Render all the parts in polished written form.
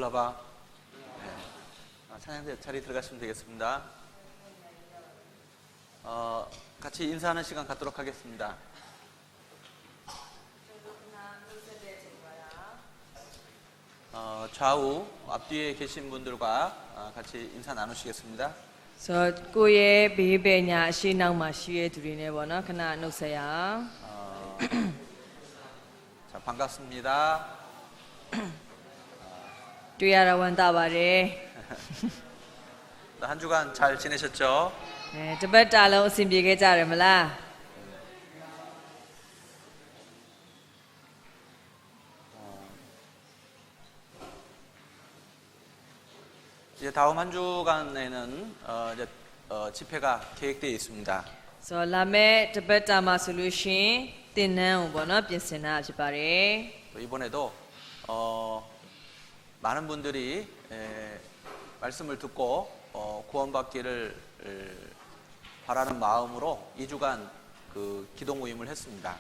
일로 와봐. 네. 찬양대 자리 들어가시면 되겠습니다. 같이 인사하는 시간 갖도록 하겠습니다. 좌우 앞뒤에 계신 분들과 같이 인사 나누시겠습니다. 고의 베베냐 시나마 시에 둘이네 보나 그나 놓세야. 자, 반갑습니다. 뒤야라 원다바레. 한 주간 잘 지내셨죠? 네, 저번 달로 심비게 잘했말라. 이제 다음 한 주간에는 집회가 계획되어 있습니다. 라메 저번 달마 솔루션 띠는 보나 빈세나 지바레. 이번에도 많은 분들이 말씀을 듣고 구원받기를 바라는 마음으로 2주간 그 기도 모임을 했습니다.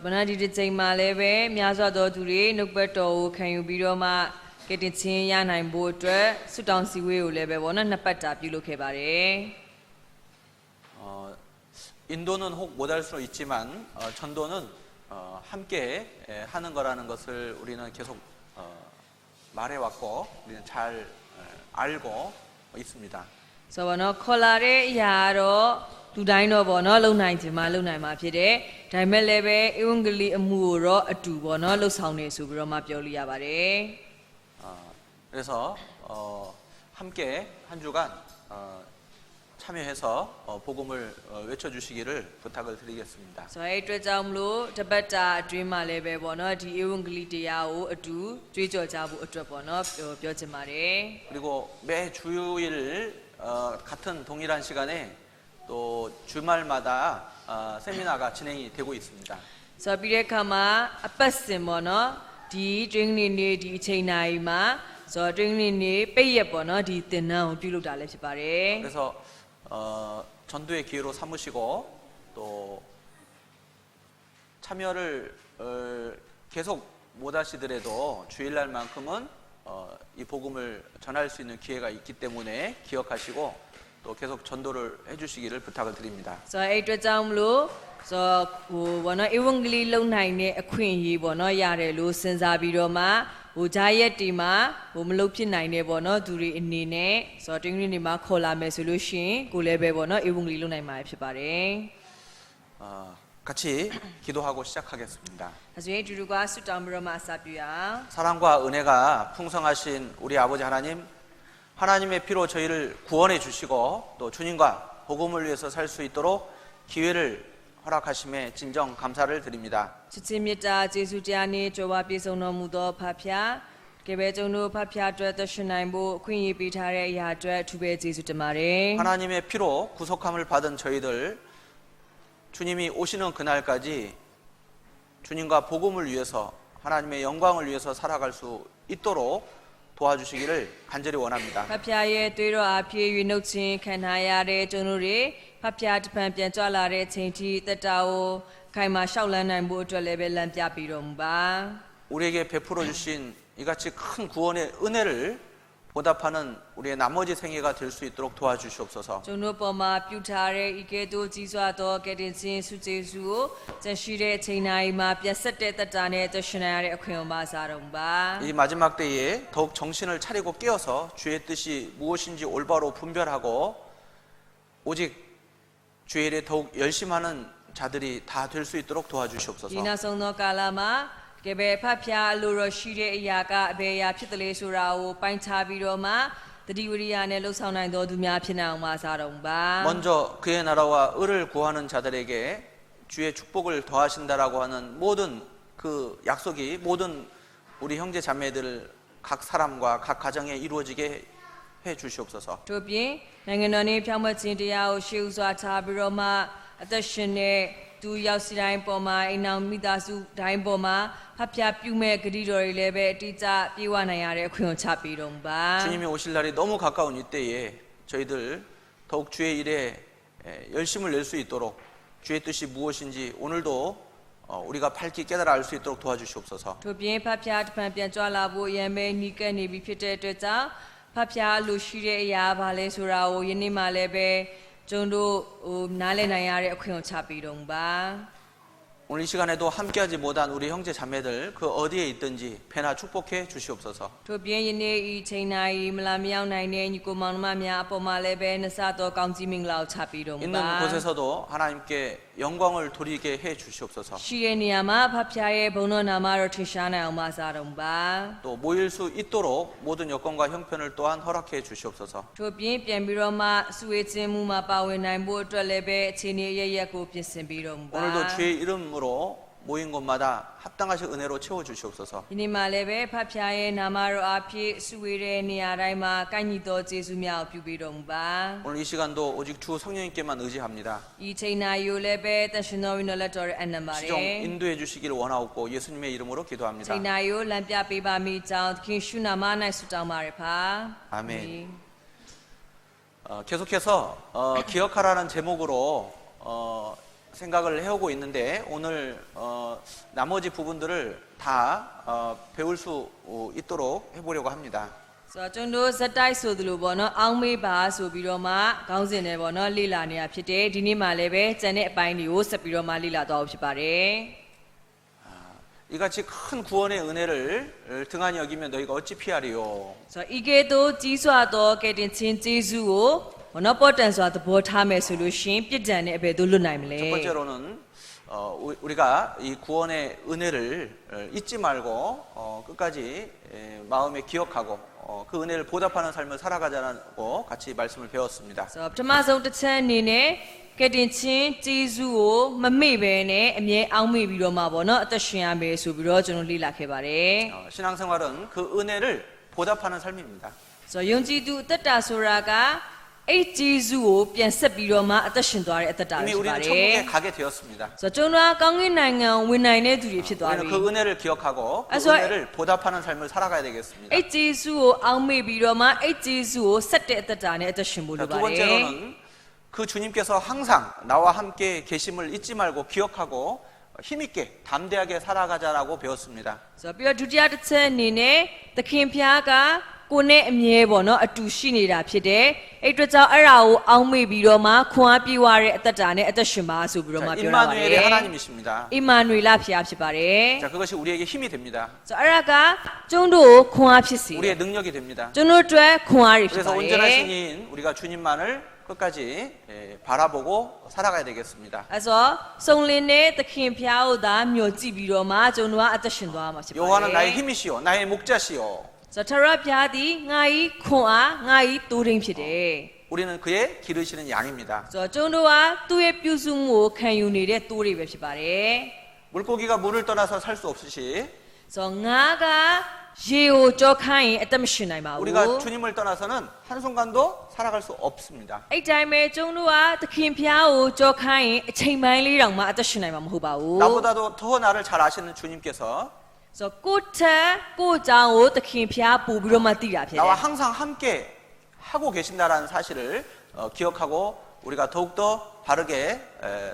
보나디디 쟁마레베 미아서도 둘이 눅버도 칸유비로마 게티친 야나인 보အတွက်수당 시웨올레베 보나 나빠다 비로케바레. 인도는 혹 못할 수 있지만 전도는 함께 하는 거라는 것을 우리는 계속 말해왔고 우리는 잘 알고 있습니다. 보나 콜라레 야로 두다이노 보나 롱나인지마 롱나인마 피데 다이멜레베 이ವಂ글리 아무로 아두 보나 롱상네 소비로마 뼈리야바레. 그래서 함께 한 주간 참여해서 복음을 외쳐주시기를 부탁을 드리겠습니다. 이트자음로 저번다 드림말레베 보나 디 이ವಂ글리 디야오 아두 죄져자부 어쩌 보나 뼈지마레. 그리고 매 주일 같은 동일한 시간에 또 주말마다 세미나가 진행이 되고 있습니다. 비레카마 아빠스 보나 디 드링니니 디 체나이마 드링니니 빼예 보나 디 뜬나오 비로달레 시바레. 그래서 전도의 기회로 삼으시고 또 참여를 계속 못 하시더라도 주일날만큼은 이 복음을 전할 수 있는 기회가 있기 때문에 기억하시고 또 계속 전도를 해주시기를 부탁을 드립니다. 이트자음로 보나 이ವಂ글리 롱나인네 아퀸이 보나 야레로 신사비로마 자예티마 몸롭히 나이네 보나 둘이 있니네 드링니니마 콜라메 솔루션 고레베 보나 이ವಂ글리 롱나인마 피바레. 같이 기도하고 시작하겠습니다. 사랑과 은혜가 풍성하신 우리 아버지 하나님, 하나님의 피로 저희를 구원해 주시고 또 주님과 복음을 위해서 살 수 있도록 기회를 허락하심에 진정 감사를 드립니다. 주님이다 제수자니 저와 비송노무도 파피아 개베종노 파피아드 더슈나임보 퀸이 비타레 야드 두베 제수드마레. 하나님의 피로 구속함을 받은 저희들 주님이 오시는 그날까지 주님과 복음을 위해서 하나님의 영광을 위해서 살아갈 수 있도록 도와주시기를 간절히 원합니다. 파피아의 뒤로 앞에 위놓친 칸하야의 전우리 파피아 드판 변좌라의 체인티 따다오 가이마 샤울란나임보 어쩌레베 람피아비롬바. 우리에게 베풀어 주신 이같이 큰 구원의 은혜를 보답하는 우리의 나머지 생애가 될 수 있도록 도와주시옵소서. 전우범마 뷰타레 이게도 지수아도 게딘신 수제수 전시레 체나이마 뼈셋대 따다네 더슈나야의 아퀸마사롬바. 이 마지막 때에 더욱 정신을 차리고 깨어서 주의 뜻이 무엇인지 올바로 분별하고 오직 주의 일에 더욱 열심하는 자들이 다 될 수 있도록 도와주시옵소서. 이나성노 깔라마 개베 파피아 로로시레 이야가 베야 피들레수라오 파인차비로마 드리우리안에 로사나이도 두냐 피나마사롬바. 먼저 그의 나라와 의를 구하는 자들에게 주의 축복을 더하신다라고 하는 모든 그 약속이 모든 우리 형제 자매들 각 사람과 각 가정에 이루어지게 해 주시옵소서. 도빈နိုင်ငံတော် 평화진တရားကိုရှေ့ဥစွာထားပြီးတော့မှအသက်ရှင်တဲ့သူရောက်စီတိုင်းပေါ်မှာအိမ်အောင်မိသားစုတိုင်းပေါ်မှာဖျက်ပြုမဲ့ဂတိတော်တွေလည်းပဲအတိအကျပြေဝနိုင်ရတဲ့အခွင့်ကိုချပေးတော့ပါ 주님이 오실 날이 너무 가까운 이때에 저희들 더욱 주의 일에 열심을 낼 수 있도록 주의 뜻이 무엇인지 오늘도 우리가 밝히 깨달아 알 수 있도록 도와주시옵소서. ထို့ပြင်ဖဖျားတစ်ဖန်ပြန်ကြွလာဖို့ရံမဲနီးကပ်နေပြီဖြစ်တဲ့အတွက်ကြောင့်ဖဖျားလူရှိတဲ့အရာဘာလဲဆိုတာကိုယနေ့မှလည်းပဲကျုံတို့နားလည်နိုင်ရတဲ့အခွင့်အရေးချပေးတော်မူပါ 오늘 이 시간에도 함께하지 못한 우리 형제 자매들 그 어디에 있든지 배나 축복해 주시옵소서. ထို့ပြင်ယနေ့ဤချိန်၌မလာမြောက်နိုင်တဲ့ညီကိုမောင်နှမများအပေါ်မှာလည်းပဲနစတော့ကောင်းကြီးမင်္ဂလာကိုချပေးတော်မူ 있는 ပါ 곳에서도 하나님께 영광을 돌리게 해 주시옵소서. ရှိတဲ့နေရာမှာဖဖျားရဲ့ဘုံတော်နာမတော်ထင်ရှားနိုင်အောင်ပါစားတော်မူပါ 또 모일 수 있도록 모든 여건과 형편을 또한 허락해 주시옵소서. ထို့ပြင်ပြန်ပြီးတော့မှစုဝေးခြင်းမှုမှာပါဝင်နိုင်ဖို့အတွက်လည်းပဲအခြေအနေအရရက်ကိုပြင်ဆင်ပေးတော်မူပါ 오늘도 주의 이름으로 모인 곳마다 합당하신 은혜로 채워 주시옵소서. ဒီနေ့မှလည်းပဲဖဖျားရဲ့နာမတော်အဖြစ်စုဝေးတဲ့နေရာတိုင်းမှာကိုက်ညီသောကျေးဇူးများကိုပြုပေးတော်မူပါ 오늘 이 시간도 오직 주 성령님께만 의지합니다. ဤချိန်၌ယူလည်းပဲတန်ရှင်တော်ဝိညာဉ်လက်တော်ရဲ့အနံပါ 시종 တယ် 인도해 주시기를 원하옵고 예수님의 이름으로 기도합니다. ချိန်၌ယူလမ်းပြပေးပါမိကြောင်းသခင်ရှုနာမ၌ဆုတောင်းပါရဖာ 아멘. 계속해서 기억하라는 제목으로 생각을 해오고 있는데 오늘 나머지 부분들을 다 배울 수 있도록 해보려고 합니다. ဆိုတော့ကျွန်တော်ဇက်တိုက်ဆိုသလိုပေါ့နော်အောင်းမေးပါဆိုပြီးတော့မှခေါင်းစဉ်နဲ့ပေါ့နော်လေ့လာနေတာဖြစ်တယ်ဒီနေ့မှလည်းပဲကျန်တဲ့အပိုင်းတွေကိုဆက်ပြီးတော့မှလေ့လာသွားဖို့ဖြစ်ပါတယ် 이같이 큰 구원의 은혜를 등한히 여기면 너희가 어찌 피하리요? ဆိုတော့ဤကဲ့သို့ကြီးစွာသောကယ်တင်ခြင်းကျေးဇူးကိုမနောပေါ်တန်စွာသဘောထားမယ်ဆိုလို့ရှရင်ပြစ်ဒဏ်နဲ့အဘယ်သို့လွတ်နိုင်မလဲ 첫 번째로는 우리가 이 구원의 은혜를 잊지 말고 끝까지 마음에 기억하고 그 은혜를 보답하는 삶을 살아가자고 같이 말씀을 배웠습니다. ဆိုတော့ပထမဆုံးတစ်ချက်အနေနဲ့ကယ်တင်ခြင်းကျေးဇူးကိုမမေ့ဘဲနဲ့အမြဲအောက်မေ့ပြီးတော့မှပေါ့နော်အသက်ရှင်ရမယ်ဆိုပြီးတော့ကျွန်တော်လေ့လာခဲ့ပါတယ် 신앙생활은 그 은혜를 보답하는 삶입니다. ဆိုတော့ယုံကြည်သူအသက်တာဆိုတာကအဲ့ကျေးဇူးကိုပြန်ဆက်ပြီးတော့မှအသက်ရှင်သွားတဲ့အသက်တာ 이미 ဖြစ်ပါ 우리는 တယ် 천국에 가게 되었습니다. ဆိုတော့ကျွန်တော်ကကောင်းကင်နိုင်ငံဝင်နိုင်တဲ့သူတွေဖြစ်သွား 우리는 ပြီ 그 은혜를 기억하고 그 그래서- 은혜를 보답하는 삶을 살아가야 되겠습니다. အဲ့ကျေးဇူးကိုအောက်မေ့ပြီးတော့မှအဲ့ကျေးဇူးကိုဆက်တဲ့အသက်တာနဲ့အသက်ရှင်ဖို့ 자, လို 두 ပါတယ် 번째로는 그 주님께서 항상 나와 함께 계심을 잊지 말고 기억하고 힘있게 담대하게 살아가자라고 배웠습니다. ဆိုတော့ပြီးတော့ဒုတိယတစ်ချက်အနေနဲ့သခင်ဖျားကကိုနဲ့အမြဲပေါ့နော်အတူရှိနေတာဖြစ်တယ်အဲ့အတွက်ကြောင့်အဲ့ဒါကိုအောက်မေ့ပြီးတော့မှခွန်အားပြေဝတဲ့အသက်တာနဲ့အသက်ရှင်ပါဆိုပြီးတော့မှ 자, ပြောတာပါတ 임마누엘의 ယ် 하나님이십니다. အမန်နွေလဖျားဖြစ်ပါတယ် 자, 그것이 우리에게 힘이 됩니다. ဆိုတော့အဲ့ဒါကကျုံတို့ကိုခွန်အားဖြစ်စေတယ် 우리의 능력이 됩니다. ကျုံတို့အတွက်ခွန်အားတွေဖြစ် 그래서 ပါတ 온전한 ယ် 신인 우리가 주님만을 끝까지 바라보고 살아가야 되겠습니다. အဲ့ဆိုစုံလင်တဲ့သခင်ဖျားကိုသာမျှော်ကြည့်ပြီးတော့မှကျုံတို့ကအသက်ရှင်သွားမှာဖြစ်ပါတ 여호와는 ယ် 나의 힘이시요 나의 목자시요 ဆိုတော့ထရဖျားသည်ငါဤခွန်အားငါဤတိုးရင်းဖြစ်တယ် 우리는 그의 기르시는 양입니다. ဆိုတော့ကျုံတို့ကသူ့ရဲ့ပြုစုမှုကိုခံယူနေတဲ့တိုးတွေပဲဖြစ်ပါတယ် 물고기가 물을 떠나서 살 수 없듯이 ဆိုတော့ငါကရေကိုကြောခိုင်းရင်အသက်မရှင်နိုင်ပါဘူး 우리가 주님을 떠나서는 한순간도 살아갈 수 없습니다. အဲ့တိုင်းပဲကျုံတို့ကသခင်ဖျားကိုကြောခိုင်းရင်အချိန်ပိုင်းလေးတောင်မှအသက်ရှင်နိုင်မှာမဟုတ်ပါဘူး 나보다도 더 나를 잘 아시는 주님께서 ဆိုတော့ကိုယ့်ထက်ကိုယ့်အကြောင်းကိုသခင်ဖျားပို့ပြီးတော့မှသိတာဖြစ်တယ် 나와 항상 함께 하고 계신다라는 사실을 기억하고 우리가 더욱더 바르게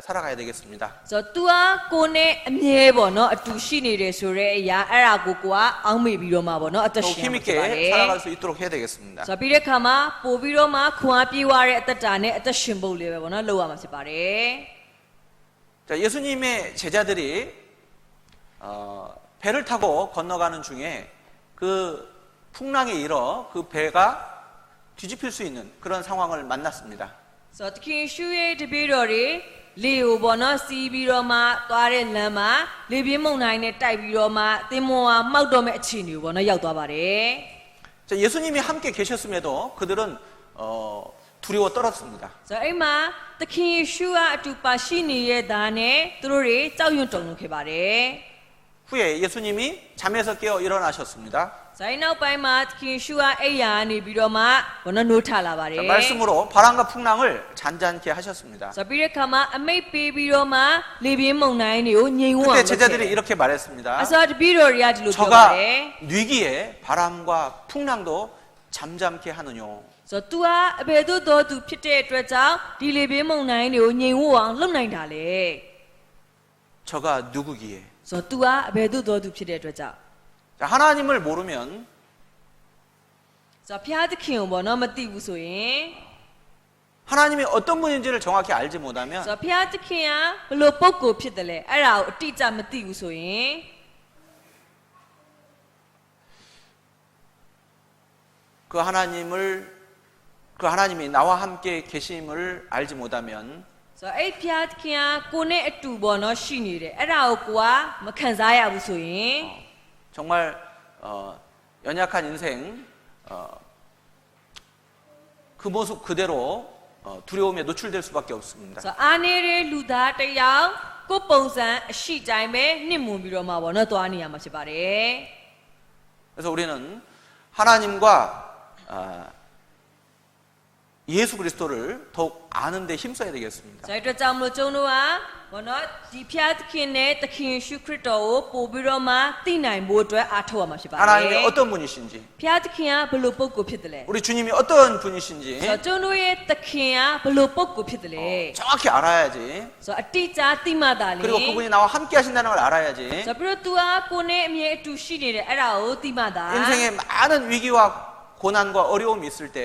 살아가야 되겠습니다. ဆိုတော့ तू ကကိုယ်နဲ့အမြဲပေါ့နော်အတူရှိနေတယ်ဆိုတဲ့အရာအဲ့ဒါကိုကိုကအောင်းမေ့ပြီးတော့မှပေါ့နော်အသက် 더욱 ရှင်ရမှာဖြစ် 힘있게 ပါတယ် 살아갈 수 있도록 해야 되겠습니다. ဆိုတော့ပြီးတဲ့ခါမှာပို့ပြီးတော့မှခွန်အားပြေးသွားတဲ့အသက်တာနဲ့အသက်ရှင်ဖို့လေးပဲပေါ့နော်လုပ်ရမှာဖြစ်ပါတယ် 자, 예수님의 제자들이 배를 타고 건너가는 중에 그 풍랑에 일어 그 배가 뒤집힐 수 있는 그런 상황을 만났습니다. ဆိုတော့သခင်ရှုရဲ့တပည့်တော်တွေလေကိုပေါ့နော်စီးပြီးတော့မှသွားတဲ့လမ်းမှာလေပြင်းမုန်တိုင်းနဲ့တိုက်ပြီးတော့မှသင်္ဘောကမှောက်တော့မဲ့အခြေအနေကိုပေါ့နော်ရောက်သွားပါတယ် 자, 예수님이 함께 계셨음에도 그들은 두려워 떨었습니다. ဆိုတော့အဲ့မှာသခင်ယေရှုကအတူပါရှိနေတဲ့သားနဲ့သူတို့တွေကြောက်ရွံ့တုန်လှုပ်ခဲ့ပါတယ် 후에 예수님이 잠에서 깨어 일어나셨습니다. ဆိုတော့အဲ့နောက်ပိုင်းမှာသခင်ယေရှုကအိယာကနေပြီးတော့မှဘောနော်နိုးထလာပါတယ် 자, 말씀으로 바람과 풍랑을 잔잔케 하셨습니다. ဆိုတော့ပြီးတဲ့ခါမှာအမိတ်ပေးပြီးတော့မှလေပြင်းမုန်တိုင်းတွေကိုငြိမ်ဝအောင် 그때 လုပ်ခဲ့ 제자들이 이렇게 말했습니다. အစောတပည့်တော်တွေကဒီလိုပြောပါတ 저가 ယ် 뉘기에 바람과 풍랑도 잠잠케 하느뇨. ဆိုတော့ तू ကအဘယ်သို့သောသူဖြစ်တဲ့အတွက်ကြောင့်ဒီလေပြင်းမုန်တိုင်းတွေကိုငြိမ်ဝအောင်လုပ်နိုင်တာလေ 저가 누구기에? ဆိုတော့ तू ကအဘယ်သို့တော်သူဖြစ်တဲ့အတွက်ကြောင့် 자, 하나님을 모르면 ဆိုတော့ဖျားသခင်ကိုပေါ့နော်မသိဘူးဆိုရင် 하나님이 어떤 분인지를 정확히 알지 못하면 ဆိုတော့ဖျားသခင်ကဘယ်လိုပုံကိုယ်ဖြစ်တယ်လဲအဲ့ဒါကိုအတိအကျမသိဘူးဆိုရင် 그 하나님이 나와 함께 계심을 알지 못하면 ဆိုတော့အဲ့ဖျားသခင်ကကိုယ်နဲ့အတူပေါ့နော်ရှိနေတယ်အဲ့ဒါကိုကိုကမခံစားရဘူးဆိုရင် 정말 연약한 인생 그 모습 그대로 두려움에 노출될 수밖에 없습니다. ဆိုတော့အာနေတဲ့လူသားတစ်ယောက်ကိုယ်ပုံစံအရှိတိုင်းပဲနှိမ့်မွန်ပြီးတော့မှပေါ့နော်သွားနေရမှာဖြစ်ပါတယ် 그래서 우리는 하나님과 예수 그리스도를 더욱 아는 데 힘써야 되겠습니다. ဆိုတော့အတွက်ကြောင့်မလို့ကျုံတို့ကဘောနော်ဒီဖျားသခင်နဲ့သခင်ယေရှုခရစ်တော်ကိုပို့ပြီးတော့မှသိနိုင်ဖို့အတွက်အားထုတ်ရမှာဖြစ်ပါတယ် 하나님이 어떤 분이신지 ဖျားသခင်ကဘယ်လိုပုံကိုယ်ဖြစ်တယ်လဲ 우리 주님이 어떤 분이신지 ဆိုတော့ကျုံတို့ရဲ့သခင်ကဘယ်လိုပုံကိုယ်ဖြစ်တယ်လဲ 정확히 알아야지. ဆိုတော့အတိအကျသိမှသာလေ 그리고 그분이 나와 함께 하신다는 걸 알아야지. ဆိုတော့ပြီးတော့ तू ကကိုယ်နဲ့အမြဲအတူရှိနေတယ်အဲ့ဒါကိုသိမှသာ 인생에 많은 위기와 고난과 어려움이 있을 때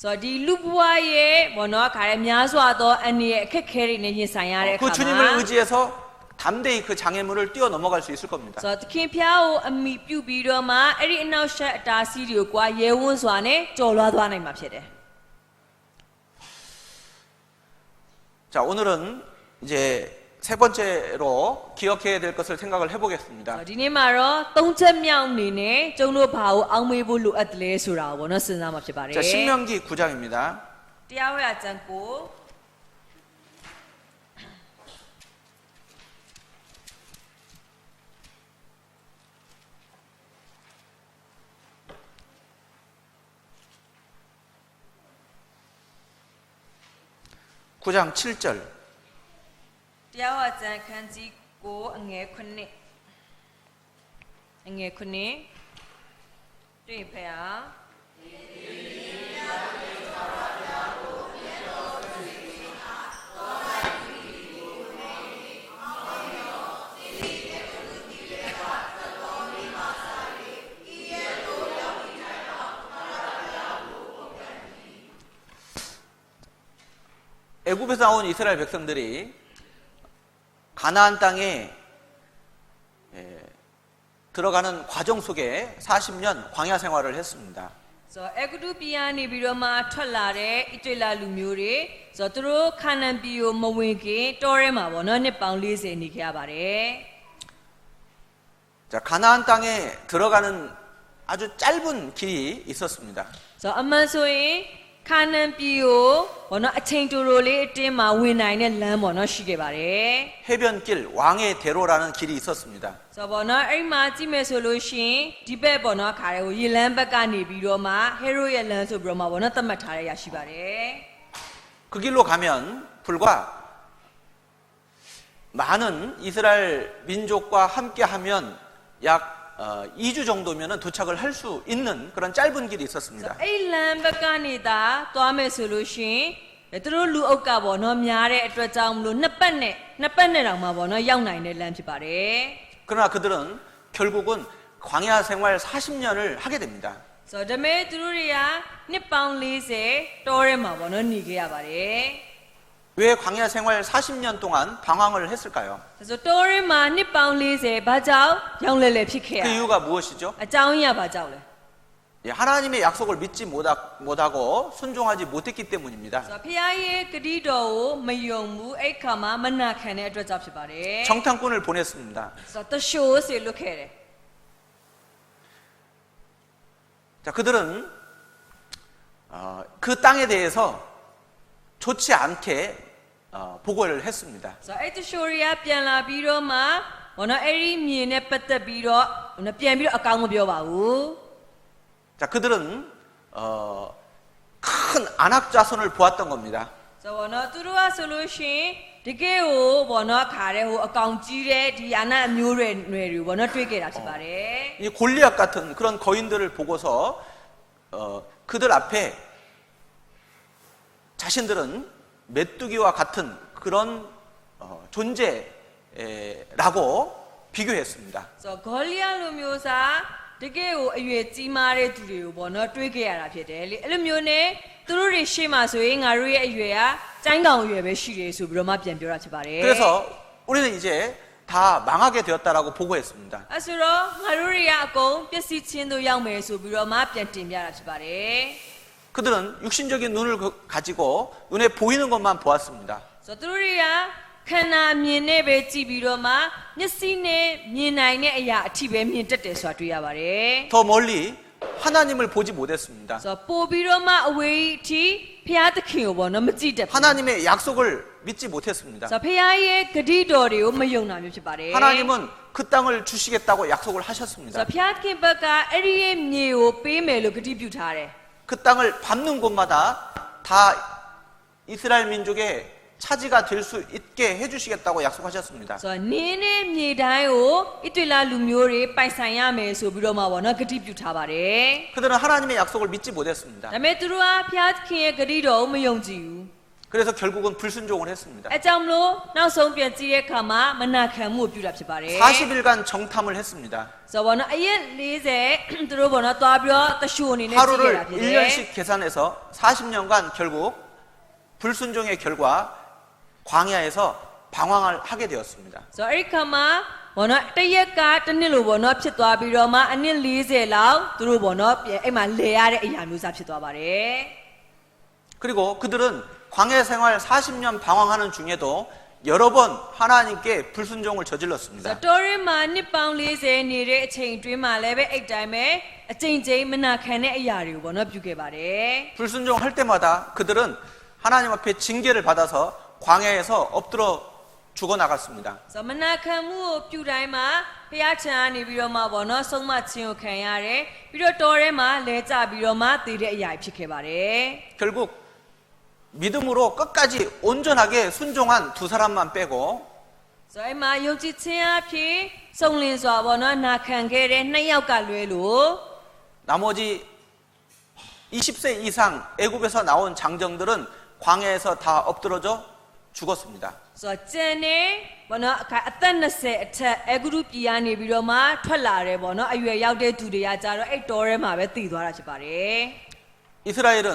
ဆိုတော့ဒီလူဘဝရဲ့ဘောနော်ခါရများစွာသောအနေရဲ့အခက်ခဲတွေနဲ့ရင်ဆိုင်ရတဲ့အခါ 그 မှာ 주님을 의지해서 담대히 그 장애물을 뛰어넘어갈 수 있을 겁니다. ဆိုတော့သခင်ဖျားကိုအမိပြုပြီးတော့မှအဲ့ဒီအနောက်ရှက်အတားဆီးတွေကိုကွာရဲဝန်းစွာနဲ့ကြော်လွှားသွားနိုင်မှာဖြစ်တယ် 자, 오늘은 이제 세 번째로 기억해야 될 것을 생각을 해보겠습니다. ဒီနေ့မှာတော့သုံးချက်မြောက်အနေနဲ့ကျုံတို့ဘာကိုအောက်မေ့ဖို့လိုအပ်တယ်လဲဆိုတာကိုနော်စဉ်းစားမှာဖြစ်ပါတယ် 자, 신명기 9장입니다. တရားဝဲအကျမ်းကို 9장 7절. တရားဝဲအကျမ်းခန်းကြီးကိုအငယ်9တွေ့ဖျား 애굽에서 나온 이스라엘 백성들이 가나안 땅에 들어가는 과정 속에 40년 광야 생활을 했습니다. ဆိုတော့အဂဒူပြည်ကနေပြီးတော့မှထွက်လာတဲ့ဣတလာလူမျိုးတွေဆိုတော့သူတို့ခါနန်ပြည်ကိုမဝင်ခင်တောထဲမှာပေါ့နော်နှစ်ပေါင်း40နေခဲ့ရပါတယ် 자, 가나안 땅에 들어가는 아주 짧은 길이 있었습니다. ဆိုတော့အမှန်ဆိုရင်ခါနန်ပြည်ကိုပေါ့နော်အချိန်တူတူလေးအတင်းမှာဝင်နိုင်တဲ့လမ်းပေါ့နော်ရှိခဲ့ပါတယ် 해변길 왕의 대로라는 길이 있었습니다. ဆိုတော့ပေါ့နော်အဲ့မှာကြည့်မယ်ဆိုလို့ရှိရင်ဒီဘက်ပေါ့နော်ခါရဲကိုရေလမ်းဘက်ကနေပြီးတော့မှဟေရိုရဲ့လမ်းဆိုပြီးတော့မှပေါ့နော်သတ်မှတ်ထားရရရှိပါတယ် 그 길로 가면 불과 많은 이스라엘 민족과 함께 하면 약 2주 정도면 도착을 할 수 있는 그런 짧은 길이 있었습니다. အဲ့လမ်းဘက်ကနေသာသွားမယ်ဆိုလို့ရှိရင်သူတို့လူအုပ်ကပေါ့နော်များတဲ့အတွက်ကြောင့်မလို့နှစ်ပတ်နဲ့တောင်မှပေါ့နော်ရောက်နိုင်တဲ့လမ်းဖြစ်ပါတယ် 그러나 그들은 결국은 광야 생활 40년을 하게 됩니다. ဆိုတော့ဒါပေမဲ့သူတို့တွေကနှစ်ပေါင်း40တောထဲမှာပေါ့နော်နေခဲ့ရပါတယ် 왜 광야 생활 40년 동안 방황을 했을까요? ဆိုတော့တောထဲမှာနှစ်ပေါင်း40ဘာကြောင့်ရောက်လဲဖြစ်ခဲ့ရ 그 이유가 무엇이죠? အကြောင်းအရာဘာကြောင့်လဲ 예, 하나님의 약속을 믿지 못하고 순종하지 못했기 때문입니다. ဆိုတော့ဖခင်ရဲ့ဂတိတော်ကိုမယုံဘူးအဲ့ခါမှာမနာခံတဲ့အတွက်ကြောင့်ဖြစ်ပါတယ် 정탐꾼을 보냈습니다. ဆိုတော့တရှိုးစေလွတ်ခဲ့တယ် 자, 그들은 그 땅에 대해서 좋지 않게 보고를 했습니다. ဆိုတော့အဲ့တရှိုးရီကပြန်လာပြီးတော့မှဘောနော်အဲ့ဒီမြေနဲ့ပတ်သက်ပြီးတော့ပြန်ပြီးတော့အကောင်းမပြောပါဘူး 자, 그들은 큰 안악 자손을 보았던 겁니다. ဆိုတော့ဘောနော်သူတို့ကဆိုလို့ရှိရင်တကယ်ကိုဘောနော်ခါတဲ့ဟိုအကောင်ကြီးတဲ့ဒီအနာအမျိုးတွေဘောနော်တွေ့ခဲ့တာဖြစ်ပါတယ် 이 골리앗 같은 그런 거인들을 보고서 그들 앞에 자신들은 메뚜기와 같은 그런 존재에 라고 비교했습니다. ဆိုတော့ဂေါလိယလိုမျိုးစားတကယ်ကိုအရွယ်ကြီးမားတဲ့သူတွေကိုပေါ့နော်တွေးခဲ့ရတာဖြစ်တယ်လေအဲ့လိုမျိုးနဲ့သူတို့တွေရှေ့မှာဆိုရင်ငါတို့ရဲ့အရွယ်ကကျိုင်းကောင်အရွယ်ပဲရှိတယ်ဆိုပြီးတော့မှပြန်ပြောတာဖြစ်ပါတယ် 그래서 우리는 이제 다 망하게 되었다라고 보고했습니다. အဲ့ဆိုတော့ငါတို့တွေကအကုန်ပျက်စီးခြင်းတို့ရောက်မယ်ဆိုပြီးတော့မှပြန်တင်ပြတာဖြစ်ပါတယ် 그들은 육신적인 눈을 가지고 눈에 보이는 것만 보았습니다. ဆိုတော့သူတို့တွေကခန္ဓာမြင်နဲ့ပဲကြည့်ပြီးတော့မှမျက်စိနဲ့မြင်နိုင်တဲ့အရာအထိပဲမြင်တတ်တယ်ဆိုတာတွေ့ရပါတယ် 더 멀리 하나님을 보지 못했습니다. ဆိုတော့ပို့ပြီးတော့မှအဝေးအထိဖျားသခင်ကိုပေါ့နော်မကြည့်တတ်ဘူး 하나님의 약속을 믿지 못했습니다. ဆိုတော့ဖျားရဲ့ဂတိတော်တွေကိုမယုံတာမျိုးဖြစ်ပါတယ် 하나님은 그 땅을 주시겠다고 약속을 ဆို 하셨습니다. တော့ဖျားသခင်ဘက်ကအဲ့ဒီရဲ့မြေကိုပေးမယ်လို့ဂတိပြုထားတယ် 그 땅을 밟는 곳마다 다 이스라엘 민족의 차지가 될 수 있게 해주시겠다고 약속하셨습니다. ဆိုတော့နင်းနဲ့မြေတိုင်းကိုဣတလလူမျိုးတွေပိုင်ဆိုင်ရမယ်ဆိုပြီးတော့မှပေါ့နော်ဂတိပြုထားပါတယ် 그들은 하나님의 약속을 믿지 못했습니다. ဒါပေမဲ့သူတို့ကဖျားသခင်ရဲ့ဂတိတော်ကိုမယုံကြည်ဘူး 그래서 결국은 불순종을 했습니다. အဲကြောင့်မလို့နောက်ဆုံးပြန်ကြည့်တဲ့အခါမှာမနာခံမှုကိုပြုတာဖြစ်ပါတယ် 40일간 정탐을 했습니다. ဆိုတော့ဘောနော်အရက်40သူတို့ဘောနော်သွားပြီးတော့တရှိုအနေနဲ့ကြည့်ရတာ 하루를 ဖြစ်တယ် 1년씩 계산해서 40년간 결국 불순종의 결과 광야에서 방황을 하게 되었습니다. ဆိုတော့အဲ့ဒီခါမှာဘောနော်တရက်ကတစ်နှစ်လိုဘောနော်ဖြစ်သွားပြီးတော့မှအနှစ်40လောက်သူတို့ဘောနော်ပြန်အဲ့မှာလဲရတဲ့အရာမျိုးစားဖြစ်သွားပါတယ် 그리고 그들은 광야 생활 40년 방황하는 중에도 여러 번 하나님께 불순종을 ဆို 저질렀습니다. တော့တော်ရင်မှာနှစ်ပေါင်း40နေတဲ့အချိန်အတွင်းမှာလည်းပဲအဲ့တိုင်းပဲအချိန်ချင်းမနာခံတဲ့အရာတွေကိုဘောနော်ပြုခဲ့ပါတယ် 불순종할 때마다 그들은 하나님 앞에 징계를 받아서 광야에서 엎드려 죽어 나갔습니다. ဆိုတော့မနာခံမှုကိုပြုတိုင်းမှာဘုရားထံကနေပြီးတော့မှဘောနော်ဆုံးမခြင်းကိုခံရတယ်ပြီးတော့တော်ထဲမှာလဲကျပြီးတော့မှတည်တဲ့အရာဖြစ်ခဲ့ပါတယ် 결국 믿음으로 끝까지 온전하게 순종한 두 사람만 빼고 ဆိုတော့အဲ့မှာယုံကြည်ခြင်းအဖြစ်စုံလင်စွာဘောနော်နာခံခဲ့တဲ့နှစ်ယောက်ကလွဲလို့ 나머지 20세 이상 애굽에서 나온 장정들은 광야에서 다 엎드러져 죽었습니다. ဆိုတော့ကျန်နေဘောနော်အခါအသက်20အထက်အဂရုပြည်ကနေပြီးတော့မှထွက်လာတယ်ဘောနော်အရွယ်ရောက်တဲ့သူတွေကကြတော့အဲ့တော်ထဲမှာပဲတည်သွားတာဖြစ်ပါတယ် 이스라엘은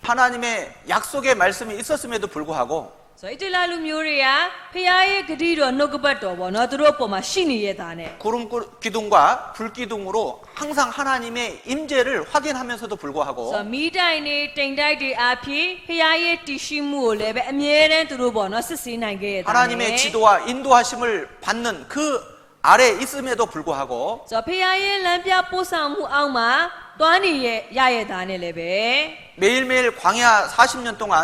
하나님의 약속의 말씀이 있었음에도 불구하고 ဆိုတော့ဣတလလူမျိုးတွေကဖခင်ရဲ့ဂတိတော်နှုတ်ကပတ်တော်ဘောနော်သူတို့အပေါ်မှာရှိနေရတာနဲ့ 구름 기둥과 불 기둥으로 항상 하나님의 임재를 확인하면서도 ဆို 불구하고 တော့မိတိုင်နေတိမ်တိုက်တွေအဖြစ်ဖခင်ရဲ့တည်ရှိမှုကိုလည်းပဲအမြဲတမ်းသူတို့ဘောနော်စစ်ဆေးနိုင်ခဲ့ရတာနဲ့ 하나님의 지도와 인도하심을 받는 그 아래 있음에도 불구하고 ဆိုတော့ဖခင်ရဲ့လမ်းပြပို့ဆောင်မှုအောက်မှာတွားနေရရတာနဲ့လည်းပဲ 매일매일 광야 40년 동안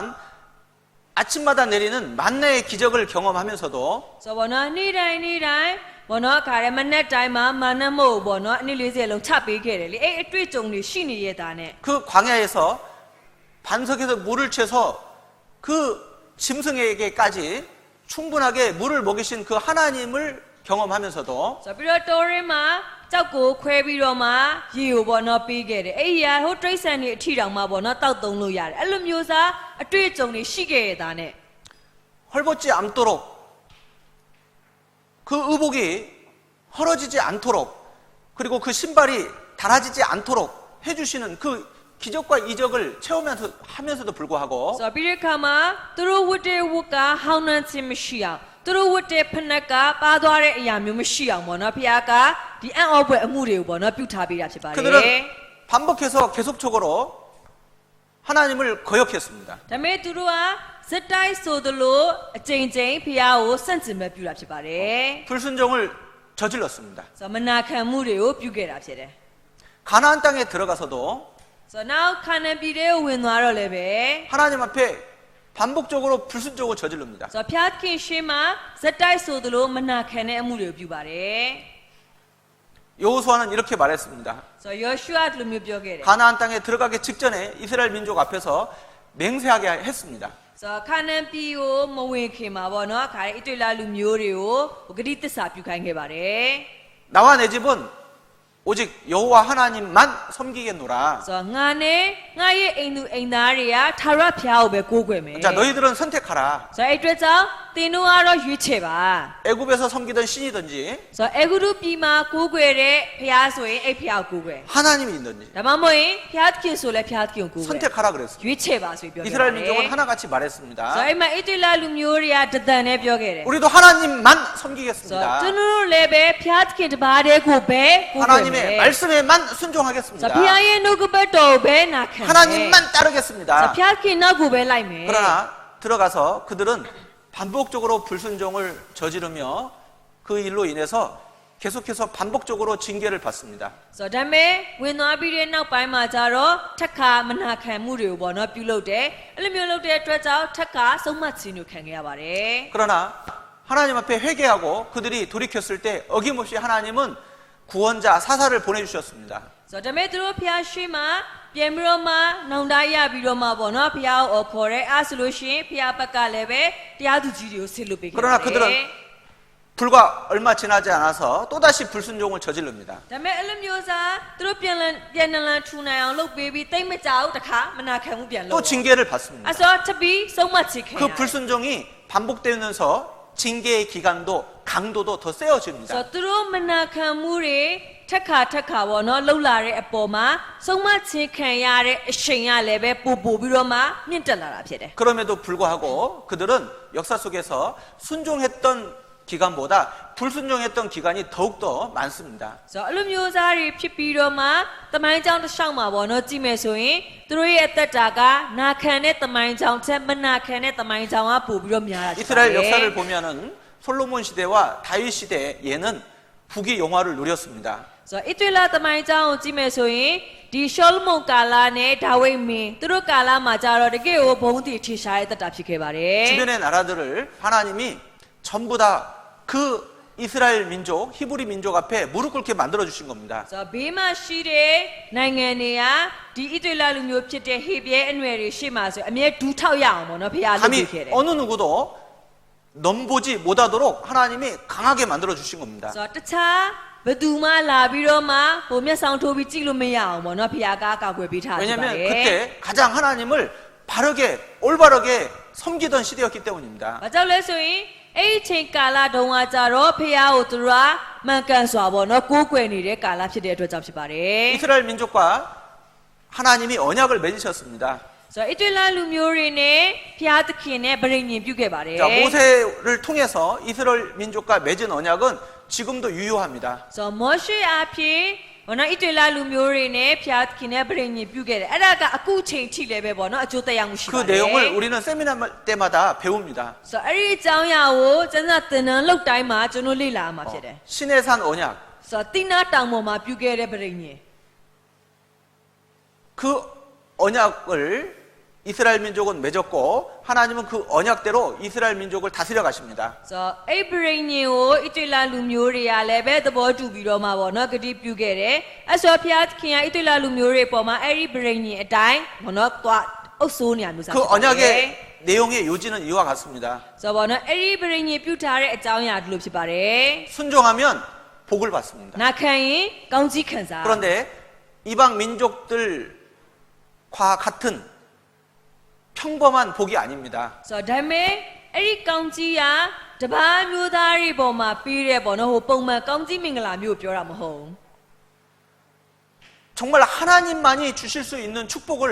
아침마다 내리는 만나의 기적을 경험하면서도 ဆိုတော့ဘောနော်နေ့တိုင်းဘောနော်ခါရမနဲ့တိုင်းမှာမာနမို့ဘောနော်အနည်း40လုံးချပေးခဲ့တယ်လေအဲ့အတွေ့အကြုံတွေရှိနေရတာနဲ့ 그 광야에서 반석에서 물을 채서 그 짐승에게까지 충분하게 물을 먹이신 그 하나님을 경험하면서도 ဆိုတော့ပြီးတော့တော်ရင်းမှာကြောက်ကိုခွဲပြီးတော့မှရေကိုဘောနော်ပေးခဲ့တယ်အဲ့ဒီဟာဟိုတရိတ်ဆန်တွေအထီတောင်မှဘောနော်တောက်သုံးလို့ရတယ်အဲ့လိုမျိုးစားအတွေ့အကြုံတွေရှိခဲ့ရတာနဲ့ 헐벗지 않도록 그 의복이 헐어지지 않도록 그리고 그 신발이 닳아지지 않도록 해주시는 그 기적과 이적을 체험하면서도 불구하고 ဆိုတော့ပြီးတဲ့အခါမှာသူတို့ဝတ်တဲ့ဝတ်ကဟောင်းနှံခြင်းမရှိအောင်သူတို့ဝတ်တဲ့ဖနက်ကပါသွားတဲ့အရာမျိုးမရှိအောင်ဘောနော်ဖခင်ကဒီအံ့ဩဖွယ်အမှုတွေကိုဘောနော်ပြုထားပေးတာဖြစ်ပါတယ် 그들은 반복해서 계속적으로 하나님을 거역했습니다. ဒါပေမဲ့သူတို့ကစက်တိုက်ဆိုသလိုအကြိမ်ကြိမ်ဖခင်ကိုစန့်ကျင်မဲ့ပြုတာဖြစ်ပါတယ် 불순종을 저질렀습니다. ဆိုတော့မနာခံမှုတွေကိုပြုခဲ့တာဖြစ်တယ် 가나안 땅에 들어가서도 ဆိုတော့နောက်ခါနန်ပြည်တဲ့ဝင်သွားတော့လည်းပဲ 하나님 앞에 반복적으로 불순종을 저지릅니다. ဆိုတော့ဖျားခင်ရှေးမှာစက်တိုက်ဆိုသလိုမနာခံတဲ့အမှုတွေကိုပြုပါတယ် 여호수아는 이렇게 말했습니다. ဆိုတော့ယောရှုအလိုမျိုးပြောခဲ့တယ် 가나안 땅에 들어가기 직전에 이스라엘 민족 앞에서 맹세하게 했습니다. ဆိုတော့ခါနန်ပြည်ကိုမဝင်ခင်မှာပေါ့နော်ခါရဣတလလူမျိုးတွေကိုဂတိသစ္စာပြုခိုင်းခဲ့ပါတယ် 나와 내 집은 오직 여호와 하나님만 섬기겠노라. ဆိုတော့ငါနဲ့ငါရဲ့အိမ်သူအိမ်သားတွေကထာဝရဘုရားကိုပဲကိုးကွယ်မယ် 자, 너희들은 선택하라. ဆိုတော့အဲ့အတွက်ကြောင့် တင်တို့ကတော့ရွေးချယ်ပါ 애굽에서 섬기던 신이든지 ဆိုတော့အေဂုရုပြည်မှာကိုးကွယ်တဲ့ဖျားဆိုရင်အဲ့ဖျားကိုကိုးကွယ် 하나님이 있는지 ဒါမှမဟုတ်ရင်ဖျားသခင်ဆိုလဲဖျားသခင်ကိုကိုးကွယ် 선택하라 그랬습니다. ရွေးချယ်ပါဆိုပြီးပြောခဲ့ 이스라엘 တယ် 민족은 하나같이 ဆိုတော့ 말했습니다. အဲ့မှာဣသရေလလူမျိုးတွေကတဒံနဲ့ပြောခဲ့တယ် 우리도 하나님만 ဆိုတော့ 섬기겠습니다. ကျွန်တော်တို့လည်းပဲဖျားသခင်တစ်ပါးတည်းကိုပဲကိုးကွယ်မယ် 하나님의 말씀에만 ဆို 순종하겠습니다. တော့ဖျားရဲ့နှုတ်ကပတ်တော်ကိုပဲနာခံမယ် 하나님만 ဆိုတော့ 따르겠습니다. ဖျားသခင်နောက်ကိုပဲလိုက်မယ် 그러나 들어가서 그들은 반복적으로 불순종을 저지르며 그 일로 인해서 계속해서 반복적으로 징계를 받습니다. ဆိုတော့ဒါပေမဲ့ဝင်သွားပြီးတဲ့နောက်ပိုင်းမှာကျတော့ထက်ခါမနာခံမှုတွေကိုပေါ့နော်ပြုလုပ်တယ်အဲ့လိုမျိုးလုပ်တဲ့အတွက်ကြောင့်ထက်ခါဆုံးမခြင်းကိုခံခဲ့ရပါတယ် 그러나 하나님 앞에 회개하고 그들이 돌이켰을 때 어김없이 하나님은 구원자 사사를 보내주셨습니다. ဆိုတော့ဒါပေမဲ့သူတို့ဖျားရှိမှပြန်ပြီးတော့မှနောင်တရပြီးတော့မှပေါ့နော်ဖျားကိုခေါ်တယ်အဲ့ဆိုလို့ရှိရင်ဖျားဘက်ကလည်းပဲတရားသူကြီးတွေကိုဆက်လုပ်ပေးခဲ့တယ် 그러나 그들은 불과 얼마 지나지 않아서 또다시 불순종을 저지릅니다. ဒါပေမဲ့အဲ့လိုမျိုးစားသူတို့ပြန်နလန်ထူနိုင်အောင်လုပ်ပေးပြီးတိတ်မကြောက်တခါမနာခံမှုပြန်လုပ် 또 징계를 받습니다. အဲ့ဆိုထပ်ပြီးဆုံးမချခဲ့ 그 불순종이 반복되면서 징계의 기간도 강도도 더 ဆို 세워집니다. တော့သူတို့မနာခံမှုတွေထက်ခါပေါ့နော်လှုပ်လာတဲ့အပေါ်မှာဆုံးမချင်းခံရတဲ့အချိန်ရလည်းပဲပို့ပြီးတော့မှမြင့်တက်လာတာဖြစ်တယ် 그럼에도 불구하고 그들은 역사 속에서 순종했던 기간보다 불순종했던 기간이 더욱더 많습니다. ဆိုတော့အဲ့လိုမျိုးစားတွေဖြစ်ပြီးတော့မှတမိုင်းကြောင်တစ်လျှောက်မှာပေါ့နော်ကြည့်မယ်ဆိုရင်သူတို့ရဲ့အသက်တာကနာခံတဲ့တမိုင်းကြောင်ချက်မနာခံတဲ့တမိုင်းကြောင်ကပို့ပြီးတော့များတာဖြစ်ပါတယ် 이스라엘 역사를 보면은 솔로몬 시대와 다윗 시대에는 북이 영화를 누렸습니다. ဆိုတော့ဣသရေလတမိုင်းကြောင်ကိုကြည့်မယ်ဆိုရင်ဒီရှောလမုန်ကာလနဲ့ဒါဝိဒ်မင်းသူတို့ကာလမှာကြတော့တကယ်ကိုဘုံတည်ထင်ရှားတဲ့တက်တာဖြစ်ခဲ့ပါတယ် 주변의 나라들을 하나님이 전부 다 그 이스라엘 민족, 히브리 민족 앞에 무릎 꿇게 만들어 주신 겁니다. ဆိုတော့ဘေးမှာရှိတဲ့နိုင်ငံတွေကဒီဣသရေလလူမျိုးဖြစ်တဲ့ဟေဘရဲအနွယ်တွေရှေ့မှာဆိုအမြဲဒူးထောက်ရအောင်ပေါ့နော်ဖခင်လုပ် 감히 ပေးခဲ့တယ် 어느 누구도 넘보지 못하도록 하나님이 강하게 만들어 주신 겁니다. ဆိုတော့တခြားဘယ်သူမှလာပြီးတော့မှဟိုမျက်ဆောင်ထိုးပြီးကြည့်လို့မရအောင်ပေါ့နော်ဖခင်ကကောက်ွယ်ပေးထားတယ် 왜냐하면 그때 가장 하나님을 바르게 올바르게 섬기던 시대였기 때문입니다. ဘာကြောင့်လဲဆိုရင်အဲ့ဒီချိန်ကာလတုန်းကကြတော့ဖခင်ကိုသူတို့ကမှန်ကန်စွာပေါ့နော်ကိုးကွယ်နေတဲ့ကာလဖြစ်တဲ့အတွက်ကြောင့်ဖြစ်ပါတယ် 이스라엘 민족과 하나님이 언약을 맺으셨습니다. ဆိုတော့ဣသရေလလူမျိုးတွေနဲ့ဖျားသခင်နဲ့ဗြိဉ္ဉ်ပြုခဲ့ပါတယ် 자, 모세를 통해서 이스라엘 민족과 맺은 언약은 지금도 유효합니다. ဆိုတော့မောရှေအဖြစ်ဘောနော်ဣသရေလလူမျိုးတွေနဲ့ဖျားသခင်နဲ့ဗြိဉ္ဉ်ပြုခဲ့တယ်အဲ့ဒါကအခုချိန်ထိလည်းပဲပေါ့နော်အကျိုးသက်ရောက်မှုရှိပါတ 그 ယ် 내용을 우리는 세미나 때마다 배웁니다. ဆိုတော့အဲ့ဒီအကြောင်းအရာကိုကျန်တဲ့သင်တန်းလောက်တိုင်းမှာကျွန်တော်လေ့လာမှာဖြစ်တယ် 시내산 언약 ဆိုတော့တိနာတောင်ပေါ်မှာပြုခဲ့တဲ့ဗြိဉ္ဉ် 그 언약을 이스라엘 민족은 맺었고 하나님은 그 언약대로 이스라엘 민족을 다스려 가십니다. ဆိုတော့အဲ့ဗြိဉ္ဉ်ကိုဣသရေလလူမျိုးတွေကလည်းပဲသဘောတူပြီးတော့မှာပေါ့နော်ဂတိပြုခဲ့တယ်အဲ့ဆိုဖျားသခင်ကဣသရေလလူမျိုးတွေပေါ်မှာအဲ့ဒီဗြိဉ္ဉ်အတိုင်းပေါ့နော်သွားအုပ်စိုးနေရမျိုးစား 그 언약의 내용의 요지는 이와 같습니다. ဆိုတော့ပေါ့နော်အဲ့ဒီဗြိဉ္ဉ်ပြုထားတဲ့အကြောင်းအရာဒီလိုဖြစ်ပါတယ် 순종하면 복을 받습니다. နာခံရင်ကောင်းကြီးခံစား 그런데 이방 민족들과 같은 평범한 복이 아닙니다. ဆိုတော့ဒါပေမဲ့အဲ့ဒီကောင်းကြီးကတပားမျိုးသားတွေပေါ်မှာပြီးတဲ့ပေါ့နော်ဟိုပုံမှန်ကောင်းကြီးမင်္ဂလာမျိုးကိုပြောတာမဟုတ်ဘူး 정말 하나님만이 주실 수 있는 축복을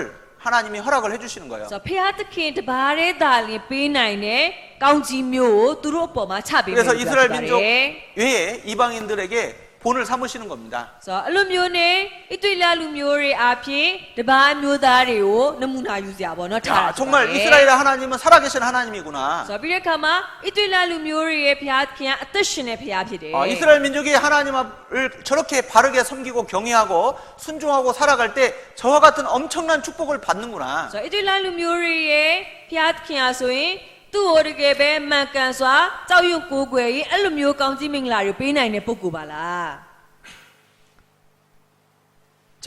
하나님이 허락을 해주시는 거예요. ဆိုတော့ဖျားသခင်တပားတဲ့သာလင်ပေးနိုင်တဲ့ကောင်းကြီးမျိုးကိုသူတို့အပေါ်မှာချပေးမယ် 그래서 လို့ပြော 이스라엘 ပါတ 민족 ယ် 외에 이방인들에게 본을 삼으시는 겁니다. ဆိုတော့အဲ့လိုမျိုးနဲ့ဣသရေလလူမျိုးတွေအဖြစ်တပားမျိုးသားတွေကိုနမူနာယူစရာပေါ့နော်ထား 자, တာ 정말 이스라엘 하나님은 살아계신 하나님이구나. ဆိုတော့ပြီးတဲ့အခါမှာဣသရေလလူမျိုးတွေရဲ့ဖျားသခင်ကအသက်ရှင်တဲ့ဖျားဖြစ်တယ် 이스라엘 민족이 하나님을 저렇게 바르게 섬기고 경외하고 순종하고 살아갈 때 저와 같은 엄청난 축복을 받는구나. ဆိုတော့ဣသရေလလူမျိုးတွေရဲ့ဖျားသခင်အားဆိုရင်သူ့ဟိုတကယ်ပဲမှန်ကန်စွာကြောက်ရွံ့ကိုးကွယ်ရင်အဲ့လိုမျိုးကောင်းကြီးမင်္ဂလာတွေပေးနိုင်တဲ့ပုဂ္ဂိုလ်ပါလား 자,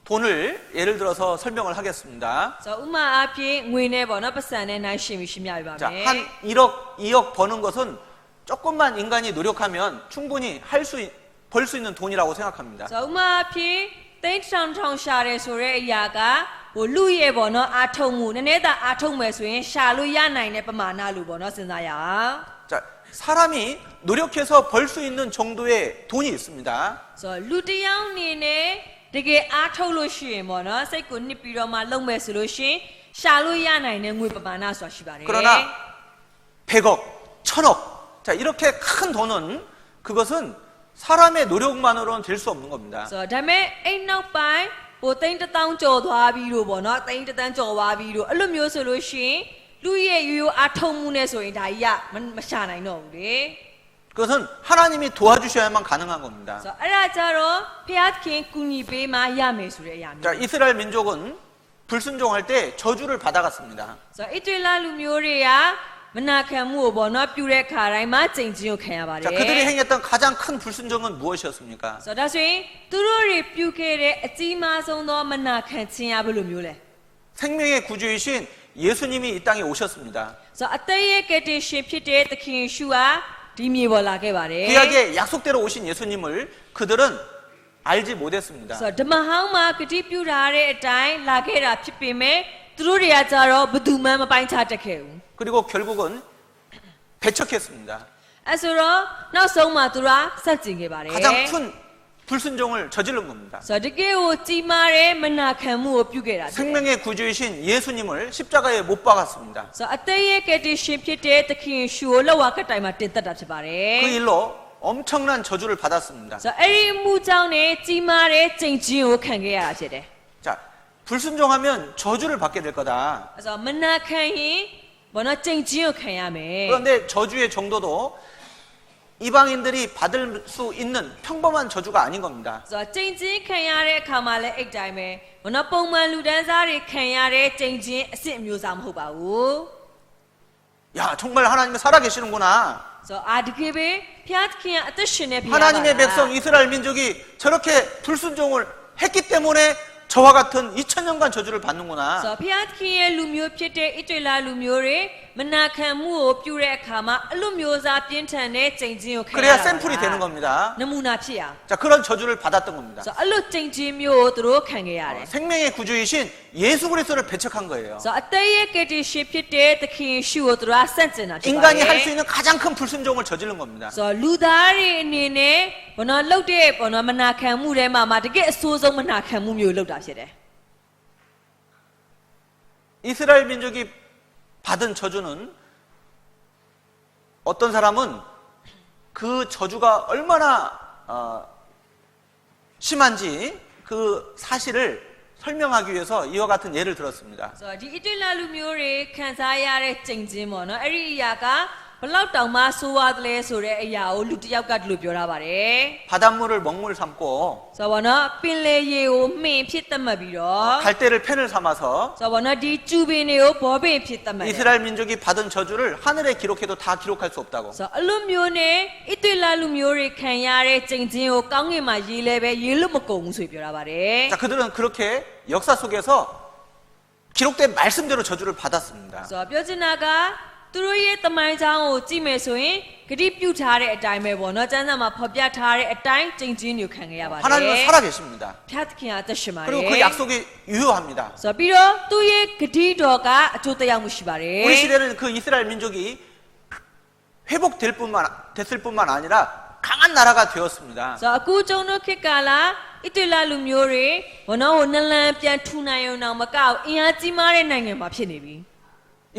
돈을 예를 들어서 설명을 하겠습니다. ဆိုတော့ဥမာအားဖြင့်ငွေနဲ့ပေါ့နော်ပတ်စံနဲ့နိုင်ရှင်ပြီးရှင်းပြပြပါ 자, မယ် 한 1억, 2억 버는 것은 조금만 인간이 노력하면 충분히 벌 수 있는 돈이라고 생각합니다. ဆိုတော့ဥမာအားဖြင့်တိတ်ထောင်ထောင်ရှာတယ်ဆိုတဲ့အရာက ဟိုလူရဲ့ပေါ့နော်အာထုံမှုနည်းနည်းသာအာထုံမယ်ဆိုရင်ရှာလို့ရနိုင်တဲ့ပမာဏလို့ပေါ့နော်စဉ်းစားရအောင် 자, 사람이 노력해서 벌 수 있는 정도의 돈이 있습니다. ဆိုလူတစ်ယောက်အနေနဲ့တကယ်အားထုတ်လို့ရှိရင်ပေါ့နော်စိတ်ကိုနှစ်ပြီးတော့မှလုံမဲ့ဆိုလို့ရှိရင်ရှာလို့ရနိုင်တဲ့ငွေပမာဏဆိုတာရှိပါတယ် 그러나 100억, 1000억, 자 이렇게 큰 돈은 그것은 사람의 노력만으로는 될 수 없는 겁니다. ဆိုတော့ဒါပေမဲ့အဲ့နောက်ပိုင်းဟိုသိန်းတစ်သောင်းကျော်သွားပြီးလို့ပေါ့နော်သိန်းတစ်သန်းကျော်သွားပြီးလို့အဲ့လိုမျိုးဆိုလို့ရှိရင်လူရဲ့ရိုးရိုးအားထုတ်မှုနဲ့ဆိုရင်ဒါကြီးကမရှာနိုင်တော့ဘူးလေ 그것은 하나님이 도와주셔야만 가능한 겁니다. ဆိုတော့အဲ့ဒါကြတော့ဖျားသခင်ကူညီပေးမှရမယ်ဆိုတဲ့အရာမျိုး 자, 이스라엘 민족은 불순종할 때 저주를 받아갔습니다. ဆိုတော့ဣသရေလလူမျိုးတွေကမနာခံမှုကိုပေါ့နော်ပြုတဲ့ခါတိုင်းမှာကြိမ်ချင်းကိုခံရပါတယ် 자, 그들이 행했던 가장 큰 불순종은 무엇이었습니까? ဆိုတော့ဒါဆိုရင်သူတို့တွေပြုခဲ့တဲ့အကြီးမားဆုံးသောမနာခံခြင်းရဘယ်လိုမျိုးလဲ 생명의 구주이신 예수님이 이 땅에 오셨습니다. ဆိုတော့အသက်ရဲ့ကယ်တင်ရှင်ဖြစ်တဲ့သခင်ယေရှုဟာဒီမြေပေါ်လာခဲ့ပါတယ် 구약의 약속대로 오신 예수님을 그들은 알지 못했습니다. ဆိုတော့ဓမ္မဟောင်းမှာဂတိပြုထားတဲ့အတိုင်းလာခဲ့တာဖြစ်ပေမဲ့သူတို့တွေကကြတော့ဘယ်သူမှမပိုင်းခြားတတ်ခဲ့ဘူး 그리고 결국은 배척했습니다. အဲဆိုတော့နောက်ဆုံးမှာသူတို့ကစက်ကျင်ခဲ့ပါတယ် 가장 큰 불순종을 저지른 겁니다. ဆိုတော့တကယ်ကိုကြီးမားတဲ့မနာခံမှုကိုပြုခဲ့တာဖြစ်တယ် 생명의 구주이신 예수님을 십자가에 못 박았습니다. ဆိုတော့အသက်ရဲ့ကယ်တင်ရှင်ဖြစ်တဲ့သခင်ယေရှုကိုလက်ဝါးကတိုင်မှာတင်သက်တာဖြစ်ပါတယ် 그 일로 엄청난 저주를 받았습니다. ဆိုတော့အဲ့ဒီအမှုကြောင့်နဲ့ကြီးမားတဲ့ကြိမ်ချင်းကိုခံခဲ့ရတာဖြစ်တယ် 자, 불순종하면 저주를 받게 될 거다. ဆိုတော့မနာခံရင်ဘောနော်ကြိမ်ချင်းကိုခံရမယ် 그런데 저주의 정도도 이방인들이 받을 수 있는 평범한 저주가 아닌 겁니다. ဆိုတော့ကြိမ်ချင်းခံရတဲ့အခါမှာလည်းအဲ့တိုင်းပဲဘောနော်ပုံမှန်လူတန်းစားတွေခံရတဲ့ကြိမ်ချင်းအစ်စ်အမျိုးသားမဟုတ်ပါဘူး 야, 정말 하나님이 살아계시는구나. ဆိုတော့အာတကယ်ပဲဖျားသခင်ကအသက်ရှင်နေဖျားပါ 하나님의 백성 이스라엘 민족이 저렇게 불순종을 했기 때문에 저와 같은 2000년간 저주를 ဆို 받는구나. တော့ဖျားသခင်ရဲ့လူမျိုးဖြစ်တဲ့ဣသရေလလူမျိုးတွေမနာခံမှုကိုပြုတဲ့အခါမှာအလိုမျိုးစားပြင်းထန်တဲ့ကြိမ်ချင်းကိုခံရတာ 그래야 샘플이 되는 겁니다. နမူနာဖြစ်ရ 자, 그런 저주를 받았던 겁니다. ဆိုတော့အဲ့လိုကြိမ်ချင်းမျိုးကိုသူတို့ခံခဲ့ရတယ် 생명의 구주이신 예수 그리스도를 배척한 거예요. ဆိုတော့အသက်ရဲ့ကယ်တင်ရှင်ဖြစ်တဲ့သခင်ယေရှုကိုသူတို့ကဆန့်ကျင်တာဖြစ်ပါ 인간이 တယ် 할 수 있는 가장 큰 불순종을 저지른 겁니다. ဆိုတော့လူသားတွေအနေနဲ့ဘောနော်လှုပ်တဲ့ဘောနော်မနာခံမှုထဲမှာတကယ်အဆိုးဆုံးမနာခံမှုမျိုးလှုပ်တာဖြစ်တယ် 이스라엘 민족이 받은 저주는 어떤 사람은 그 저주가 얼마나 심한지 그 사실을 설명하기 위해서 이와 같은 예를 들었습니다. ဆိုတော့ဒီဣတလလူမျိုးတွေခံစားရတဲ့ကြိမ်ချင်းပေါ့နော်အဲ့ဒီအရာကဘလောက်တောင်မှဆိုးရတယ်လဲဆိုတဲ့အရာကိုလူတစ်ယောက်ကဒီလိုပြောထားပါတယ် 바닷물을 먹물 삼고 ဆိုတော့ဘောနော်ပင်လေရေကိုမှင်ဖြစ်သတ်မှတ်ပြီးတော့ 갈대를 펜을 삼아서 ဆိုတော့ဘောနော်ဒီကျူပင်တွေကိုဘောပင်ဖြစ်သတ်မှတ်တယ် 이스라엘 민족이 받은 저주를 하늘에 기록해도 다 기록할 수 없다고. ဆိုတော့အလူမျိုးနဲ့ဣတလလူမျိုးတွေခံရတဲ့ကြိမ်ချင်းကိုကောင်းကင်မှာရေးလဲပဲရေးလို့မကုန်ဘူးဆိုပြီးပြောထားပါတယ် 자, 그들은 그렇게 역사 속에서 기록된 말씀대로 저주를 받았습니다. ဆိုတော့ပြောချင်တာကသူတို့ရဲ့တမိုင်းချောင်းကိုကြည့်မယ်ဆိုရင်ဂတိပြုထားတဲ့အတိုင်းပဲပေါ့နော်ကျမ်းစာမှာဖော်ပြထားတဲ့အတိုင်းကြိမ်ချင်းကိုခံခဲ့ရပါတယ် 하나님은 살아계십니다. ဖျားသခင်အသက်ရှင်ပါတ 그리고 ယ် 그 약속이 유효합니다. ဆိုတော့ပြီးတော့သူ့ရဲ့ဂတိတော်ကအကျိုးသက်ရောက်မှုရှိပါတယ် 우리 시대는 그 이스라엘 민족이 됐을 뿐만 아니라 강한 나라가 되었습니다. ဆိုတော့အခုကျုံတို့ခေတ်ကာလဣတလလူမျိုးတွေဘောနော်ဟိုနလန်ပြန်ထူနိုင်အောင်တော့မကောက်အင်အားကြီးမားတဲ့နိုင်ငံမှာဖြစ်နေပြီ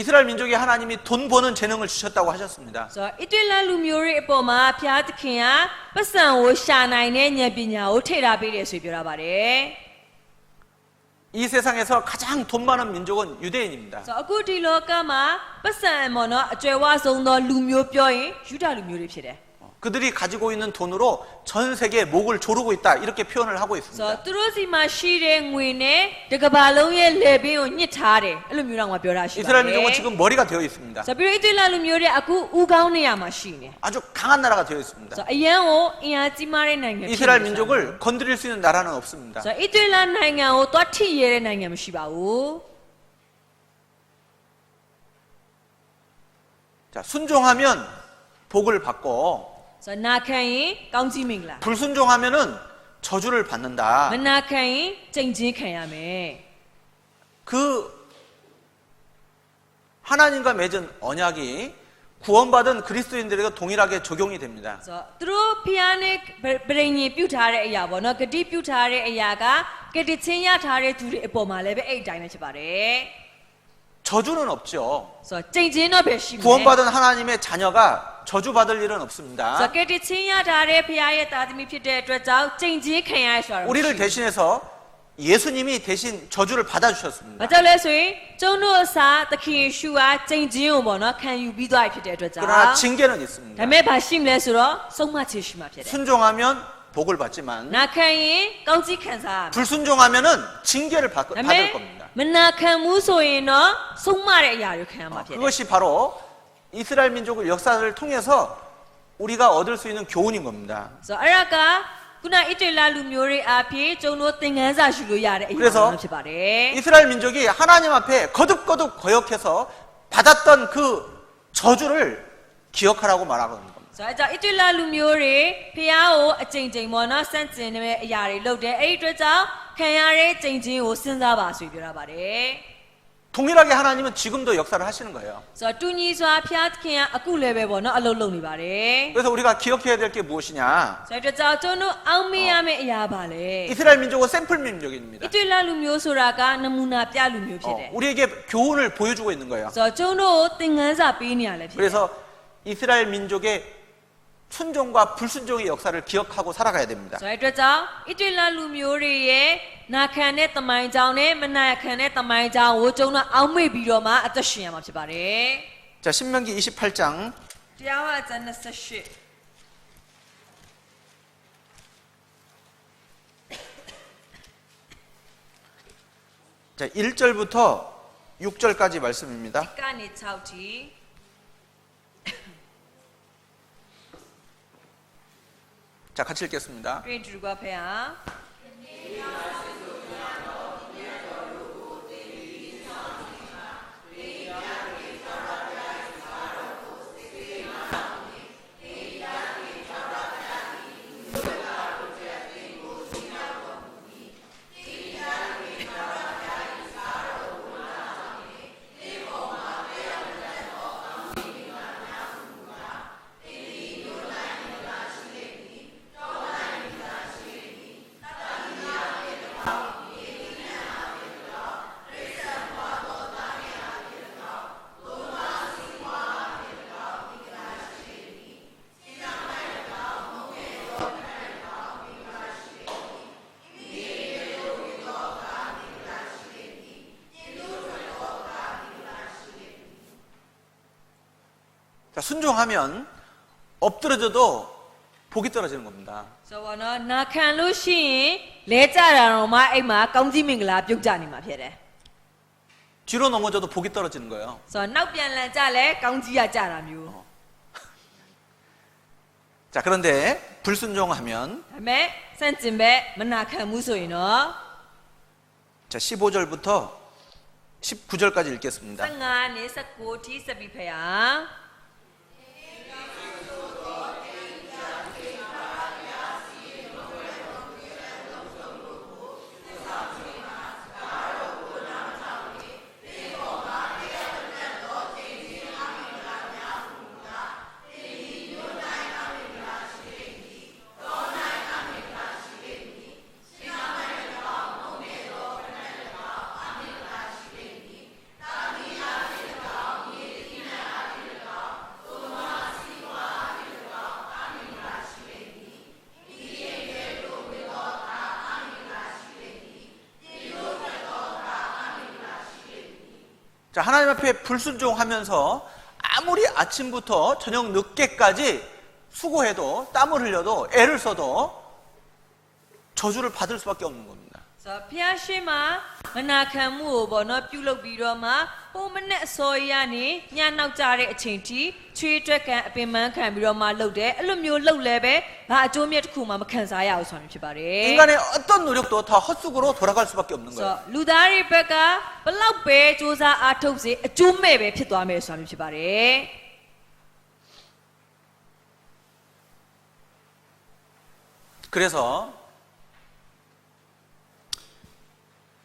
이스라엘 민족이 하나님이 돈 버는 재능을 주셨다고 하셨습니다. ဆိုတော့ဣတလလူမျိုးတွေအပေါ်မှာဖျားသခင်ကပတ်စံကိုရှာနိုင်တဲ့ဉာဏ်ပညာကိုထိထားပေးတယ်ဆိုပြောတာပါတယ် 이 세상에서 가장 돈 많은 민족은 유대인입니다. ဆိုတော့အခုဒီလောကမှာပတ်စံပေါ့နော်အကျွယ်ဝဆုံးသောလူမျိုးပြောရင်ယူဒလူမျိုးတွေဖြစ်တယ် 그들이 가지고 있는 돈으로 전 세계에 목을 조르고 있다 이렇게 표현을 하고 ဆို 있습니다. တော့သူတို့စီမှာရှိတဲ့ငွေနဲ့တကဘာလုံးရဲ့လေပင်ကိုညှစ်ထားတယ်အဲ့လိုမျိုးတော့ငါပြောတာရှိပါတယ် 이스라엘 민족은 지금 머리가 되어 있습니다. ဆိုတော့ပြီးတော့ဣတလလူမျိုးတွေအခုဦးကောင်းနေရမှာရှိနေ 아주 강한 나라가 되어 있습니다. ဆိုတော့အရန်ကိုအင်အားကြီးမားတဲ့နိုင်ငံဖြစ်နေ 이스라엘 민족을 건드릴 수 있는 나라는 없습니다. ဆိုတော့ဣတလနိုင်ငံကိုတွားထိရတဲ့နိုင်ငံမရှိပါဘူး 자, 순종하면 복을 받고 ဆိုတော့နာခံရင်ကောင်းကြီးမင်္ဂလာ 불순종하면은 저주를 받는다. မနာခံရင်ကြိမ်ချင်းခံရမယ် 그 하나님과 맺은 언약이 구원받은 그리스도인들에게 동일하게 적용이 됩니다. ဆိုတော့သူတို့ဖျားနဲ့ဗရိညင်ပြုတ်ထားတဲ့အရာပေါ့နော်ဂတိပြုတ်ထားတဲ့အရာကကတိချင်းရထားတဲ့သူတွေအပေါ်မှာလည်းပဲအဲ့အတိုင်းပဲဖြစ်ပါတယ် 저주는 없죠. ဆိုတော့ကြင်ချင်းတော့ပဲရှိမယ် 구원받은 하나님의 자녀가 저주받을 일은 없습니다. ဆိုတော့ကတိချင်းရထားတဲ့ဖျားရဲ့တာသမီဖြစ်တဲ့အတွက်ကြောင့်ကြင်ချင်းခံရဆိုတာတော့ 우리를 대신해서 예수님이 대신 저주를 받아주셨습니다. ဘာကြောင့်လဲဆိုရင်ကျုံတို့အစားသခင်ယေရှုဟာကြင်ချင်းကိုပေါ့နော်ခံယူပြီးသွားပြီဖြစ်တဲ့အတွက်ကြောင့် 그러나 징계는 ဒါ 있습니다. ပေမဲ့ဘာရှိမလဲဆိုတော့ဆုံးမချေရှိမှာဖြစ်တယ် 순종하면 복을 받지만 နာခံရင်ကောင်းကြီးခံစားရမယ် 불순종하면은 징계를 ဒါပေ 받을 မဲ့ 겁니다. မနာခံမှုဆိုရင်တော့ဆုံးမတဲ့အရာတွေခံရမှာဖြစ်တယ် 그것이 바로 이스라엘 민족의 역사를 통해서 우리가 얻을 수 있는 교훈인 겁니다. ဆိုတော့အဲ့ဒါကခုနဣတလလူမျိုးတွေအဖြစ်ကျုံတို့သင်ခန်းစာရှိလို့ရတဲ့အရာ 그래서 မျိုးဖြစ်ပါတယ် 이스라엘 민족이 하나님 앞에 거듭거듭 거역해서 받았던 그 저주를 기억하라고 말하는 겁니다. ဆိုတော့အဲ့ကြောင့်ဣတလလူမျိုးတွေဖះကိုအကြိမ်ကြိမ်ပေါ့နော်စန့်ကျင်တဲ့အရာတွေလုပ်တယ်အဲ့ဒီအတွက်ကြောင့်ခံရတဲ့ကြိမ်ချင်းကိုစဉ်းစားပါဆိုပြီးပြောတာပါတယ် 동일하게 하나님은 지금도 역사를 하시는 거예요. ဆိုတော့တူညီစွာဖះသခင်ကအခုလည်းပဲပေါ့နော်အလုပ်လုပ်နေပါတယ် 그래서 우리가 기억해야 될 게 무엇이냐? ဆိုတော့ကြောင့်ကျုံတို့အောင်မေးရမယ့်အရာပါလေ 이스라엘 민족은 샘플 민족입니다. ဣတလလူမျိုးဆိုတာကနမူနာပြလူမျိုးဖြစ်တယ် 우리에게 교훈을 보여주고 있는 거예요. ဆိုတော့ကျုံတို့ကိုသင်ခန်းစာပေးနေရလဲဖြစ်တယ် 그래서 이스라엘 민족의 순종과 불순종의 역사를 기억하고 살아가야 됩니다. ဆိုတဲ့အတွက်ကြောင့်ဣတလလူမျိုးတွေရဲ့နာခံတဲ့တမိုင်းကြောင်းနဲ့မနာခံတဲ့တမိုင်းကြောင်းကိုကျုံတို့အောက်မေ့ပြီးတော့မှအသက်ရှင်ရမှာဖြစ်ပါတယ် 자, 신명기 28장 တရားဝကျမ်း28 자, 1절부터 6절까지 말씀입니다. ကနေ6ထိ 자, 같이 읽겠습니다. တွေ့တူကဖေဟာ 자, 순종하면 엎드려져도 복이 떨어지는 겁니다. ဆိုတော့နော်နာခံလို့ရှိရင်လဲကြတာတော့မှအိမ်မှာကောင်းကြီးမင်္ဂလာပြုတ်ကြနေမှာဖြစ်တယ် 뒤로 넘어져도 복이 떨어지는 거예요. ဆိုတော့နောက်ပြန်လန်ကြလဲကောင်းကြီးရကြတာမျိုး 자, 그런데 불순종하면 ဒါပေမဲ့စန့်ကျင်ဘက်မနာခံမှုဆိုရင်တော့ 자, 15절부터 19절까지 읽겠습니다. 15နဲ့19ထိဆက်ပြီးဖေဟာ 자, 하나님 앞에 불순종하면서 아무리 아침부터 저녁 늦게까지 수고해도 땀을 흘려도 애를 써도 저주를 받을 수밖에 없는 겁니다. ဆိုတော့ဖျားရှိမှာမနာခံမှုကိုပေါ့နော်ပြုလုပ်ပြီးတော့မှပုံမနဲ့အစောရရနေညနောက်ကြတဲ့အချိန်ထိချွေးတွက်ကန်အပင်ပန်းခံပြီးတော့မှလှုပ်တယ်အဲ့လိုမျိုးလှုပ်လဲပဲဘာအကျိုးမြတ်တစ်ခုမှမခံစားရဘူးဆိုတာမျိုးဖြစ်ပါတယ် 인간의 어떤 노력도 다 헛수고로 돌아갈 수밖에 없는 ဆိုတော့ 거예요. လူသားတွေဘက်ကဘလောက်ပဲစူးစမ်းအားထုတ်စေအကျိုးမဲ့ပဲဖြစ်သွားမယ်ဆိုတာမျိုးဖြစ်ပါတယ် 그래서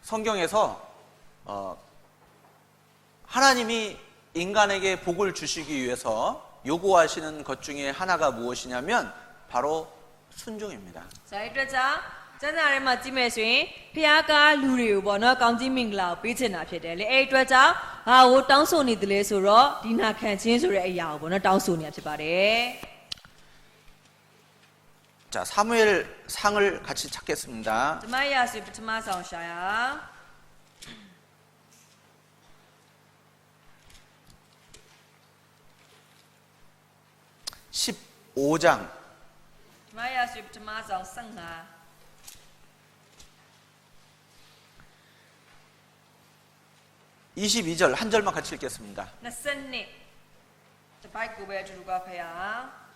성경에서 하나님이 인간에게 복을 주시기 위해서 요구하시는 것 중에 하나가 무엇이냐면 바로 순종입니다. 자, 이때자 전날에만 지면서 피아가 루리오 번호 강지민글라오 비치나 피데리. 이때자 아오 땅소니들레서로 디나칸 진소의 이야오 번호 땅소니야 피바래. 자, 사무엘 상을 같이 찾겠습니다. 마야스 비트마상 샤야. 15장 마야스 비트마상 상하. 22절 한 절만 같이 읽겠습니다. 나선니. 바이크 왜 주루가 패야.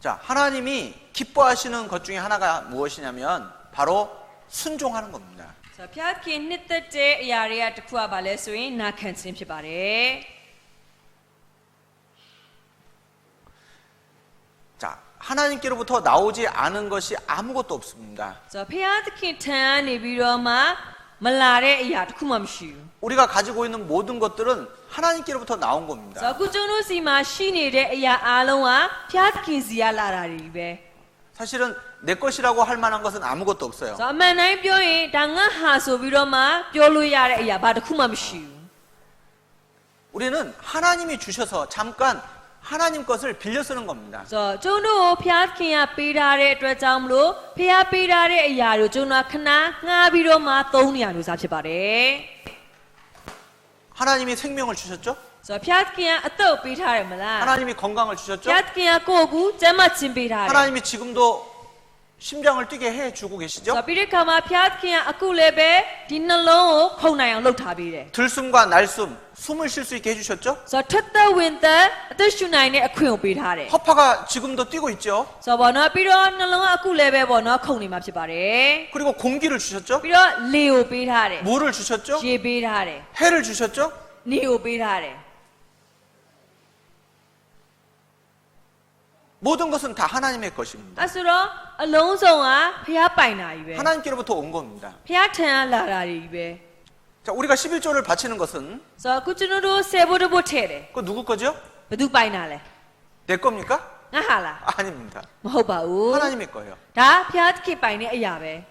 자, 하나님이 기뻐하시는 것 중에 하나가 무엇이냐면 바로 순종하는 겁니다. 자, 피아키 니트제 야리아 특구아 발레스위 나칸친 피바래. 자, 하나님께로부터 나오지 않은 것이 아무것도 없습니다. 자, 피아키 탄이 비로마 말라레 야 특구맘슈. 우리가 가지고 있는 모든 것들은 하나님께로부터 나온 겁니다. 자, 구조노시마 시니레 야 알롱아 피아키 지야라라리베. 사실은 내 것이라고 할 만한 것은 아무것도 없어요. 자, 만나이 뼈에 당가 하소 비로마 뼈로야레 야 바득구맘슈. 우리는 하나님이 주셔서 잠깐 하나님 것을 빌려 쓰는 겁니다. 자, 저도 피아키야 비라레 트자음로 피아 비라레 야로 저나 크나 nga 비로마 똥니야로 잡히바래. 하나님이 생명을 주셨죠? 자, 피아키야 어떠 비타레 말라. 하나님이 건강을 주셨죠? 피아키야 고구 잼마침 비타레. 하나님이 지금도 심장을 뛰게 해주고 계시죠? 자, 비르카마 피아키야 아쿠레베 딘날롱 콩나양 록타비레. 들숨과 날숨, 숨을 쉴 수 있게 해주셨죠? 자, 쳤다 윈터 어떠슈나이네 아쿠용 비타레. 허파가 지금도 뛰고 있죠? 자, 번호 비로 날롱 아쿠레베 번호 콩니마 피바레. 그리고 공기를 주셨죠? 비로 레오 비타레. 물을 주셨죠? 제 비타레. 해를 주셨죠? 네오 비타레. 모든 것은 다 하나님의 것입니다. 아수로 알롱송아 피아 파이나이베. 하나님께로부터 온 겁니다. 피아 탄라라리베. 자, 우리가 11조를 바치는 것은 자, 구치노도 세보르 보테레. 그 누구 거죠? 베두 파이나레. 내 겁니까? 나할라. 아닙니다. 뭐바우. 하나님의 거예요. 다 피아트키 파이네 아야베.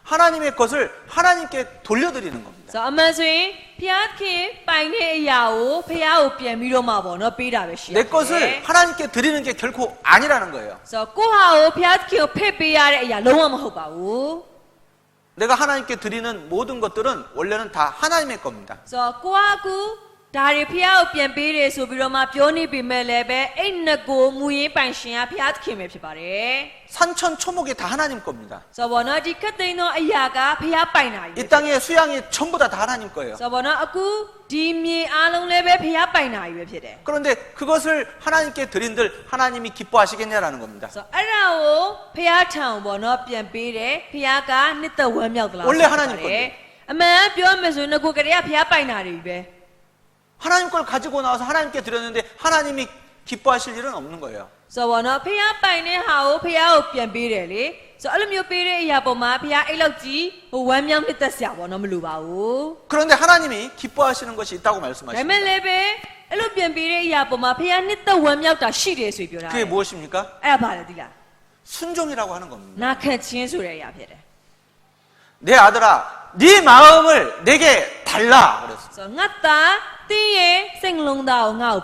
하나님의 것을 하나님께 돌려드리는 겁니다. 자, 아마스이 피아트키 파이네 아야오 피아오 피아미로마 번호 비라베 시. 내 것을 하나님께 드리는 게 결코 아니라는 거예요. 자, 고하오 피아트키오 페비아레 아야 롱아 뭐바우. 내가 하나님께 드리는 모든 것들은 원래는 다 하나님의 겁니다. 자, 고하고 다리 피아오 피아비레 소비로마 뼈니 비멜레베 에너고 무예 반신야 피아트키메 피바레. 산천 초목이 다 하나님 겁니다. 자, 원어디 카테이노 아야가 피아 파이나이. 이 땅의 수양이 전부 다 하나님 거예요. 자, 원어 아쿠 디미 알롱레베 피아 파이나이 피데. 그런데 그것을 하나님께 드린들 하나님이 기뻐하시겠냐라는 겁니다. 자, 아라오 피아 타운 원어 피아비레 피아가 니터 원명들라. 원래 하나님 건데. 아마 뼈면서 너고 그래야 피아 파이나리베. 하나님 걸 가지고 나와서 하나님께 드렸는데 하나님이 기뻐하실 일은 없는 거예요. 자, 원어 피아 파이네 하오 피아오 피아비레리. 자, 알음요 비레 야보마 피아 일럭지 원명 니터스야 원어 물루바우. 그런데 하나님이 기뻐하시는 것이 있다고 말씀하십니다. 레멜레베 엘로 피아비레 야보마 피아 니터 원명다 시레 수이표라. 그게 무엇입니까? 에라 바르디라. 순종이라고 하는 겁니다. 나칸 친수레 야피레. 내 아들아, 네 마음을 내게 달라 그랬어. 자, ngata 띠에 생롱다오 ngao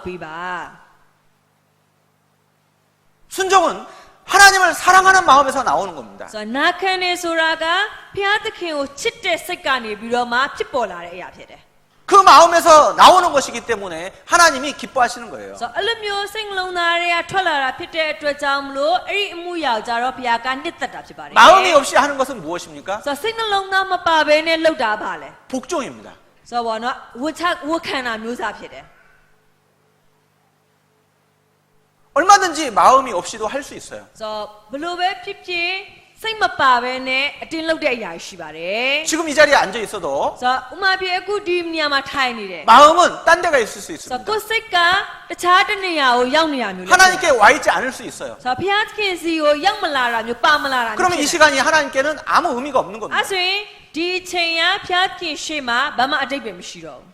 순종은 하나님을 사랑하는 마음에서 나오는 겁니다. 자, 나칸의 소라가 피아트킹을 칠때 색깔이 비로마 핏볼라레 야피레. 그 마음에서 나오는 것이기 때문에 하나님이 기뻐하시는 거예요. 자, 알음요 생롱나레야 털라라 핏때 트자음로 에리 무야자로 피아가 니따다 피바레. 마음이 없이 하는 것은 무엇입니까? 자, 생롱나 마빠베네 럭다 발레. 복종입니다. 자, 원어 우착 우칸나 묘사 피레. 얼마든지 마음이 없이도 할 수 있어요. ဆိုတော့ဘလို့ပဲဖြစ်ဖြစ်စိတ်မပါဘဲနဲ့အတင်းလုပ်တဲ့အရာရှိပါတယ် 지금 이 자리에 앉아 있어도 ဆိုတော့ဥမာပြအခုဒီနေရာမှာထိုင်နေတယ် 마음은 딴 데가 있을 수 ဆို 있습니다. တော့ကိုယ်စိတ်ကတခြားတစ်နေရာကိုရောက်နေရမျိုးလေ 하나님께 와 있지 않을 수 있어요. ဆိုတော့ဘုရားသခင်စီကိုရောက်မလာတာမျိုးပါမလာတာမျိုး 그러면 이 시간이 하나님께는 아무 의미가 없는 အဲ့ 겁니다. ဆိုရင်ဒီအချိန်ကဘုရားသခင်ရှေ့မှာဘာမှအတိတ်ပဲမရှိတော့ဘူး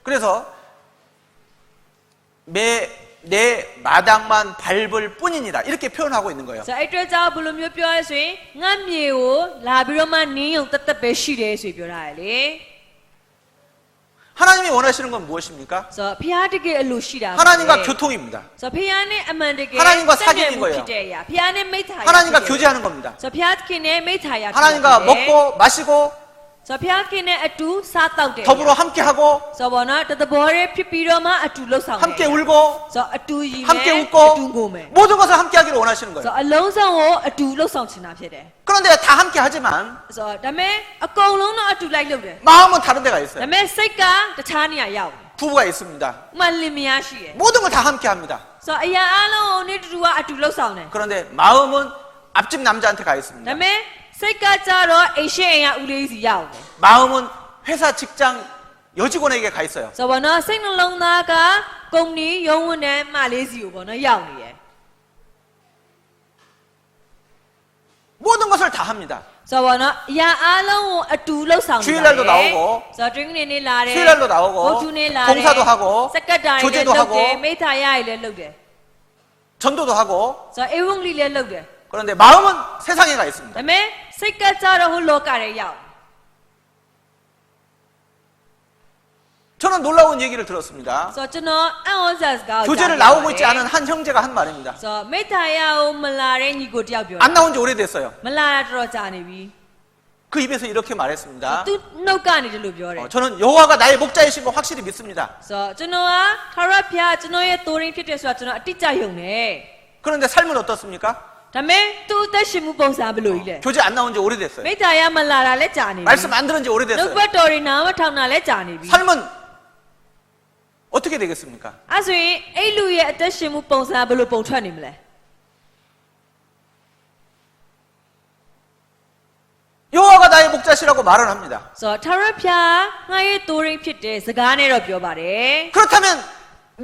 그래서 내 마당만 밟을 뿐이니라 이렇게 표현하고 있는 거예요. ဆိုတော့အဲ့အတွက်ကြောင့်ဘယ်လိုမျိုးပြောရဲဆိုရင်ငါမြေကိုလာပြီးတော့မှနင်းရုံတက်တက်ပဲရှိတယ်ဆိုပြီးပြောထားတယ်လေ 하나님이 원하시는 건 무엇입니까? ဆိုတော့ဘုရားတကယ်အလိုရှိတာ 하나님과 교통입니다. ဆိုတော့ဘုရားနဲ့အမှန်တကယ် 하나님과 ဆက်နွယ် 사귀는 မှု 거예요. ဖြစ်တဲ့အရာဘုရားနဲ့မိတ်ထားရ 하나님과 ဖြစ်တယ် 교제하는 겁니다. ဆိုတော့ဘုရားသခင်နဲ့မိတ်ထားရဖြစ်တယ် 하나님과 먹고 마시고 ဆိုတော့ဘုရားသခင်နဲ့အတူစားတောက်တယ် 더불어 함께하고 ဆိုတော့ဘောနော်တသဘောရဲဖြစ်ပြီးတော့မှအတူလှုပ်ဆောင်တယ် 함께 울고 ဆိုတော့အတူရည်မယ် 함께 အတူ 웃고 ကိုမယ် 모든 것을 함께하기를 원하시는 ဆို 거예요. တော့အလုံးစုံကိုအတူလှုပ်ဆောင်ချင်တာဖြစ်တယ် 그런데 다 함께하지만 ဆိုတော့ဒါပေမဲ့အကုန်လုံးတော့အတူလိုက်လုပ်တယ် 마음은 다른 데가 ဒါ 있어요. ပေမဲ့စိတ်ကတခြားနေရာရောက်တယ် 부부가 있습니다. ဥမာလင်မယားရှိတယ် 모든 걸 다 함께합니다. ဆိုတော့အရာအလုံးကိုနေ့တူကအတူလှုပ်ဆောင်တယ် 그런데 마음은 앞집 남자한테 가 ဒါ 있습니다. ပေမဲ့စိတ်ကကြတော့အိမ်ရှိအိမ်ကဦးလေးစီရောက်တယ် 마음은 회사 직장 여직원에게 가 있어요. ဆိုတော့ဘောနော်စိတ်နှလုံးသားကကုမ္ပဏီရုံးဝန်ထမ်းမလေးစီကိုဘောနော်ရောက်နေတယ် 모든 것을 다 합니다. ဆိုတော့ဘောနော်အရာအလုံးကိုအတူလှုပ်ဆောင်နေ 주일날도 나오고 ဆိုတော့ drink နေလာတယ် 휴일날도 나오고 ဘုသူနေလာတယ် 봉사도 하고 စက္ကတာရီလည်း 조제도 လုပ်တယ် 하고 မိသားရည်လည်းလုပ်တယ် 전도도 하고 ဆိုတော့အေဝံဂလိလည်းလုပ်တယ် 그런데 마음은 세상에 가 있습니다. ဒါပေမဲ့စိတ်ကကြတော့ဟိုလောကရဲ့ရောက် 저는 놀라운 얘기를 들었습니다. ဆိုတော့ကျွန်တော်အံ့ဩစရာစကားကို 교제를 나오고 있지 않은 한 형제가 한 말입니다. ဆိုတော့မိသားရကိုမလာတဲ့ညီကိုတယောက်ပြော 안 나온 지 오래됐어요. မလာတာတော်တော်ကြာနေပြီ 그 입에서 이렇게 말했습니다. သူနှုတ်ကနေတယ်လို့ပြောတယ် 저는 여호와가 나의 목자이신 거 확실히 믿습니다. ဆိုတော့ကျွန်တော်ကထာဝရဘုရားကျွန်တော်ရဲ့သိုးရင်းဖြစ်တယ်ဆိုတာကျွန်တော်အတိအကျယုံတယ် 그런데 삶은 어떻습니까? ဒါပေမဲ့သူ့အသက်ရှင်မှုပုံစံဘယ်လိုကြီးလဲ 교제 안 나온 지 오래됐어요. မိသားရမလာတာလည်းကြာနေပြီ 말씀 안 들은 지 နှုတ် 오래됐어요. ဘတ်တော်တွေနာမထောင်တာလည်းကြာနေပြီ 삶은 어떻게 되겠습니까? အဲ့ဆိုရင်အဲ့လူရဲ့အသက်ရှင်မှုပုံစံဘယ်လိုပုံထွက်နေမလဲ 여호와가 나의 목자시라고 말을 합니다. ဆိုတော့ထာဝရဘုရားငါရဲ့သိုးရင်းဖြစ်တဲ့စကားနဲ့တော့ပြောပါတယ် 그렇다면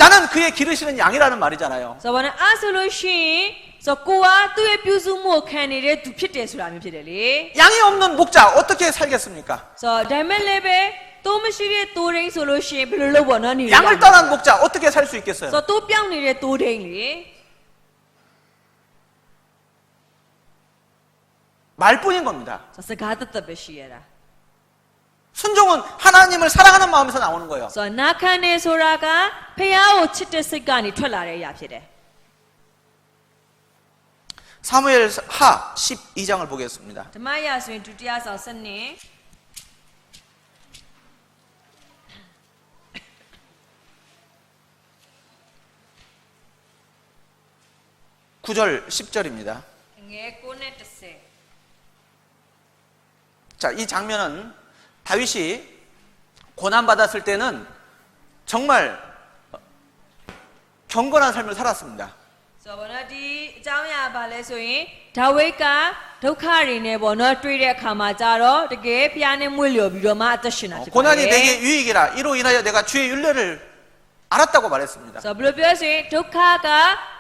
나는 그의 기르시는 양이라는 말이잖아요. ဆိုတော့အဲ့ဆိုလို့ရှိရင်ဆိုတော့ကိုကသူ့ရဲ့ပြုစုမှုကိုခံနေတဲ့သူဖြစ်တယ်ဆိုတာမျိုးဖြစ်တယ်လေ 양이 없는 목자 어떻게 살겠습니까? ဆိုတော့ဒါမဲ့လည်းပဲသိုးမရှိတဲ့သိုးရင်းဆိုလို့ရှိရင်ဘယ်လိုလုပ်ပေါ့နော်နေရ 양을 떠난 목자 어떻게 살 수 있겠어요? ဆိုတော့သိုးပြောင်းနေတဲ့သိုးဒိန်လေ 말뿐인 겁니다. ဆိုတော့စကားသက်သက်ပဲရှိရတာ 순종은 하나님을 사랑하는 마음에서 나오는 거예요. ဆိုတော့နာခံနေဆိုတာကဖះကိုချစ်တဲ့စိတ်ကနေထွက်လာတဲ့အရာဖြစ်တယ် 사무엘 하 12장을 보겠습니다. ဓမ္မရာဆိုရင်ဒုတိယဆောင်စနစ် 9절 10절입니다. ငယ်9နဲ့10 자, 이 장면은 다윗이 고난 받았을 때는 정말 경건한 삶을 살았습니다. ဆိုတော့ဘောနော်ဒီအကြောင်းအရာဘာလဲဆိုရင်ဒါဝိဒ်ကဒုက္ခတွေနဲ့ဘောနော်တွေ့တဲ့အခါမှာကြတော့တကယ်ဖျားနဲ့မွေ့လျော်ပြီးတော့မှအသက်ရှင်တာဖြစ်ပါတယ် 고난이 내게 유익이라 이로 인하여 내가 주의 윤례를 알았다고 말했습니다. ဆိုတော့ဘယ်လိုပြောဆိုရင်ဒုက္ခက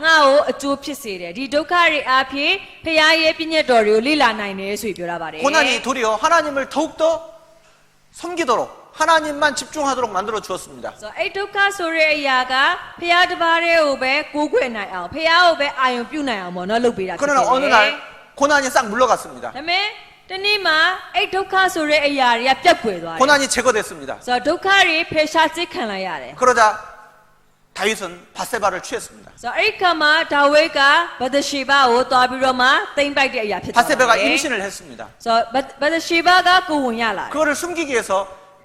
ငါ့ကိုအကျိုးဖြစ်စေတယ်ဒီဒုက္ခတွေအပြင်ဖျားရဲ့ပြည့်ညတ်တော်တွေကိုလေ့လာနိုင်တယ်ဆိုပြီးပြောတာပါတယ် 고난이 도리어 하나님을 더욱더 섬기도록 하나님만 집중하도록 만들어 주었습니다. ဆိုတော့အဲ့ဒုက္ခဆိုတဲ့အရာကဖျားတစ်ပါးတည်းကိုပဲကိုးကွယ်နိုင်အောင်ဖျားကိုပဲအာရုံပြုနိုင်အောင်ပေါ့နော်လုပ်ပေးတာဖြစ်တယ် 그러나 어느 날 고난이 싹 물러갔습니다. ဒါပေမဲ့တနေ့မှာအဲ့ဒုက္ခဆိုတဲ့အရာတွေကပြတ်ကွယ်သွားတယ် 고난이 제거됐습니다. ဆိုတော့ဒုက္ခတွေဖယ်ရှားခြင်းခံလိုက်ရတယ် 그러자 다윗은 바세바를 취했습니다. ဆိုတော့အဲ့ခါမှာဒါဝိဒ်ကဗဒရှေဘကိုတွားပြီးတော့မှတိမ့်ပိုက်တဲ့အရာဖြစ်သွားတယ် 바세바가 임신을 했습니다. ဆိုတော့ဗဒရှေဘကကိုဝင်ရလာတယ် 그거를 숨기기 위해서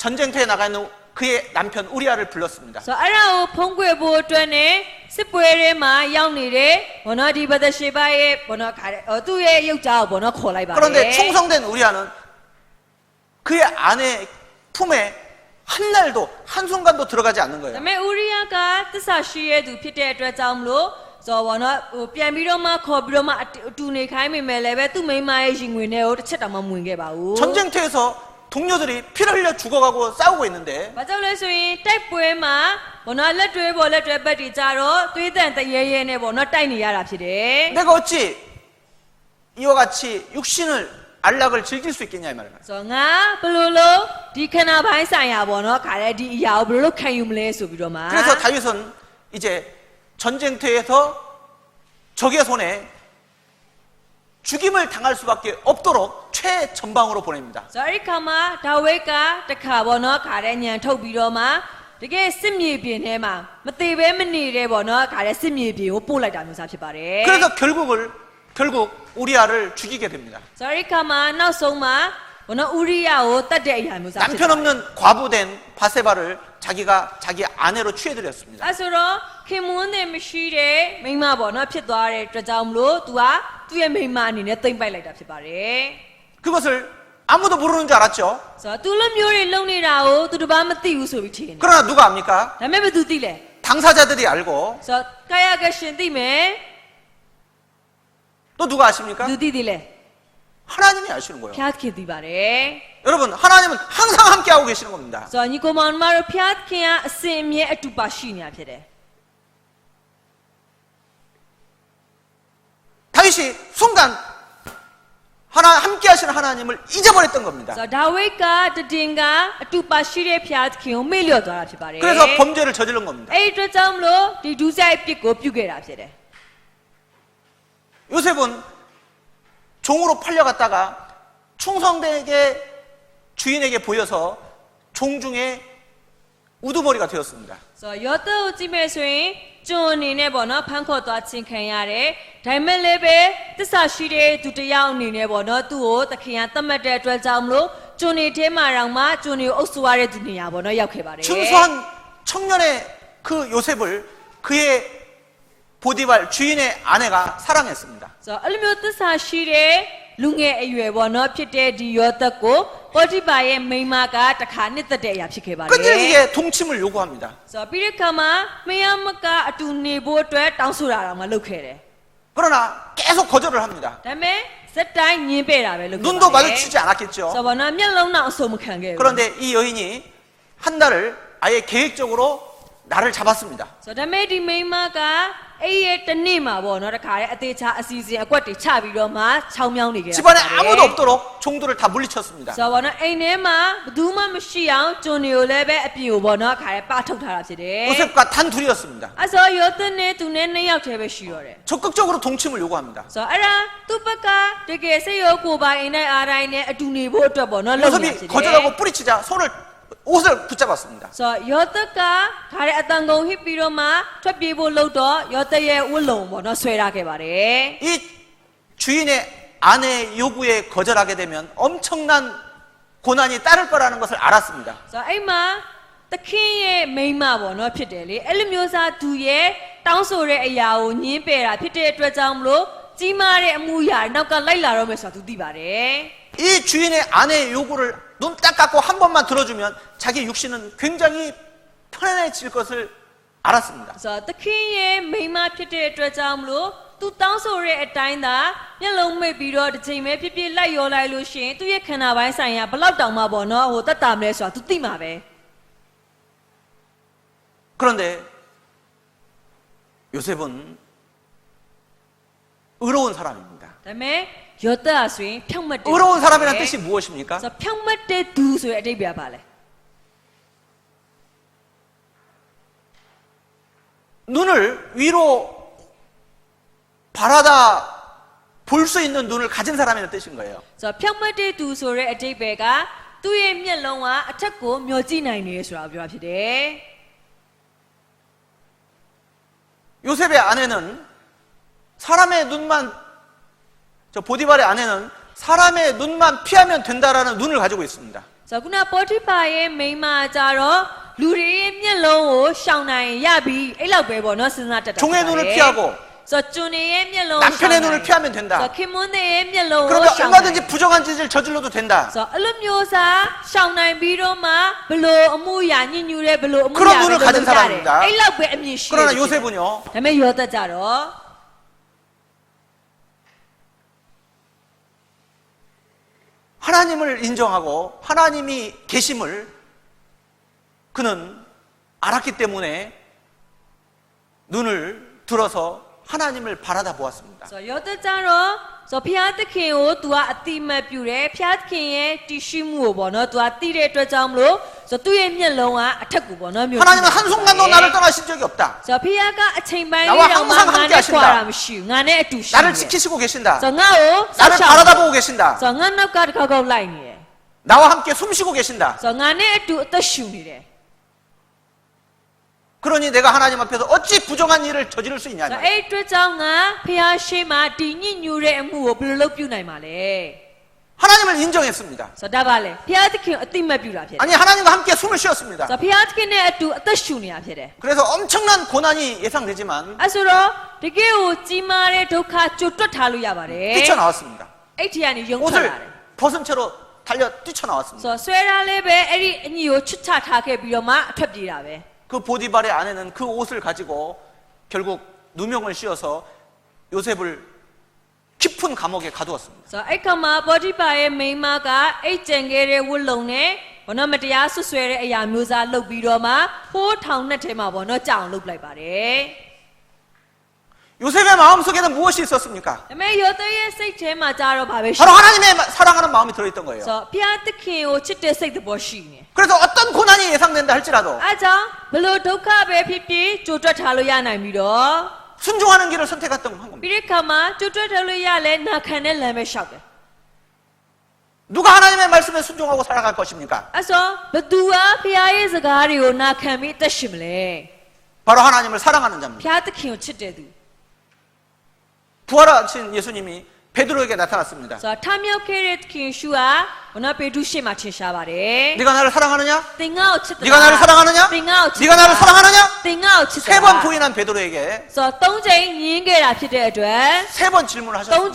전쟁터에 나가 있는 그의 남편 우리아를 불렀습니다. ဆိုတော့အဲ့ဒါကိုဖုံးကွယ်ဖို့အတွက်နဲ့စစ်ပွဲထဲမှာရောက်နေတဲ့ဘောနော်ဒီဗဒရှေဘရဲ့ဘောနော်ခါတဲ့သူ့ရဲ့ယောက်ျားကိုဘောနော်ခေါ်လိုက်ပါတယ် 그런데 충성된 우리아는 그의 아내 품에 한 날도 한순간도 들어가지 않는 ဒါ 거예요. ပေမဲ့ဥရိယကသစ္စာရှိရဲ့သူဖြစ်တဲ့အတွက်ကြောင့်မလို့ဆိုတော့နော်ဟိုပြန်ပြီးတော့မှခေါ်ပြီးတော့မှအတူနေခိုင်းမိမယ်လည်းပဲသူ့မိန်းမရဲ့ရင်ငွေနဲ့ကိုတစ်ချက်တောင်မှမဝင်ခဲ့ပါဘူး 전쟁터에서 동료들이 피를 흘려 죽어가고 싸우고 있는데 ဘာကြောင့်လဲဆိုရင်တိုက်ပွဲမှာဘောနော်လက်တွဲပေါ်လက်တွဲဘက်တွေကြတော့သွေးတန်တရေရဲနဲ့ဘောနော်တိုက်နေရတာဖြစ်တယ် 내가 어찌 이와 같이 육신을 안락을 즐길 수 있겠냐 이 말이에요. ဆိုတော့ငါဘယ်လိုလုပ်ဒီခန္ဓာပိုင်းဆိုင်ရာဘောနော်ခါတဲ့ဒီအရာကိုဘယ်လိုလုပ်ခံယူမလဲဆိုပြီးတော့မှ 그래서 다윗은 이제 전쟁터에서 적의 손에 죽임을 당할 수밖에 없도록 최전방으로 보냅니다. ဆိုတော့အဲ့ဒီခါမှာဒါဝိဒ်ကတခါဘောနော်ခါတဲ့ညံထုတ်ပြီးတော့မှတကယ်စစ်မြေပြင်ထဲမှာမသေးဘဲမနေတဲ့ဘောနော်ခါတဲ့စစ်မြေပြင်ကိုပို့လိုက်တာမျိုးစားဖြစ်ပါတယ် 그래서 결국 우리아를 죽이게 됩니다. ဆိုတော့အဲ့ဒီခါမှာနောက်ဆုံးမှာဘောနော်ဥရိယကိုတတ်တဲ့အရာမျိုးစားဖြစ် 남편 없는 과부된 바세바를 자기가 자기 아내로 취해들였습니다. အဲ့ဆိုတော့ခင်မွန်းတဲ့မရှိတဲ့မိန်းမဘောနော်ဖြစ်သွားတဲ့အတွက်ကြောင့်မလို့ तू ကသူ့ရဲ့မိန်းမအနေနဲ့တိမ့်ပိုက်လိုက်တာဖြစ်ပါတယ် 그것을 아무도 모르는 줄 알았죠. ဆိုတော့ तू လိုမျိုးတွေလုံနေတာကို तू တပားမသိဘူးဆိုပြီးထင်တယ် 그러나 누가 압니까? ဒါပေမဲ့ဘယ်သူသိလဲ 당사자들이 알고 ဆိုတော့ကာယကရှင်သိမယ် 또 누가 아십니까? သူသိသိလဲ 하나님이 아시는 ဖ 거예요. ျားခင်သိပါတယ် 여러분 하나님은 항상 함께하고 계시는 겁니다. ဆိုတော့ညီကိုမောင်မတို့ဖျားခင်ကအစင်အမြဲအတူပါရှိနေတာဖြစ်တယ် 다윗이 순간 함께하시는 하나님을 잊어버렸던 겁니다. ဆိုတော့ဒါဝိဒ်ကတည်င်ကအတူပါရှိတဲ့ဖျားခင်ကိုမေ့လျော့သွားတာဖြစ်ပါတယ် 그래서 범죄를 저지른 겁니다. အဲ့ဒီအတွက်ကြောင့်မလို့ဒီဒုစရိုက်အပြစ်ကိုပြုခဲ့တာဖြစ်တယ် 요셉은 종으로 팔려갔다가 충성되게 주인에게 보여서 종 중에 우두머리가 되었습니다. ဆိုတော့ယောသကိုကြည့်မယ်ဆိုရင်ကျွန်အနေနဲ့ပေါ့နော်ဖန်ခေါ်သွားခြင်းခံရတယ်ဒါပေမဲ့လည်းပဲတစ္ဆာရှိတဲ့သူတစ်ယောက်အနေနဲ့ပေါ့နော်သူ့ကိုသခင်ကသတ်မှတ်တဲ့အတွက်ကြောင့်မလို့ကျွန်နေထဲမှာတောင်မှကျွန်နေကိုအုပ်စိုးရတဲ့သူနေရာပေါ့နော်ရောက်ခဲ့ပါတယ် 준수한 청년의 그 요셉을 그의 보디발 주인의 아내가 사랑했습니다. ဆိုတော့အဲ့လိုမျိုးတစ္ဆာရှိတဲ့လူငယ်အရွယ်ပေါ့နော်ဖြစ်တဲ့ဒီယောသကိုပေါတိပါရဲ့မိန်းမကတခါနှစ်သက်တဲ့အရာဖြစ်ခဲ့ပါတယ် 끈질기게 동침을 요구합니다. ဆိုတော့ပြီးတဲ့ခါမှာမယားမကအတူနေဖို့အတွက်တောင်းဆိုတာတောင်မှလုပ်ခဲ့တယ် 그러나 계속 거절을 합니다. ဒါပေမဲ့စက်တိုင်းညင်းပဲ့တာပဲလုပ်ခဲ့ 눈도 ပါတယ် 마주치지 않았겠죠. ဆိုတော့နော်မျက်လုံးတော့အစုံမခံခဲ့ဘူး 그런데 이 여인이 한 달을 아예 계획적으로 나를 잡았습니다. ဆိုတော့ဒါပေမဲ့ဒီမိန်းမကအဲ့ရဲ့တနေ့မှာပေါ့နော်တခါလေအသေးချာအစီအစဉ်အကွက်တွေချပြီးတော့မှချောင်းမြောင်းနေခဲ့တာ 집안에 아무도 없도록 종들을 다 물리쳤습니다. ဆိုတော့နော်အိမ်ထဲမှာဘယ်သူမှမရှိအောင်ကျွန်တွေကိုလည်းပဲအပြင်ကိုပေါ့နော်ခါလေပထုတ်ထားတာဖြစ်တယ် 요셉과 단 둘이었습니다. အဲ့ဆိုယောသနဲ့သူနဲ့နှစ်ယောက်တည်းပဲရှိတော့တယ် 적극적으로 동침을 요구합니다. ဆိုတော့အဲ့ဒါသူ့ဘက်ကတကယ်စိတ်ရောကိုယ်ပိုင်အိမ်နဲ့အားတိုင်းနဲ့အတူနေဖို့အတွက်ပေါ့နော်လုပ်နေဖြစ်တ 요셉이 ယ် 거절하고 뿌리치자 손을 옷을 붙잡았습니다. ဆိုတော့ယောသကခါတဲ့အတန်ကုန်ဟစ်ပြီးတော့မှထွက်ပြေးဖို့လုပ်တော့ယောသရဲ့ဝတ်လုံပေါ့နော်ဆွဲထားခဲ့ပါတယ် 이 주인의 아내의 요구에 거절하게 되면 엄청난 고난이 따를 거라는 것을 알았습니다. ဆိုတော့အဲ့မှာသခင်ရဲ့မိန်းမပေါ့နော်ဖြစ်တယ်လေအဲ့လိုမျိုးစားသူရဲ့တောင်းဆိုတဲ့အရာကိုညင်းပယ်တာဖြစ်တဲ့အတွက်ကြောင့်မလို့ကြီးမားတဲ့အမှုရာနောက်ကလိုက်လာတော့မယ်ဆိုတာသူသိပါတယ် 이 주인의 아내의 요구를 눈 딱 감고 한 번만 들어주면 자기 육신은 굉장히 편안해질 것을 알았습니다. ဆိုတော့သခင်ရဲ့မိန်းမဖြစ်တဲ့အတွက်ကြောင့်မလို့သူတောင်းဆိုတဲ့အတိုင်းသာမျက်လုံးမိတ်ပြီးတော့တစ်ချိန်ပဲဖြစ်ဖြစ်လိုက်ရောလိုက်လို့ရှိရင်သူ့ရဲ့ခန္ဓာပိုင်းဆိုင်ရာဘလောက်တောင်မှပေါ့နော်ဟိုတက်တာမလဲဆိုတာသူသိမှာပဲ 그런데 요셉은 의로운 사람입니다. ဒါပေမဲ့ယောသဟာဆိုရင်ဖြောင့်မတ်တဲ့ 의로운 사람이라는 뜻이 무엇입니까? ဆိုတော့ဖြောင့်မတ်တဲ့သူဆိုတဲ့အဓိပ္ပာယ်ပါလေ 눈을 위로 바라다 볼 수 있는 눈을 가진 사람이라는 뜻인 거예요. ဆိုတော့ဖြောင့်မတ်တဲ့သူဆိုတဲ့အဓိပ္ပာယ်ကသူ့ရဲ့မျက်လုံးကအထက်ကိုမျောကြည့်နိုင်တယ်ဆိုတာပြောတာဖြစ်တယ် 요셉의 아내는 사람의 눈만 저 보디발의 아내는 사람의 눈만 피하면 된다라는 눈을 가지고 있습니다. ဆိုတော့ခုနပေါ်တိပါရဲ့မိန်းမကြတော့လူတွေရဲ့မျက်လုံးကိုရှောင်နိုင်ရပြီအဲ့လောက်ပဲပေါ့နော်စဉ်းစားတတ်တာ 종의 눈을 피하고 남편의 눈을 피하면 된다. 그러면 얼마든지 부정한 짓을 저질러도 된다. 그런 눈을 가진 사람입니다. 그러나 요셉은요, 하나님을 인정하고 하나님이 계심을 그는 알았기 때문에 눈을 들어서 하나님을 바라다 보았습니다. 하나님은 한순간도 나를 떠나신 적이 없다. 나와 항상 함께 하신다. 나를 지키시고 계신다. 나를 바라다 보고 계신다. 나와 함께 숨쉬고 계신다. 그러니 내가 하나님 앞에서 어찌 부정한 일을 저지를 수 있냐. 하나님을 인정했습니다. 아니, 하나님과 함께 숨을 쉬었습니다. 그래서 엄청난 고난이 예상되지만 뛰쳐나왔습니다. 옷을 벗은 채로 달려 뛰쳐나왔습니다. 그 보디발의 아내는 그 옷을 가지고 결국 누명을 씌워서 요셉을 깊은 감옥에 가두었습니다. 요셉의 마음속에는 무엇이 있었습니까? 바로 하나님의 사랑하는 마음이 들어있던 거예요. 그래서 어떤 고난이 예상된다 할지라도 순종하는 길을 선택했던 겁니다. 누가 하나님의 말씀에 순종하고 살아갈 것입니까? 바로 하나님을 사랑하는 자입니다. 부활하신 예수님이 베드로에게 나타났습니다. 네가 나를 사랑하느냐? 네가 나를 사랑하느냐? 네가 나를 사랑하느냐? 3번 부인한 베드로에게 3번 질문을 하셨습니다.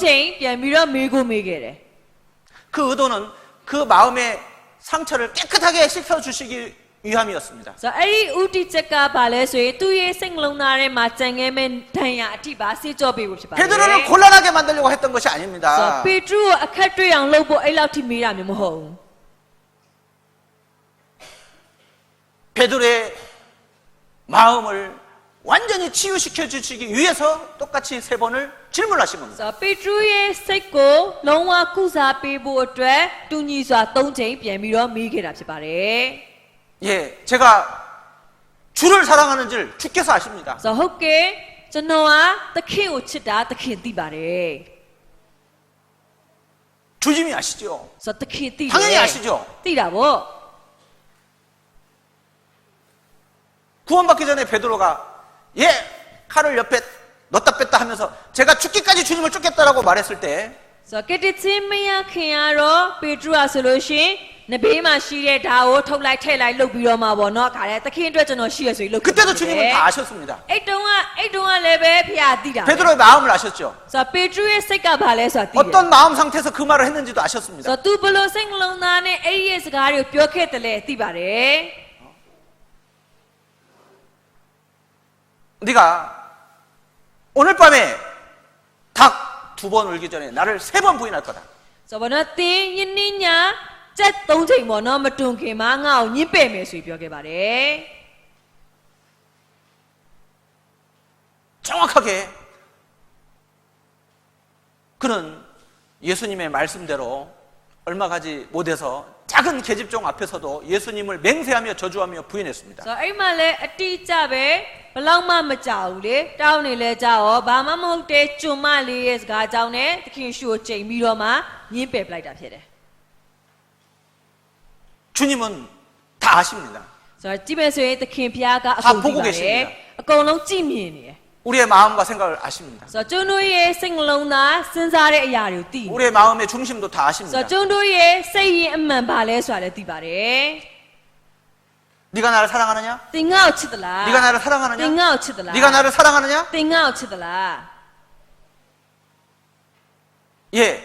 그 의도는 그 마음의 상처를 깨끗하게 씻어주시기 위함이었습니다. 베드로를 곤란하게 만들려고 했던 것이 아닙니다. 베드로의 마음을 완전히 치유시켜 주시기 위해서 똑같이 3번을 질문하신 겁니다. 예, 제가 주를 사랑하는 줄 주께서 아십니다. 주님이 아시죠? 당연히 아시죠? 구원받기 전에 베드로가 칼을 옆에 넣었다 뺐다 하면서 제가 죽기까지 주님을 쫓겠다라고 말했을 때 그때도 주님은 다 아셨습니다. 베드로의 마음을 아셨죠? 어떤 마음 상태에서 그 말을 했는지도 아셨습니다. 네가 오늘 밤에 닭 2번 울기 전에 나를 3번 부인할 거다. 정확하게 그는 예수님의 말씀대로 얼마 가지 못해서 작은 계집종 앞에서도 예수님을 맹세하며 저주하며 부인했습니다. 주님은 다 아십니다. 다 보고 계십니다. 우리의 마음과 생각을 아십니다. 우리의 마음의 중심도 다 아십니다. 네가 나를 사랑하느냐? 네가 나를 사랑하느냐? 네가 나를 사랑하느냐? 예,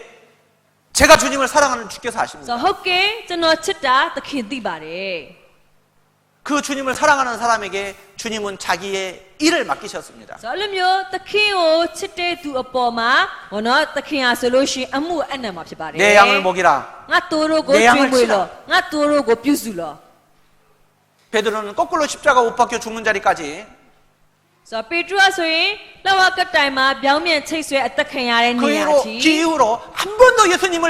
제가 주님을 사랑하는 주께서 ဆို 아십니다. တော့ဟုတ်ကဲ့ကျွန်တော်ချစ်တာသခင်သိပါတယ် 그 주님을 사랑하는 사람에게 주님은 자기의 일을 맡기셨습니다. ဆိုတော့အဲ့လိုမျိုးသခင်ကိုချစ်တဲ့သူအပေါ်မှာဘောနော်သခင်ဟာဆိုလို့ရှိရင်အမှုအနံ့မှာဖြစ်ပါတယ် 내 양을 먹이라. ငါတူတို့ကို 내 ကျွေး 양을 မွေး 치라. လို့ငါတူတို့ကိုပြုစုလို့ 베드로는 거꾸로 십자가 못 박혀 죽는 자리까지 ဆိုတော့ပေတရုကဆိုရင်လောကတိုင်မှာပြောင်းပြန်ချိတ်ဆွဲအသက်ခံရတဲ့ 그 နေရာ 이후로 ကြီး 그 이후로 한 번도 예수님을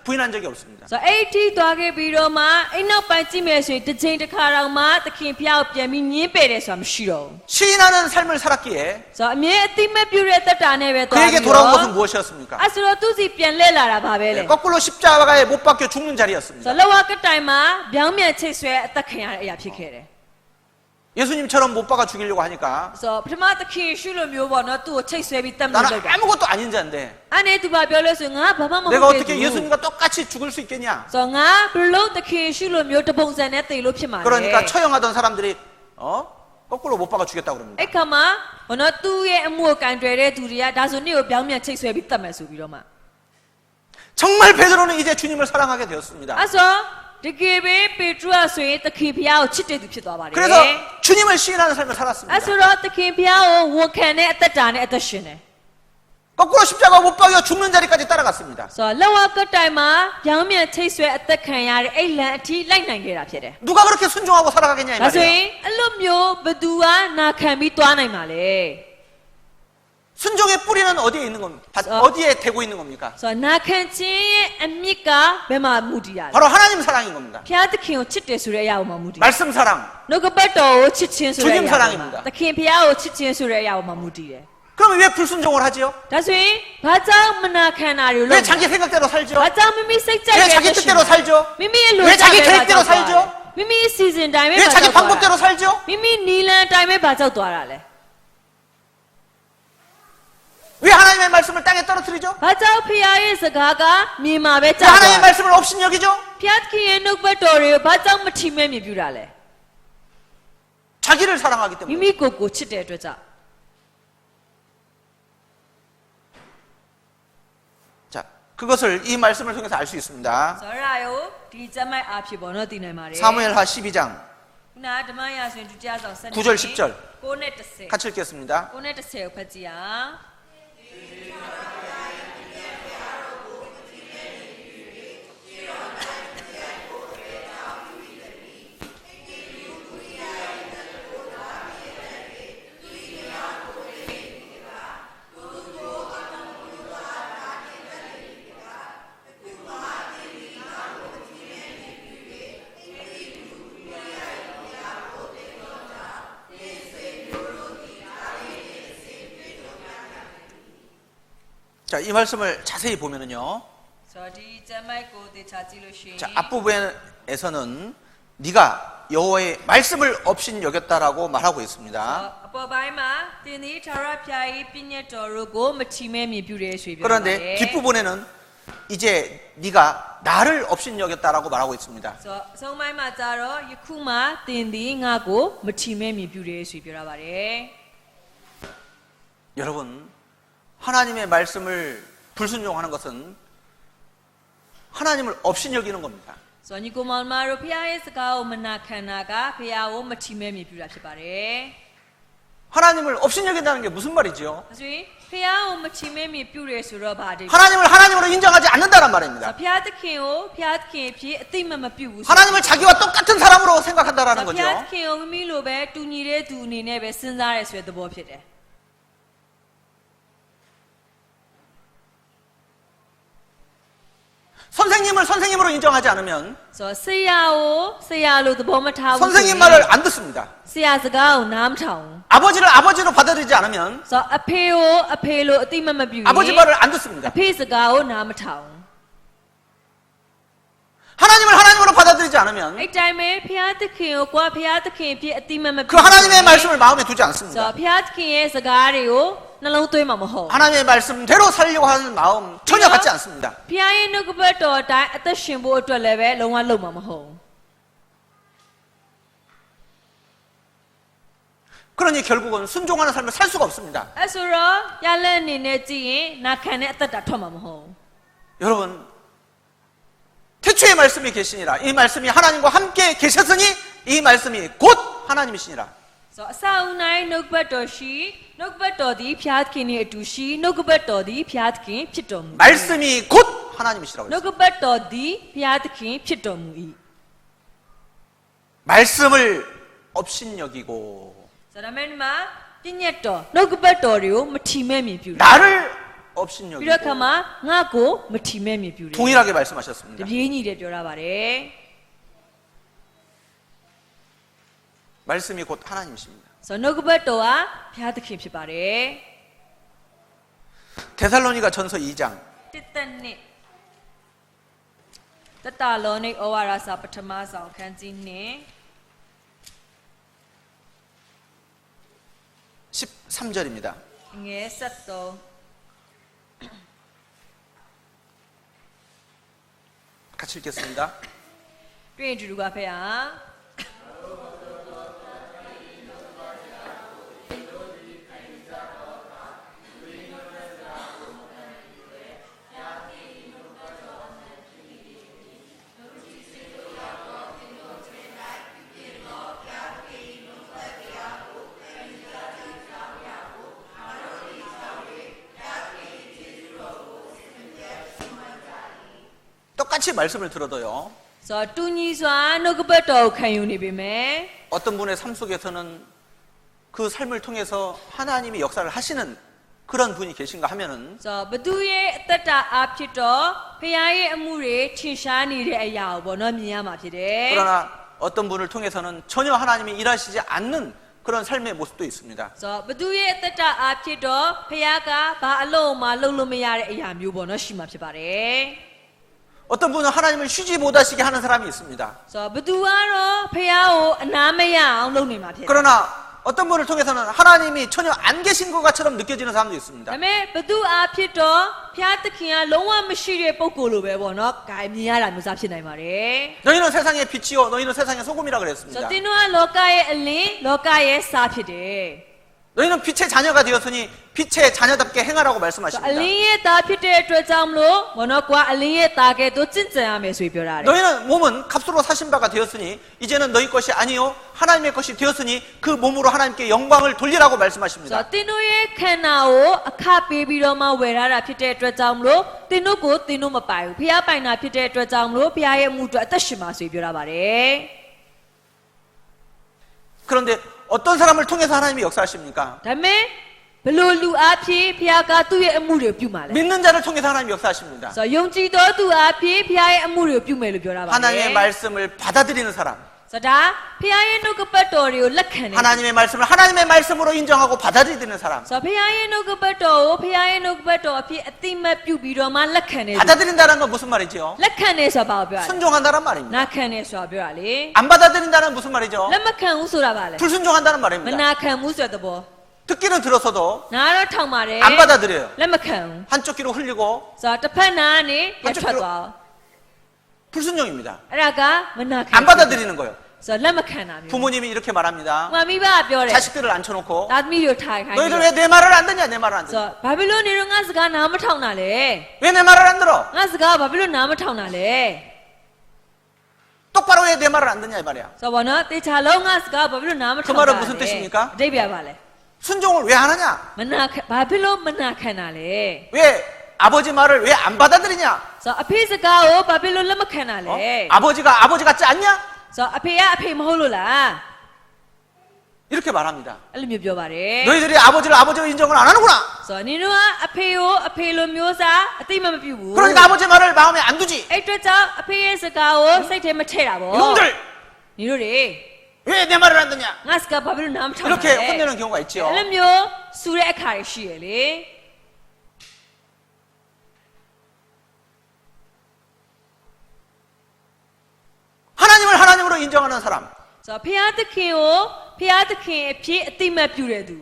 부인한 적이 없습니다. ဆိုတော့အဲ့ဒီသွားခဲ့ပြီးတော့မှအဲ့နောက်ပိုင်းကြည့်မယ်ဆိုရင်တစ်ချိန်တစ်ခါတော့မှသခင်ဖျားကိုပြန်ပြီးညင်းပယ်တယ်ဆိုတာမရှိတော့ဘူး 시인하는 삶을 살았기에 ဆိုတော့အမြဲအတိမတ်ပြုတဲ့သက်တာနဲ့ပဲသွား 그에게 ပြီး 돌아온 တော့ 것은 무엇이었습니까? အဲ့ဆိုတော့သူစီပြန်လဲလာတာပါပဲလေ 거꾸로 십자가에 못 박혀 죽는 ဆို 자리였습니다. တော့လောကတိုင်မှာပြောင်းပြန်ချိတ်ဆွဲအသက်ခံရတဲ့အရာဖြစ်ခဲ့တယ် 예수님처럼 못 박아 죽이려고 하니까 ဆိုတော့ပထမသခင်ရှုလိုမျိုးပေါ့နော်သူ့ကိုချိတ်ဆွဲပြီးတတ်မှတ် 나는 လိုက်တာ 아무것도 아닌 자인데 အဲ့နဲ့သူဘာပြောလဲဆိုရင်ငါဘာမှမဟုတ် 내가 ဘူး 어떻게 예수님과 똑같이 죽을 수 있겠냐? ဆိုတော့ငါဘယ်လို့သခင်ရှုလိုမျိုးတပုံစံနဲ့တည်လို့ဖြစ်မှာလဲ 그러니까 처형하던 사람들이 거꾸로 못 박아 죽겠다고 그럽니다. အဲ့ခါမှာဘောနော်သူ့ရဲ့အမှုကိုကင်တွယ်တဲ့သူတွေကဒါဆိုနေ့ကိုပြောင်းပြန်ချိတ်ဆွဲပြီးတတ်မယ်ဆိုပြီးတော့မှ 정말 베드로는 이제 주님을 사랑하게 되었습니다. အဲ့ဆိုတကယ်ပဲပေတရုကဆိုရင်သခင်ဖျားကိုချစ်တဲ့သူဖြစ်သွားပါတယ် 그래서 주님을 시인하는 삶을 살았습니다. အဲ့ဆိုတော့သခင်ဖျားကိုဝန်ခံတဲ့အသက်တာနဲ့အသက်ရှင်တယ် 거꾸로 십자가 못 박여 죽는 자리까지 따라갔습니다. ဆိုတော့လောကတိုင်မှာပြောင်းပြန်ချိတ်ဆွဲအသက်ခံရတဲ့အဲ့လန်အထိလိုက်နိုင်ခဲ့တာဖြစ်တယ် 누가 그렇게 순종하고 살아가겠냐 이 ဒါဆိုရ 말이에요. င်အဲ့လိုမျိုးဘသူကနာခံပြီးသွားနိုင်မှာလဲ 순종의 뿌리는 어디에 있는 겁니까? 어디에 대고 있는 겁니까? ဆိုတော့နာခံခြင်းရဲ့အမြစ်ကဘယ်မှာမူတည်ရလဲ 바로 하나님 사랑인 겁니다. ဖျားသခင်ကိုချစ်တယ်ဆိုတဲ့အရာကိုမှမူတည် 말씀 사랑. နှုတ်ကပတ်တော်ကိုချစ်ခြင်းဆိုတဲ့အ 주님 ရာ 사랑입니다. သခင်ဖျားကိုချစ်ခြင်းဆိုတဲ့အရာကိုမှမူတည်တယ် 그럼 왜 불순종을 하지요? ဒါဆိုရင်ဘာကြောင့်မနာခံတာတွေ 왜 လို့ 자기 생각대로 살죠? ဘာကြောင့်မိမိစိတ်ကြိုက် 왜 တဲ့ 자기 뜻대로 살죠? မိမိရဲ့လို 왜 ချင် 자기 တဲ့ 계획대로 살죠? မိမိစီစဉ်တိုင်းပဲ 왜 ဘာကြော 자기 င့်သွားတာ 방법대로 살죠? မိမိနီလန်တိုင်းပဲဘာကြောင့်သွားတာလဲ 왜 하나님의 말씀을 땅에 떨어뜨리죠? ဘာကြောင့်ဖျားရဲ့စကားကမြေမှာပဲ 왜 ကြာသွား 하나님의 လဲ 말씀을 업신여기죠? ဖျားသခင်ရဲ့နှုတ်ပတ်တော်တွေကိုဘာကြောင့်မထီမဲ့မြင်ပြတာလဲ 자기를 사랑하기 မိ 때문에. မိကိုယ်ကိုချစ်တဲ့အတွက်ကြောင့် 자, 그것을 이 말씀을 통해서 알 수 있습니다. ဆိုတော့ဒါကိုဒီကျမ်းမိုက်အားဖြင့်ပေါ့နော်သိနိုင်ပါတယ် 사무엘하 12장 ခုနဓမ္မရာဆိုရင်ဒုတိယဆောင်7 9절 10절 9နဲ့10 같이 읽겠습니다. 9နဲ့10ကိုဖတ်ကြည့်အောင် 자, 이 말씀을 자세히 보면은요. ဆိုတော့ဒီကျမ်းမိုက်ကိုသေချာကြည့်လို့ရှိရင် 자, 앞부분에서는 네가 여호와의 말씀을 업신 여겼다라고 말하고 있습니다. အပေါ်ပိုင်းမှာတင်ဒီထာဝရဘုရား၏ပြည့်ညတ်တော်တို့ကိုမထီမဲ့မြင်ပြုတယ်ဆိုပြီးပြောပါတယ် 그런데 뒷부분에는 이제 네가 나를 업신 여겼다라고 말하고 있습니다. ဆိုတော့အဆုံးပိုင်းမှာကြတော့ယခုမှတင်ဒီငါကိုမထီမဲ့မြင်ပြုတယ်ဆိုပြီးပြောရပါတယ် 여러분, 하나님의 말씀을 불순종하는 것은 하나님을 업신 여기는 겁니다. ဆိုတော့ညီကိုမောင်မတို့ဘုရားရဲ့စကားကိုမနာခံတာကဘုရားကိုမထီမဲ့မြင်ပြုတာဖြစ်ပါတယ် 하나님을 업신 여긴다는 게 무슨 말이지요? ဒါဆိုရင်ဘုရားကိုမထီမဲ့မြင်ပြုတယ်ဆိုတော့ဗာဒီ 하나님을 하나님으로 인정하지 않는다는 ဆို 말입니다. ဘုရားသခင်ကိုဘုရားသခင်အဖြစ်အသိမမပြုဘူးဆို 하나님을 자기와 똑같은 사람으로 생각한다라는 ဘုရားသ 거죠. ခင်ကိုမိမိလိုပဲတူညီတဲ့သူအနေနဲ့ပဲစဉ်းစားရဲဆိုတဲ့သဘောဖြစ်တယ် 선생님을 선생님으로 인정하지 않으면 ဆိုတော့ဆရာကိုဆရာလို့သဘောမထားဘူးဆိုရင် 선생님 말을 안 듣습니다. ဆရာစကားကိုနားမထောင်ဘူး 아버지를 아버지로 받아들이지 않으면 ဆိုတော့အဖေကိုအဖေလို့အသိမပြုရင် 아버지 말을 안 듣습니다. အဖေစကားကိုနားမထောင် 하나님을 하나님으로 받아들이지 않으면 အဲ့တိုင်းပဲဘုရားသခင်ကိုကွာဘုရားသခင်အဖြစ်အသိမပြု 그 하나님의 말씀을 마음에 두지 ဆို 않습니다. တော့ဘုရားသခင်ရဲ့စကားတွေကိုနှလုံးသွင်းမှာမဟုတ် 하나님의 말씀대로 살려고 하는 마음 전혀 갖지 않습니다. ဘုရားရဲ့နှုတ်ကပတ်တော်အတိုင်းအသက်ရှင်ဖို့အတွက်လည်းပဲလုံးဝလုပ်မှာမဟုတ် 그 그러니 결국은 순종하는 삶을 살 수가 없습니다. အဲ့ဆိုတော့ရလက်အနေနဲ့ကြည့်ရင်နာခံတဲ့အသက်တာထွက်မှာမဟုတ်ဘူး 여러분, 태초의 말씀이 계시니라. 이 말씀이 하나님과 함께 계셨으니 이 말씀이 곧 하나님이시니라. ဆိုတော့အစာဦးနိုင်နှုတ်ဘတ်တော်ရှိနှုတ်ဘတ်တော်သည်ဖျားသခင်နှင့်အတူရှိနှုတ်ဘတ်တော်သည်ဖျားသခင်ဖြစ်တော်မူ 말씀이 곧 하나님이시라고 နှု 했어요. တ်ဘတ်တော်သည်ဖျားသခင်ဖြစ်တော်မူ၏ 말씀을 업신여기고 ဆိုတော့ဒါမဲ့ဒီမှာပြည့်ညတ်တော်နှုတ်ဘတ်တော်တွေကိုမထီမဲ့မြင်ပြုတယ် 나를 ပြီးတော့ 업신여기고 ခါမှာငါ့ကိုမထီမဲ့မြင်ပြုတယ် 동일하게 တ 말씀하셨습니다. ပြေးညီတယ်ပြောရပါတယ် 말씀이 곧 하나님이십니다. ဆိုတော့နှုတ်ဘတ်တော်ကဖျားသခင်ဖြစ်ပါတယ် 데살로니가 전서 2장 တစ်သက်နှစ်တတလောနိဩဝါဒစာပထမဆောင်ခန်းကြီးနှစ် 13절입니다. ငယ်73 같이 읽겠습니다. တွေ့ရင်တူတူကဖဲဟာ 똑같이 말씀을 들어도요. ဆိုတော့တူညီစွာနှုတ်ကပတ်တော်ကိုခံယူနေပေမဲ့ 어떤 분의 삶 속에서는 그 삶을 통해서 하나님이 역사를 하시는 그런 분이 계신가 하면은 ဆိုတော့ဘသူရဲ့အသက်တာအဖြစ်တော့ဖခင်ရဲ့အမှုတွေထင်ရှားနေတဲ့အရာကိုပေါ့နော်မြင်ရမှာဖြစ်တယ် 그러나 어떤 분을 통해서는 전혀 하나님이 일하시지 않는 그런 삶의 모습도 있습니다. ဆိုတော့ဘသူရဲ့အသက်တာအဖြစ်တော့ဖခင်ကဘာအလုံးမှလုပ်လို့မရတဲ့အရာမျိုးပေါ့နော်ရှိမှာဖြစ်ပါတယ် 어떤 분은 하나님을 쉬지 못하시게 하는 사람이 있습니다. ဆိုတော့ဘသူကတော့ဖခင်ကိုအနာမရအောင်လုပ်နေမှာဖြစ်တယ် 그러나 어떤 분을 통해서는 하나님이 전혀 안 계신 것처럼 느껴지는 사람도 ဒါ 있습니다. ပေမဲ့ဘသူအဖြစ်တော့ဖခင်သခင်ကလုံးဝမရှိတဲ့ပုံကိုယ်လိုပဲပေါ့နော်။ဂိုင်မြင်ရတာမျိုးစားဖြစ်နိုင်ပါတယ် 너희는 세상의 빛이요 너희는 세상의 소금이라 ဆို 그랬습니다. တော့တင်းတို့ကလောကရဲ့အလင်းလောကရဲ့စားဖြစ်တယ် 너희는 빛의 자녀가 되었으니 빛의 자녀답게 행하라고 ဆိုတော့အ 말씀하십니다. လင်းရဲ့သားဖြစ်တဲ့အတွက်ကြောင့်မလို့ဘောနော်ကွာအလင်းရဲ့သားကဲ့သို့ကျင့်ကြံရမယ်ဆိုပြီးပြောတာတယ် 너희는 몸은 값으로 사신 바가 되었으니 이제는 너희 것이 아니요 하나님의 것이 되었으니 그 몸으로 하나님께 영광을 돌리라고 ဆို 말씀하십니다. တော့တင်းတို့ရဲ့ခန္ဓာကိုအခပေးပြီးတော့မှဝယ်ထားတာဖြစ်တဲ့အတွက်ကြောင့်မလို့တင်းတို့ကိုတင်းတို့မပိုင်ဘူးဖခင်ပိုင်တာဖြစ်တဲ့အတွက်ကြောင့်မလို့ဖခင်ရဲ့အမှုအတွက်အသက်ရှင်ပါဆိုပြီးပြောတာပါတယ် 그런데 어떤 사람을 통해서 하나님이 역사하십니까? ဒါပေမဲ့ဘလို့လူအဖြစ်ဖခင်ကသူ့ရဲ့အမှုတွေကိုပြုမှာလဲ 믿는 자를 통해서 하나님이 역사하십니다. ဆိုတော့ယုံကြည်တော်သူအဖြစ်ဖခင်ရဲ့အမှုတွေကိုပြုမယ်လို့ပြောတာပါ 하나님의 말씀을 받아들이는 사람 ဆိုတော့ဒါဖခင်ရဲ့နှုတ်ကပတ်တော်တွေကိုလက်ခံတယ် 하나님의 말씀을 하나님의 말씀으로 인정하고 받아들이는 사람 ဆိုတော့ဖခင်ရဲ့နှုတ်ကပတ်တော်ကိုဖခင်ရဲ့နှုတ်ကပတ်တော်အဖြစ်အတိမတ်ပြုပြီးတော့မှလက်ခံတယ် 받아들인다는 건 무슨 말이죠? လက်ခံတယ်ဆိုတာဘာကိုပြောရလဲ 순종한다는 말입니다. နာခံတယ်ဆိုတာပြောရလေ 안 받아들인다는 무슨 말이죠? လက်မခံဘူးဆိုတာဘာလဲ 불순종한다는 မ 말입니다. နာခံဘူးဆိုတဲ့သဘော 듣기는 들었어도 နားတော့ထောင်ပါတယ် 안 받아들여요. လက်မခံဘူး 한쪽 귀로 흘리고 ဆိုတော့တစ်ဖက်နာကနေရထွက်သွား 불순종입니다. အဲ့ဒါကမနာခံ 안 받아들이는 거예요. ဆိုတော့လက်မခံတာမျိုး 부모님이 이렇게 말합니다. မမိဘကပြောတယ် 자식들을 앉혀놓고 သားသမီးတို့ထိုင်ခိုင်း 너희들 ပြီး 왜 내 말을 안 듣냐 내 말을 안 ဆို 듣냐 တော့ဘာဖြစ်လို့နေတော့ငါစကားနားမထောင်တာလဲ 왜 내 말을 안 들어 ငါစကားဘာဖြစ်လို့နားမထောင်တာလဲ 똑바로 왜 내 말을 안 듣냐 이 말이야 ဆိုတော့ဘောနော်တေချာလုံးငါစကားဘာဖြစ်လို့နားမထောင်တာ 그 말은 လဲ 무슨 뜻입니까? အတိတ်ပြပါလဲ 순종을 왜 안 하냐 မနာခံဘာဖြစ်လို့မနာခံတာလဲ 왜 아버지 말을 왜 안 받아들이냐 ဆိုတော့အဖေစကားကိုဘာဖြစ်လို့လက်မခံတာလဲ 어? 아버지가 아버지 같지 않냐 ဆိုတော့အဖေကအဖေမဟုတ်လို့လား 이렇게 말합니다 အဲ့လိုမျိုးပြောပါတယ် 너희들이 아버지를 아버지로 인정을 안 하는구나 ဆိုတော့နင်တို့ကအဖေကိုအဖေလိုမျိုးစားအတိမမပြုဘူး 그러니까 아버지 말을 마음에 안 두지 အဲ့အတွက်ကြောင့်အဖေရဲ့စကားကိုစိတ်ထဲမထည့်တာပေါ့ 이놈들 နင်တို့တွေ 왜 내 말을 안 듣냐 ငါစကားဘာဖြစ်လို့နားမထောင်တာလဲ 이렇게 혼내는 경우가 있지요 အဲ့လိုမျိုးစူတဲ့အခါရှိရလေ 하나님을 하나님으로 인정하는 사람 ဆိုတော့ဖျားသခင်ကိုဖျားသခင်အဖြစ်အတိမတ်ပြုတဲ့သူ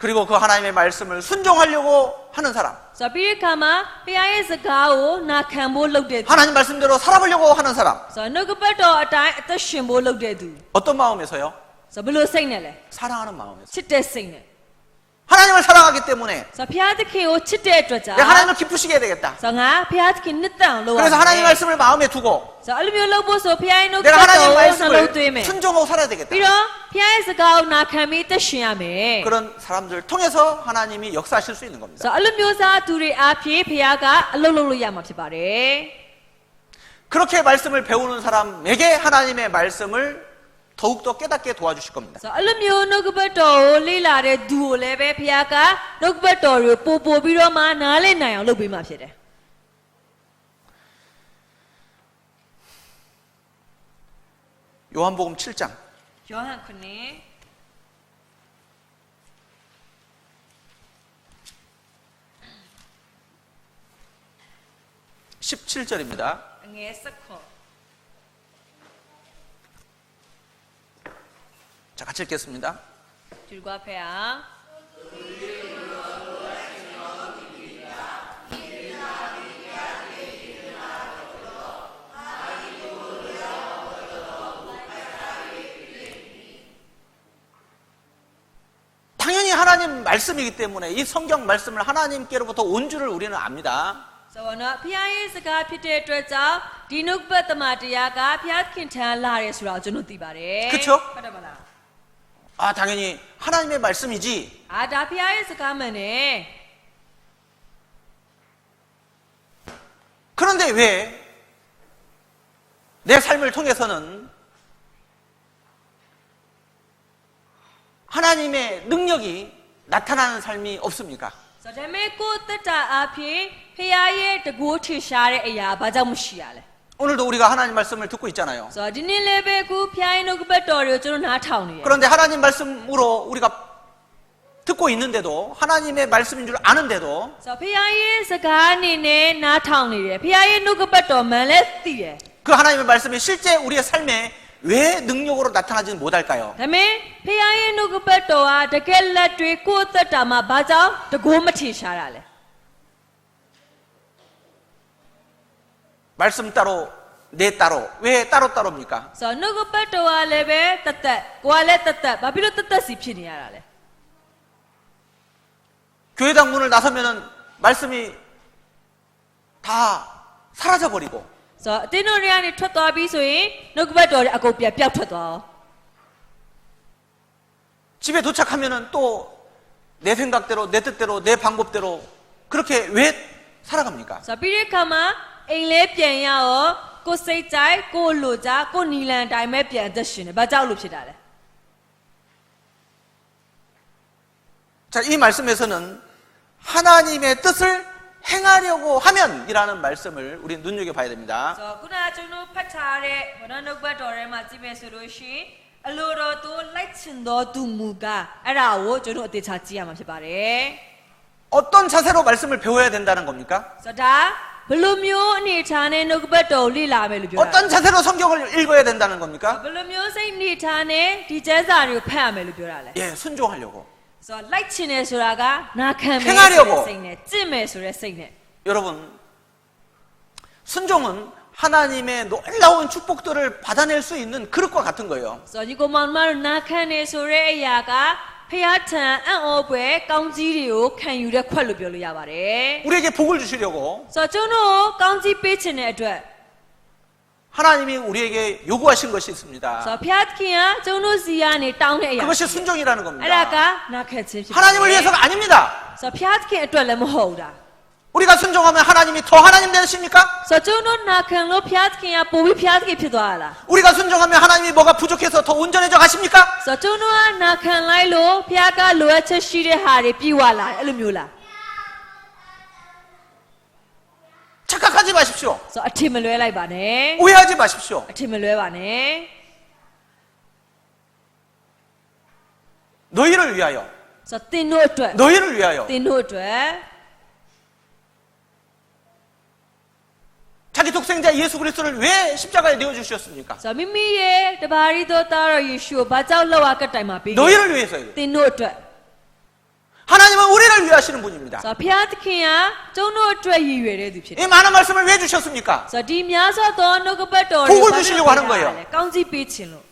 그리고 그 하나님의 말씀을 순종하려고 하는 사람 ဆိုတော့ပြီးတဲ့အခါမှာဖျားရဲ့စကားကိုနာခံဖို့လုပ်တဲ့သူ 하나님 말씀대로 살아보려고 하는 사람 ဆိုတော့နှုတ်ကပတ်တော်အတိုင်းအသက်ရှင်ဖို့လုပ်တဲ့သူ 어떤 마음에서요? ဆိုဘယ်လိုစိတ်နဲ့လဲ 사랑하는 마음에서. ချစ်တဲ့စိတ်နဲ့ 하나님을 사랑하기 때문에 ဆိုဘုရားသခင်ကိုချစ်တဲ့အတွက်ကြောင့် 내가 하나님을 기쁘시게 해야 되겠다. ဆိုငါဘုရားသခင်နှစ်သက်အောင်လုပ်ရမယ် 그래서 하나님 말씀을 마음에 두고 ဆိုအဲ့လိုမျိုးလုပ်ဖို့ဆိုဘုရားရဲ့နှုတ်က 내가 ပတ်တော် 하나님 ကိုနှလုံးသွင်းမယ် 말씀을 순종하고 살아야 되겠다. ပြီးတော့ဘုရားရဲ့စကားကိုနာခံပြီးသက်ရှင်ရမယ် 그런 사람들을 통해서 하나님이 역사하실 수 있는 겁니다. ဆိုအဲ့လိုမျိုးစားသူတွေအားဖြင့်ဘုရားကအလုပ်လုပ်လို့ရမှာဖြစ်ပါတယ် 그렇게 말씀을 배우는 사람에게 하나님의 말씀을 더욱더 깨닫게 도와주실 겁니다. ဆိုအဲ့လိုမျိုးနှုတ်ကပတ်တော်ကိုလေ့လာတဲ့သူကိုလည်းပဲဘုရားကနှုတ်ကပတ်တော်ကိုပို့ပြီးတော့မှနားလည်နိုင်အောင်လုပ်ပေးမှာဖြစ်တယ် 요한복음 7장 ယောဟန်ခုနှစ် 17절입니다. အငယ်7ခု 자, 같이 읽겠습니다. ဒီကွာဖေဟာ 당연히 하나님 말씀이기 때문에 이 성경 말씀을 하나님께로부터 온 줄을 우리는 압니다. ဆိုတော့ဖျားရဲ့စကားဖြစ်တဲ့အတွက်ကြောင့်ဒီနှုတ်ပတ်သမတရားကဖျားခင်ထံလာရဲဆိုတော့ကျွန်တော်သိပါတယ် 그쵸? ဟုတ်တယ်မလား 아, 당연히 하나님의 말씀이지. အာဒါဖျားရဲ့စကားမှန်တယ် 그런데 왜 내 삶을 통해서는 하나님의 능력이 나타나는 삶이 없습니까? ဆိုတော့ဒါပေမဲ့ကိုယ်တက်တာအဖြစ်ဖျားရဲ့တကူထင်ရှားတဲ့အရာဘာကြောင့်မရှိရလဲ 오늘도 우리가 하나님 말씀을 듣고 있잖아요. ဆိုတော့ဒီနေ့လည်းပဲခုဖျားရဲ့နှုတ်ကပတ်တော်တွေကိုကျွန်တော်နားထောင်နေတယ် 그런데 하나님 말씀으로 우리가 듣고 있는데도 하나님의 말씀인 줄 아는데도 ဆိုတော့ဖျားရဲ့စကားအနေနဲ့နားထောင်နေတယ်ဖျားရဲ့နှုတ်ကပတ်တော်မှန်လဲသိတယ် 그 하나님의 말씀이 실제 우리의 삶에 왜 능력으로 나타나지는 못할까요? ဒါပေမဲ့ဖျားရဲ့နှုတ်ကပတ်တော်ဟာတကယ်လက်တွေကိုယ်တက်တာမှာဘာကြောင့်တကူမထင်ရှားတာလဲ 말씀 따로 내 따로 왜 따로따로입니까? ဆိုတော့နှုတ်ကပတ်တော်ဟာလည်းပဲတသက်ကိုယ်ကလည်းတသက်ဘာဖြစ်လို့တသက်စီဖြစ်နေရတာလဲ 교회당 문을 나서면은 말씀이 다 사라져 버리고 ဆိုတော့အတင်းတော်တွေကနေထွက်သွားပြီးဆိုရင်နှုတ်ကပတ်တော်တွေအကုန်ပြတ်ထွက်သွားအောင် 집에 도착하면은 또 내 생각대로 내 뜻대로 내 방법대로 그렇게 왜 살아갑니까? ဆိုတော့ပြီးတဲ့အခါမှာအိမ်လဲပြန်ရရောကိုယ်စိတ်ကြိုက်ကိုယ်လိုကြကိုယ်နီလန်တိုင်းပဲပြန်သက်ရှင်တယ်ဘာကြောင့်လို့ဖြစ်တာလဲ 자, 이 말씀에서는 하나님의 뜻을 행하려고 하면이라는 말씀을 우리 눈여겨봐야 됩니다. ဆိုတော့ခုနကကျွန်တော်ဖတ်ထားတဲ့ဘောနနှုတ်ပတ်တော်ထဲမှာကြည့်မယ်ဆိုလို့ရှိရင်အလိုတော်သူလိုက်ချင်တော်သူမူကားအဲ့ဒါကိုကျွန်တော်အသေးချာကြည့်ရမှာဖြစ်ပါတယ် 어떤 자세로 말씀을 배워야 된다는 겁니까? ဆိုတော့ဒါဘယ်လိုမျိုးအနေထားနဲ့နှုတ်ကပတ်တော်ကိုလေ့လာမယ်လို့ပြောတာ 어떤 자세로 성경을 읽어야 된다는 겁니까? ဘယ်လိုမျိုးစိတ်အနေထားနဲ့ဒီကျမ်းစာတွေကိုဖတ်ရမယ်လို့ပြောတာလဲ 예, 순종하려고. ဆိုတော့လိုက်ချင်တယ်ဆိုတာကနာခံမယ် 행하려고 စိတ်နဲ့ကျင့်မယ်ဆိုတဲ့စိတ်နဲ့ 여러분, 순종은 하나님의 놀라운 축복들을 받아낼 수 있는 그릇과 같은 거예요. ဆိုတော့ဒီကောင်မတို့နာခံနေဆိုတဲ့အရာကဖျားထံအံ့ဩပွဲကောင်းကြီးတွေကိုခံယူတဲ့ခွက်လို့ပြောလို့ရပါတယ် 우리에게 복을 주시려고 ဆိုတော့ကျွန်တော်ကောင်းကြီးပေးခြင်းတဲ့အတွက် 하나님이 우리에게 요구하신 것이 있습니다. ဆိုတော့ဖျားခင်ကကျွန်တော်စီကနေတောင်းတဲ့အရာ 그것이 순종이라는 အဲ့ဒါက 겁니다. နာခံခြင်းဖြစ် 하나님을 위해서가 아닙니다. ဆိုတော့ဖျားခင်အတွက်လည်းမဟုတ်တာ 우리가 순종하면 하나님이 더 하나님 되십니까? ဆိုတော့ကျွန်တော်နာခံလို့ဖျားခင်ကပို့ပြီးဖျားခင်ဖြစ်သွားတာလား 우리가 순종하면 하나님이 뭐가 부족해서 더 온전해져 가십니까? ဆိုတော့ကျွန်တော်ကနာခံလိုက်လို့ဖျားကလိုအပ်ချက်ရှိတဲ့ဟာတွေပြီးသွားလာတယ်အဲ့လိုမျိုးလား 착각하지 마십시오. ဆိုတော့အထင်မလွဲလိုက်ပါနဲ့ 오해하지 마십시오. အထင်မလွဲပါနဲ့ 너희를 위하여, ဆိုတော့သင်တို့အတွက် 너희를 위하여 သင်တို့အတွက် 자기 독생자 예수 그리스도를 왜 십자가에 내어 주셨습니까? ဆိုတော့မိမိရဲ့တပါးရီတော်သားတော်ယေရှုကိုဘာကြောင့်လောက်ကတိုင်မှာပေးခဲ့ 너희를 위해서요. သင်တို့အတွက် 하나님은 우리를 위하시는 분입니다. ဆိုတော့ဖျားသခင်ကကျုံတို့အတွက်ရည်ရွယ်တဲ့သူဖြစ်တယ် 이 많은 말씀을 왜 주셨습니까? ဆိုတော့ဒီများစွာသောနှုတ်ကပတ်တော် 복을 주시려고 하는 거예요. ကောင်းကြီးပေးခြင်းလို့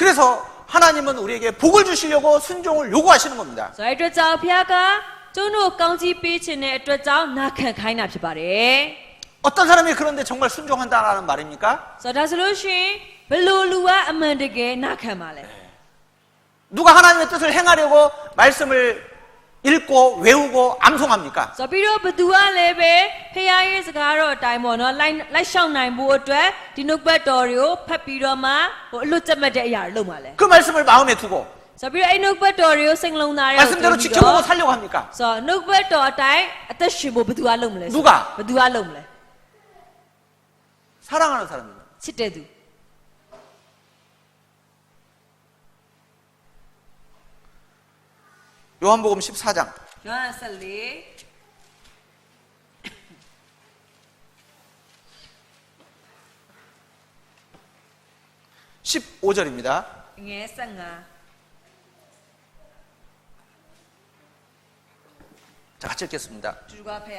그래서 하나님은 우리에게 복을 주시려고 순종을 요구하시는 겁니다. ဆိုတော့အဲ့အတွက်ကြောင့်ဖခင်ကကျုံတို့ကောင်းချီးပေးခြင်းတဲ့အတွက်ကြောင့်နာခံခိုင်းတာဖြစ်ပါတယ် 어떤 사람이 그런데 정말 순종한다라는 말입니까? ဆိုတော့ဒါဆိုလို့ရှိရင်ဘယ်လိုလူကအမှန်တကယ်နာခံပါလဲ 누가 하나님의 뜻을 행하려고 말씀을 읽고 외우고 암송합니까? ဆိုတော့ပြီးတော့ဘသူကလည်းပဲဖခင်ရဲ့စကားတော်အတိုင်းပေါ့နော်လိုက်ရှောင်နိုင်ဖို့အတွက်ဒီနှုတ်ပတ်တော်တွေကိုဖတ်ပြီးတော့မှဟိုအလွတ်ကျက်မှတ်တဲ့အရာတွေလုပ်ပါလဲ 그 말씀을 마음에 두고 ဆိုတော့ပြီးတော့အဲ့နှုတ်ပတ်တော်တွေကိုစိတ်လုံးသားတွေကို 말씀대로 지켜보고 살려고 합니까? ဆိုတော့နှုတ်ပတ်တော်အတိုင်းအသက်ရှင်ဖို့ဘသူကလုပ်မလဲ 누가? ဘသူကလုပ်မလဲ 사랑하는 사람입니다. ချစ်တဲ့သူ 요한복음 14장 ယောဟန်14 15절입니다. ငယ်15 자, 같이 읽겠습니다. သူကဖခင်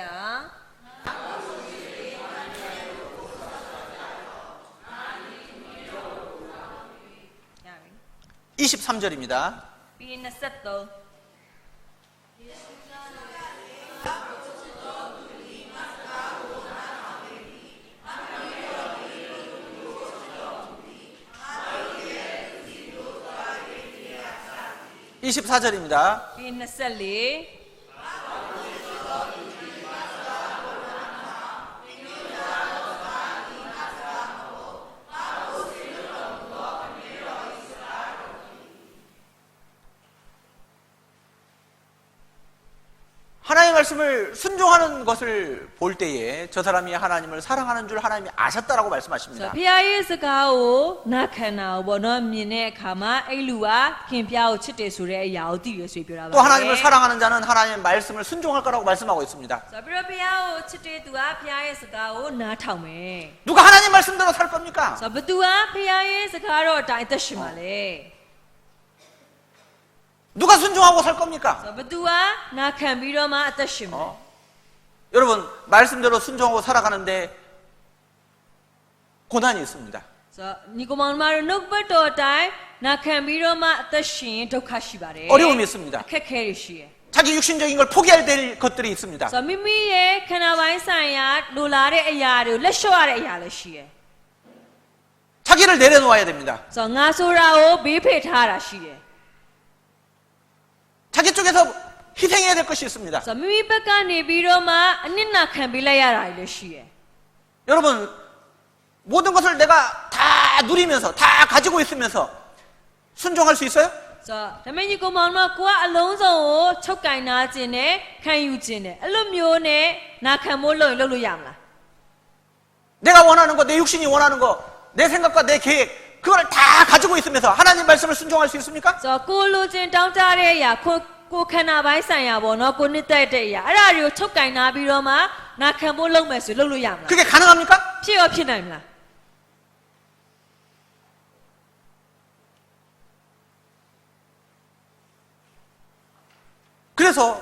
ရပြီ 23절입니다. ပြီးရင်23 24절입니다. ပြီးရင်24 하나님의 말씀을 순종하는 것을 볼 때에 저 사람이 하나님을 사랑하는 줄 하나님이 아셨다라고 ဆို 말씀하십니다. ဖခင်ရဲ့စကားကိုနာခံတာကိုဘောနော်မြင်တဲ့အခါမှာအဲ့လူကခင်ဖျားကိုချစ်တယ်ဆိုတဲ့အရာကိုသိရဆိုပြီးပြောတာပါ 또 하나님을 사랑하는 자는 하나님의 말씀을 순종할 거라고 말씀하고 있습니다. ဆိုပြီးတော့ဖခင်ကိုချစ်တဲ့သူကဖခင်ရဲ့စကားကိုနားထောင်မယ် 누가 하나님 말씀대로 살 겁니까? ဆိုတော့ဘသူကဖခင်ရဲ့စကားတော့အတိုင်းအသက်ရှင်ပါလေ 누가 순종하고 살 겁니까? ဆိုတော့ဘသူကနာခံပြီးတော့မှအသက်ရှင်မယ် 여러분, 말씀대로 순종하고 살아가는데 고난이 있습니다. ဆိုတော့ညီကောင်မောင်မတို့နှုတ်ပတ်တော်အတိုင်းနာခံပြီးတော့မှအသက်ရှင်ဒုက္ခရှိပါတယ် 어려움이 있습니다. အခက်အခဲတွေရှိတယ် 자기 육신적인 걸 포기해야 될 것들이 있습니다. ဆိုတော့မိမိရဲ့ခန္ဓာပိုင်းဆိုင်ရာလိုလားတဲ့အရာတွေကိုလက်လျှော့ရတဲ့အရာလည်းရှိတယ် 자기를 내려놓아야 됩니다. ဆိုတော့ငါဆိုတာကိုဘေးဖယ်ထားတာရှိတယ် 자기 쪽에서 희생해야 될 것이 있습니다. ဆိုတော့မိမိဘက်ကနေပြီးတော့မှအနစ်နာခံပေးလိုက်ရတာလည်းရှိတယ် 여러분, 모든 것을 내가 다 누리면서 다 가지고 있으면서 순종할 수 있어요? ဆိုတော့ဒါမဲ့ညီကောင်မောင်တို့ကကိုကအလုံးစုံကိုချုပ်ကင်နာခြင်းနဲ့ခံယူခြင်းနဲ့အဲ့လိုမျိုးနဲ့နာခံဖို့လုပ်ရင်လုပ်လို့ရမလား 내가 원하는 거, 내 육신이 원하는 거, 내 생각과 내 계획 그걸 다 가지고 있으면서 하나님 말씀을 순종할 수 있습니까? ဆိုတော့ကိုလိုချင်တောင်းတတဲ့အရာကိုခန္ဓာပိုင်းဆိုင်ရာပေါ့နော်ကိုနှစ်သက်တဲ့အရာအဲ့ဒါတွေကိုချုပ်ကင်နာပြီးတော့မှနာခံဖို့လုပ်မယ်ဆိုလုပ်လို့ရမလား 그게 가능합니까? ဖြစ်ရောဖြစ်နိုင်မလား 그래서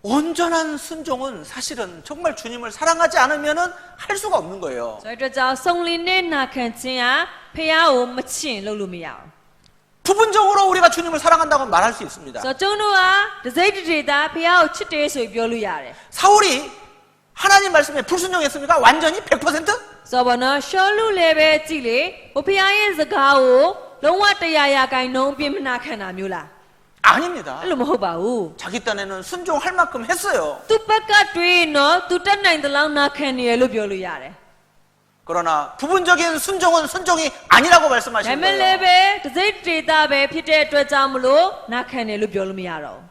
온전한 순종은 사실은 정말 주님을 사랑하지 않으면은 할 수가 없는 거예요. ဆိုတော့ကြောင့်စုံလင်တဲ့နာခံခြင်းဟာဖះကိုမချင်လုပ်လို့မရဘူး 부분적으로 우리가 주님을 사랑한다고 말할 수 있습니다. ဆိုတော့ကျုံတို့ကဒစိတ်တရေတာဖះကိုချစ်တယ်ဆိုပြီးပြောလို့ရတယ် 사울이 하나님 말씀에 불순종했습니까? 완전히 100%? ဆိုတော့ဘောနော်ရှောလူလည်းပဲကြည့်လေဟိုဖះရဲ့စကားကိုလုံးဝတရားရာခိုင်နှုန်းပြင်းမနာခံတာမျိုးလား 아닙니다. အဲ့လိုမဟုတ်ပါဘူး 자기 딴에는 순종할 만큼 했어요. သူ့ဘက်ကတွေးရင်တော့သူတက်နိုင်တဲ့လောက်နာခံနေရလို့ပြောလို့ရတယ် 그러나 부분적인 순종은 순종이 아니라고 ဒါ 말씀하시는 မဲ့လည်း 거예요. ပဲဒစိတ်ဒေတာပဲဖြစ်တဲ့အတွက်ကြောင့်မလို့နာခံတယ်လို့ပြောလို့မရတော့ဘူး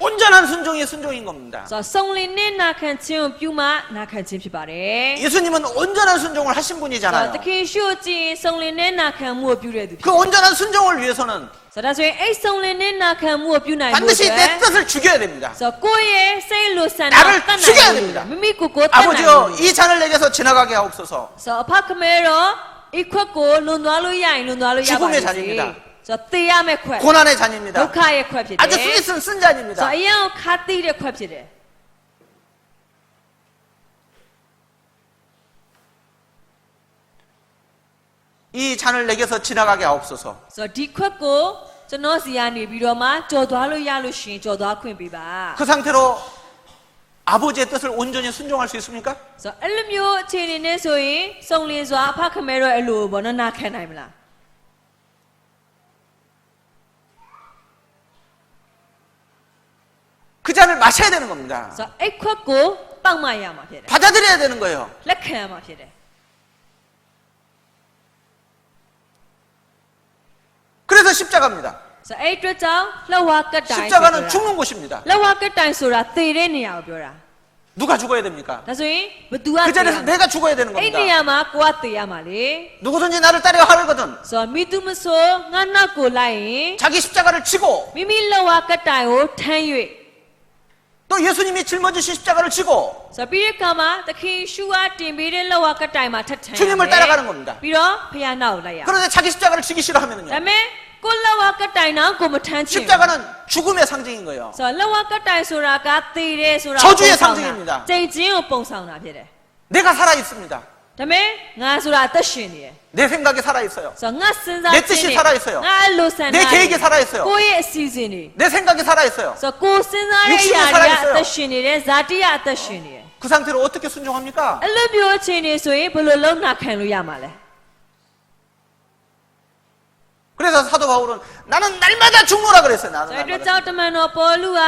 온전한 순종이 순종인 겁니다. ဆိုတော့စုံလင်တဲ့နာခံခြင်းကိုပြုမှနာခံခြင်းဖြစ်ပါတယ် 예수님은 온전한 순종을 하신 ဆိုတော့ 분이잖아요. တခင်ရှို့ခြင်းစုံလင်တဲ့နာခံမှုကိုပြုတဲ့သူဖြစ် 그 온전한 순종을 위해서는 ဆိုတော့ဒါဆိုရင်အဲ့စုံလင်တဲ့နာခံမှုကိုပြုနိုင်ဖို့ 반드시 အတွက် 내 뜻을 죽여야 됩니다. ဆိုတော့ကိုယ့်ရဲ့စိတ်လိုဆန္ဒ 나를 တတ် 죽여야 နိုင် 됩니다. မိမိကိုယ်ကိုယ်တတ်နိုင် 아버지여 이 잔을 내게서 지나가게 하옵소서. ဆိုတော့အဖခမဲတော့ဤခွက်ကိုလွန်သွားလို့ရရင်လွန်သွားလို့ရပါ 죽음의 စေ 잔입니다. ဆိုတော့သေရမယ့်ခွက် 고난의 잔입니다. ဒုက္ခရဲ့ခွက်ဖြစ်တယ် 아주 스윗은 쓴 ဆို 잔입니다. တော့အရင်ကခါတိတဲ့ခွက်ဖြစ်တယ် 그 이 잔을 내게서 지나가게 하옵소서. ဆိုတော့ဒီခွက်ကိုကျွန်တော်စီကနေပြီးတော့မှကြော်သွားလို့ရလို့ရှိရင်ကြော်သွားခွင့်ပေးပါ 그 상태로 아버지의 뜻을 온전히 순종할 수 있습니까? ဆိုတော့အဲ့လိုမျိုးအခြေအနေနဲ့ဆိုရင်စုံလင်စွာအဖခမဲတော့အဲ့လိုဘောနော်နာခံနိုင်မလား 그 잔을 마셔야 되는 겁니다. ဆိုတော့အဲ့ခွက်ကိုတောက်မှရမှာဖြစ်တယ် 받아들여야 되는 거예요. လက်ခံရမှာဖြစ်တယ် 그래서 십자가입니다. ဆိုတော့အဲ့အတွက်ကြောင့်လှဝါကတ်တိုင် 십자가는 죽는 곳입니다. လှဝါကတ်တိုင်ဆိုတာသေတဲ့နေရာကိုပြောတာ 누가 죽어야 됩니까? ဒါဆိုရင်ဘသူက 그 자리에서 내가 죽어야 되는 အဲ့ 겁니다. နေရာမှာကိုကသေရမှာလေ 누구든지 나를 따려 하거든 ဆိုတော့မိသူမဆိုငါနောက်ကိုလိုက်ရင် 자기 십자가를 지고 မိမိလှဝါကတ်တိုင်ကိုထမ်း၍ 또 예수님이 짊어지신 십자가를 지고 ဆိုတော့ပြီးတဲ့အခါမှာသခင်ရှုအားတင်ပေးတဲ့လှဝါကတ်တိုင်မှာထပ်ထမ်း 주님을 따라가는 겁니다. ပြီးတော့ဖခင်နောက်ကိုလိုက်ရ 그런데 자기 십자가를 지기 ဒါ 싫어하면은요. ပေမဲ့ကိုလှဝါကတ်တိုင်နောက်ကိုမထမ်းချင် 십자가는 죽음의 상징인 거예요. ဆိုတော့လှဝါကတ်တိုင်ဆိုတာကသေတယ်ဆိုတာ 저주의 상징입니다. ကျိန်ချင်းကိုပုံဆောင်တာဖြစ်တယ် 내가 살아 있습니다. ဒါပေမဲ့ငါဆိုတာအသက်ရှင်နေတယ် 내 생각이 살아 있어요. ဆိုတော့ငါစဉ်းစား 내 ခြင်း 뜻이 နဲ့ 살아 있어요. ငါအလိုဆန္ဒ 내 계획이 살아 있어요. ကိုယ့်ရဲ့အစီအစဉ်တွေ 내 생각이 살아 있어요. ဆိုတော့ကိုယ်စဉ်းစားတဲ့အရာတွေကအသက်ရှင်နေတယ်ဇာတိကအသက်ရှင်နေတယ် 그 상태로 어떻게 순종합니까? အဲ့လိုမျိုးအခြေအနေဆိုရင်ဘယ်လိုလုံးနာခံလို့ရမှာလဲ 그래서 사도 바울은 나는 날마다 죽노라 그랬어요. ဆို 나는 တော့အတွက် 날마다. ကြောင့်တမန်တော်ပေါလုက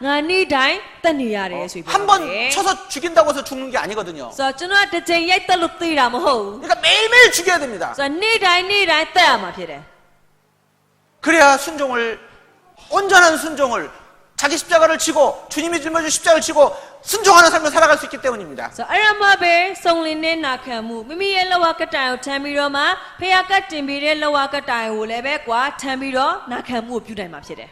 ငါနေ့တိုင်းတက်နေရတယ်ဆိုပြီး 한 번 쳐서 죽인다고 해서 죽는 게 아니거든요. ဆိုတော့ကျွန်တော်ကတစ်ချိန်ရိုက်တက်လို့သိတာမဟုတ်ဘူး 그러니까 매일매일 죽여야 됩니다. ဆိုတော့နေ့တိုင်းတက်ရမှာဖြစ်တယ် 그래야 순종을 온전한 순종을 자기 십자가를 지고 주님이 짊어진 십자가를 지고 순종하는 삶을 살아갈 수 있기 때문입니다. ဆိုတော့အဲ့ဒါမှပဲစုံလင်တဲ့နာခံမှုမိမိရဲ့လက်ဝါးကတိုင်ကိုထမ်းပြီးတော့မှဖခင်ကတင်ပေးတဲ့လက်ဝါးကတိုင်ကိုလည်းပဲကွာထမ်းပြီးတော့နာခံမှုကိုပြုနိုင်မှာဖြစ်တယ်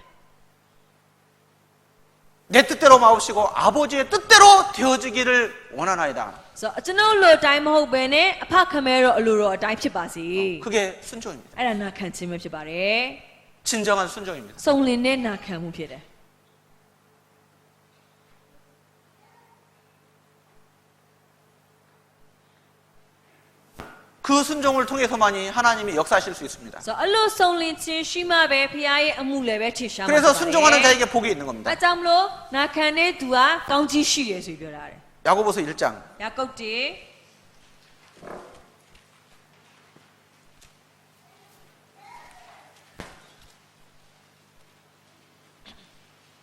내 뜻대로 마옵시고 아버지의 뜻대로 되어지기를 원하나이다. ဆိုတော့ကျွန်တော်လိုအတိုင်းမဟုတ်ဘဲနဲ့အဖခမဲတော့အလိုတော်အတိုင်းဖြစ်ပါစေ 그게 순종입니다. အဲ့ဒါနာခံခြင်းပဲဖြစ်ပါတယ် 진정한 순종입니다. စုံလင်တဲ့နာခံမှုဖြစ်တယ် 그 순종을 통해서만이 하나님이 역사하실 수 있습니다. ဆိုတော့အဲ့လိုစုံလင်ခြင်းရှိမှပဲဖခင်ရဲ့အမှုလည်းပဲထင်ရှားမှာ 그래서 ဖြစ်ပါတယ် 순종하는 자에게 복이 있는 겁니다. အဲကြောင့်မလို့နာခံတဲ့သူကကောင်းကြီးရှိတယ်ဆိုပြီးပြောတာတယ် 야고보서 1장 ယာကုပ်တီ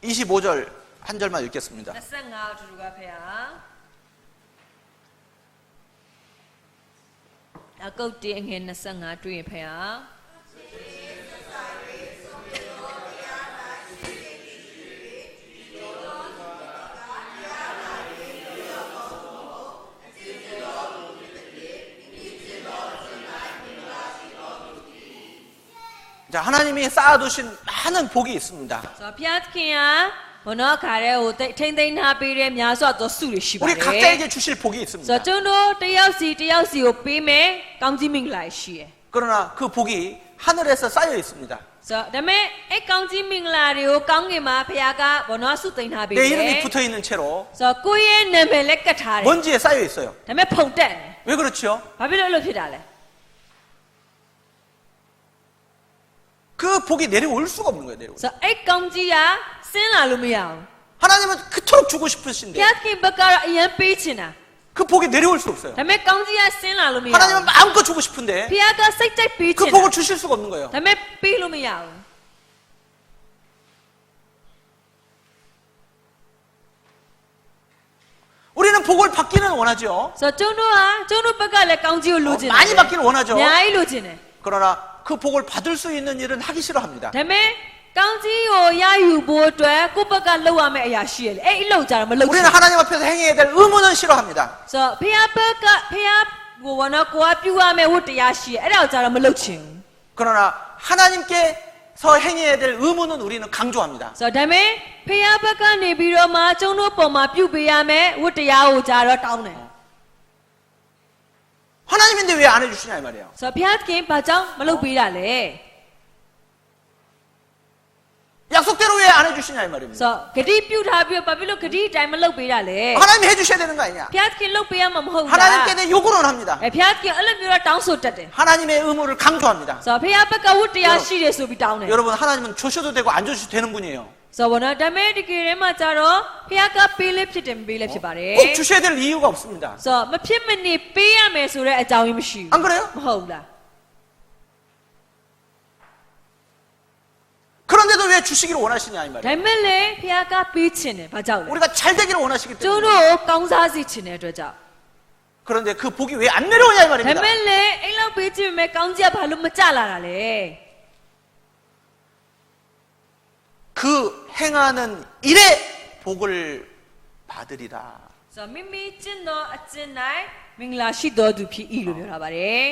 25절 한 절만 읽겠습니다. 25တူတူကဖေဟာယာကုပ်တီအငယ်25တွေ့ရင်ဖေဟာ 자, 하나님이 쌓아두신 많은 복이 있습니다. ဆိုတော့ဖျားသခင်ကဘုနောခါရဲကိုထိမ့်သိမ်းထားပေးတဲ့များစွာသောစုတွေရှိပါတ 우리 ယ် 각자에게 주실 복이 ဆို 있습니다. တော့ကျွန်တော်တယောက်စီကိုပေးမယ်ကောင်းကြီးမင်္ဂလာရှိတယ် 그러나 그 복이 하늘에서 쌓여 있습니다. ဆိုတော့ဒါပေမဲ့အဲ့ကောင်းကြီးမင်္ဂလာတွေကိုကောင်းကင်မှာဖခင်ကဘုနောစုသိမ်းထားပေးတ 내 ယ် 이름이 붙어 있는 채로 ဆိုတော့ကိုယ့်ရဲ့နာမည်လက်ကတ်ထားတယ် 먼지에 쌓여 있어요. ဒါပေမဲ့ဖုန်တက်တယ် 왜 그렇지요? ဘာဖြစ်လို့အဲ့လိုဖြစ်တာလဲ 그 복이 내려올 수가 없는 거예요. 내려올. ဆိုတော့အဲ့ကောင်းကြီးကဆင်းလာလို့မရဘူး 하나님은 그토록 주고 ဖ 싶으신데 ျားသခင်ဘက်ကတော့အရင်ပေးချင်တာ 그 복이 내려올 수 없어요. ဒါပေမဲ့ကောင်းကြီးကဆင်းလာလို့မရဘူး 하나님은 마음껏 주고 싶은데 ဖျားကစိတ်ကြိုက်ပေးချ 그 င်တာ 복을 주실 수가 없는 거예요. ဒါပေမဲ့ပေးလို့မရဘူး 우리는 복을 받기는 원하죠. ဆိုတော့ကျုံတို့ဘက်ကလည်းကောင်းကြီးကိုလိုချင်တယ် 많이 받기를 원하죠. အများကြီးလိုချင်တယ် 그러나 그 복을 받을 수 있는 일은 하기 싫어합니다. ဒါပေမဲ့ကောင်းကြီးကိုရယူဖို့အတွက်ကိုယ့်ဘက်ကလုပ်ရမယ့်အရာရှိရလေအဲ့အလုပ်ကြတော့မလုပ်ချင် 우리는 하나님 앞에서 행해야 될 의무는 싫어합니다. ဆိုတော့ဖျားဘက်ကဖျားကိုဝနော်ကိုကပြုရမယ့်ဝတ္တရားရှိရအဲ့ဒါကိုကြတော့မလုပ်ချင်ဘူး 그러나 하나님께서 행해야 될 의무는 우리는 강조합니다. ဆိုတော့ဒါပေမဲ့ဖျားဘက်ကနေပြီးတော့မှကျုံတို့ပုံမှာပြုပေးရမယ့်ဝတ္တရားကိုကြတော့တောင်းတယ် 하나님인데 왜 안 해주시냐 이 말이에요. ဆိုတော့ဖျားသခင်ဘာကြောင့်မလုပ်ပေးတာလဲ 약속대로 왜 안 해주시냐 주시냐 이 말입니다. ဆိုတော့ဂတိပြုထားပြီးတော့ဘာဖြစ်လို့ဂတိအတိုင်းမလုပ်ပေးတာလဲ 하나님이 해주셔야 되는 거 아니냐? ဖျားသခင်လုပ်ပေးရမှာမဟုတ်ဘူးလား 하나님께 내 요구는 합니다. ဖျားသခင်အဲ့လိုမျိုးတော့တောင်းဆိုတတ်တယ် 하나님의 의무를 강조합니다. ဆိုတော့ဖျားဘက်ကဝတ်တရားရှိတယ်ဆိုပြီးတောင်းတယ် 여러분 하나님은 주셔도 되고 안 주셔도 되는 분이에요. ဆိုတော့ဒါပေမဲ့ဒီကေထဲမှာကြတော့ဖျားကပေးလေးဖြစ်တယ်မပေးလေးဖြစ်ပါတယ် 꼭 주셔야 될 이유가 없습니다. ဆိုတော့မဖြစ်မနေပေးရမယ်ဆိုတဲ့အကြောင်းရင်းမရှိ 안 그래요? ဘူးမဟုတ်ဘူးလား 그런데도 왜 주시기를 원하시냐 이 ဒါ 말이에요. ပေမဲ့လေဖျားကပေးချင်တယ်ဘာကြောင့်လဲ 우리가 잘 되기를 원하시기 ကျိုး 때문에. တို့ကောင်းစားစေချင်တဲ့အတွက်ကြောင့် 그런데 그 복이 왜 안 내려오냐 이 ဒါပေ 말입니다. မဲ့လေအဲ့လောက်ပေးချင်ပေမဲ့ကောင်းကြီးကဘာလို့မကြလာတာလဲ 그 행하는 일의 복을 받으리라. ဆိုတော့မိမိကျင့်သောအကျင့်၌မင်္ဂလာရှိတော်သူဖြစ်၏လို့ပြောတာပါတယ်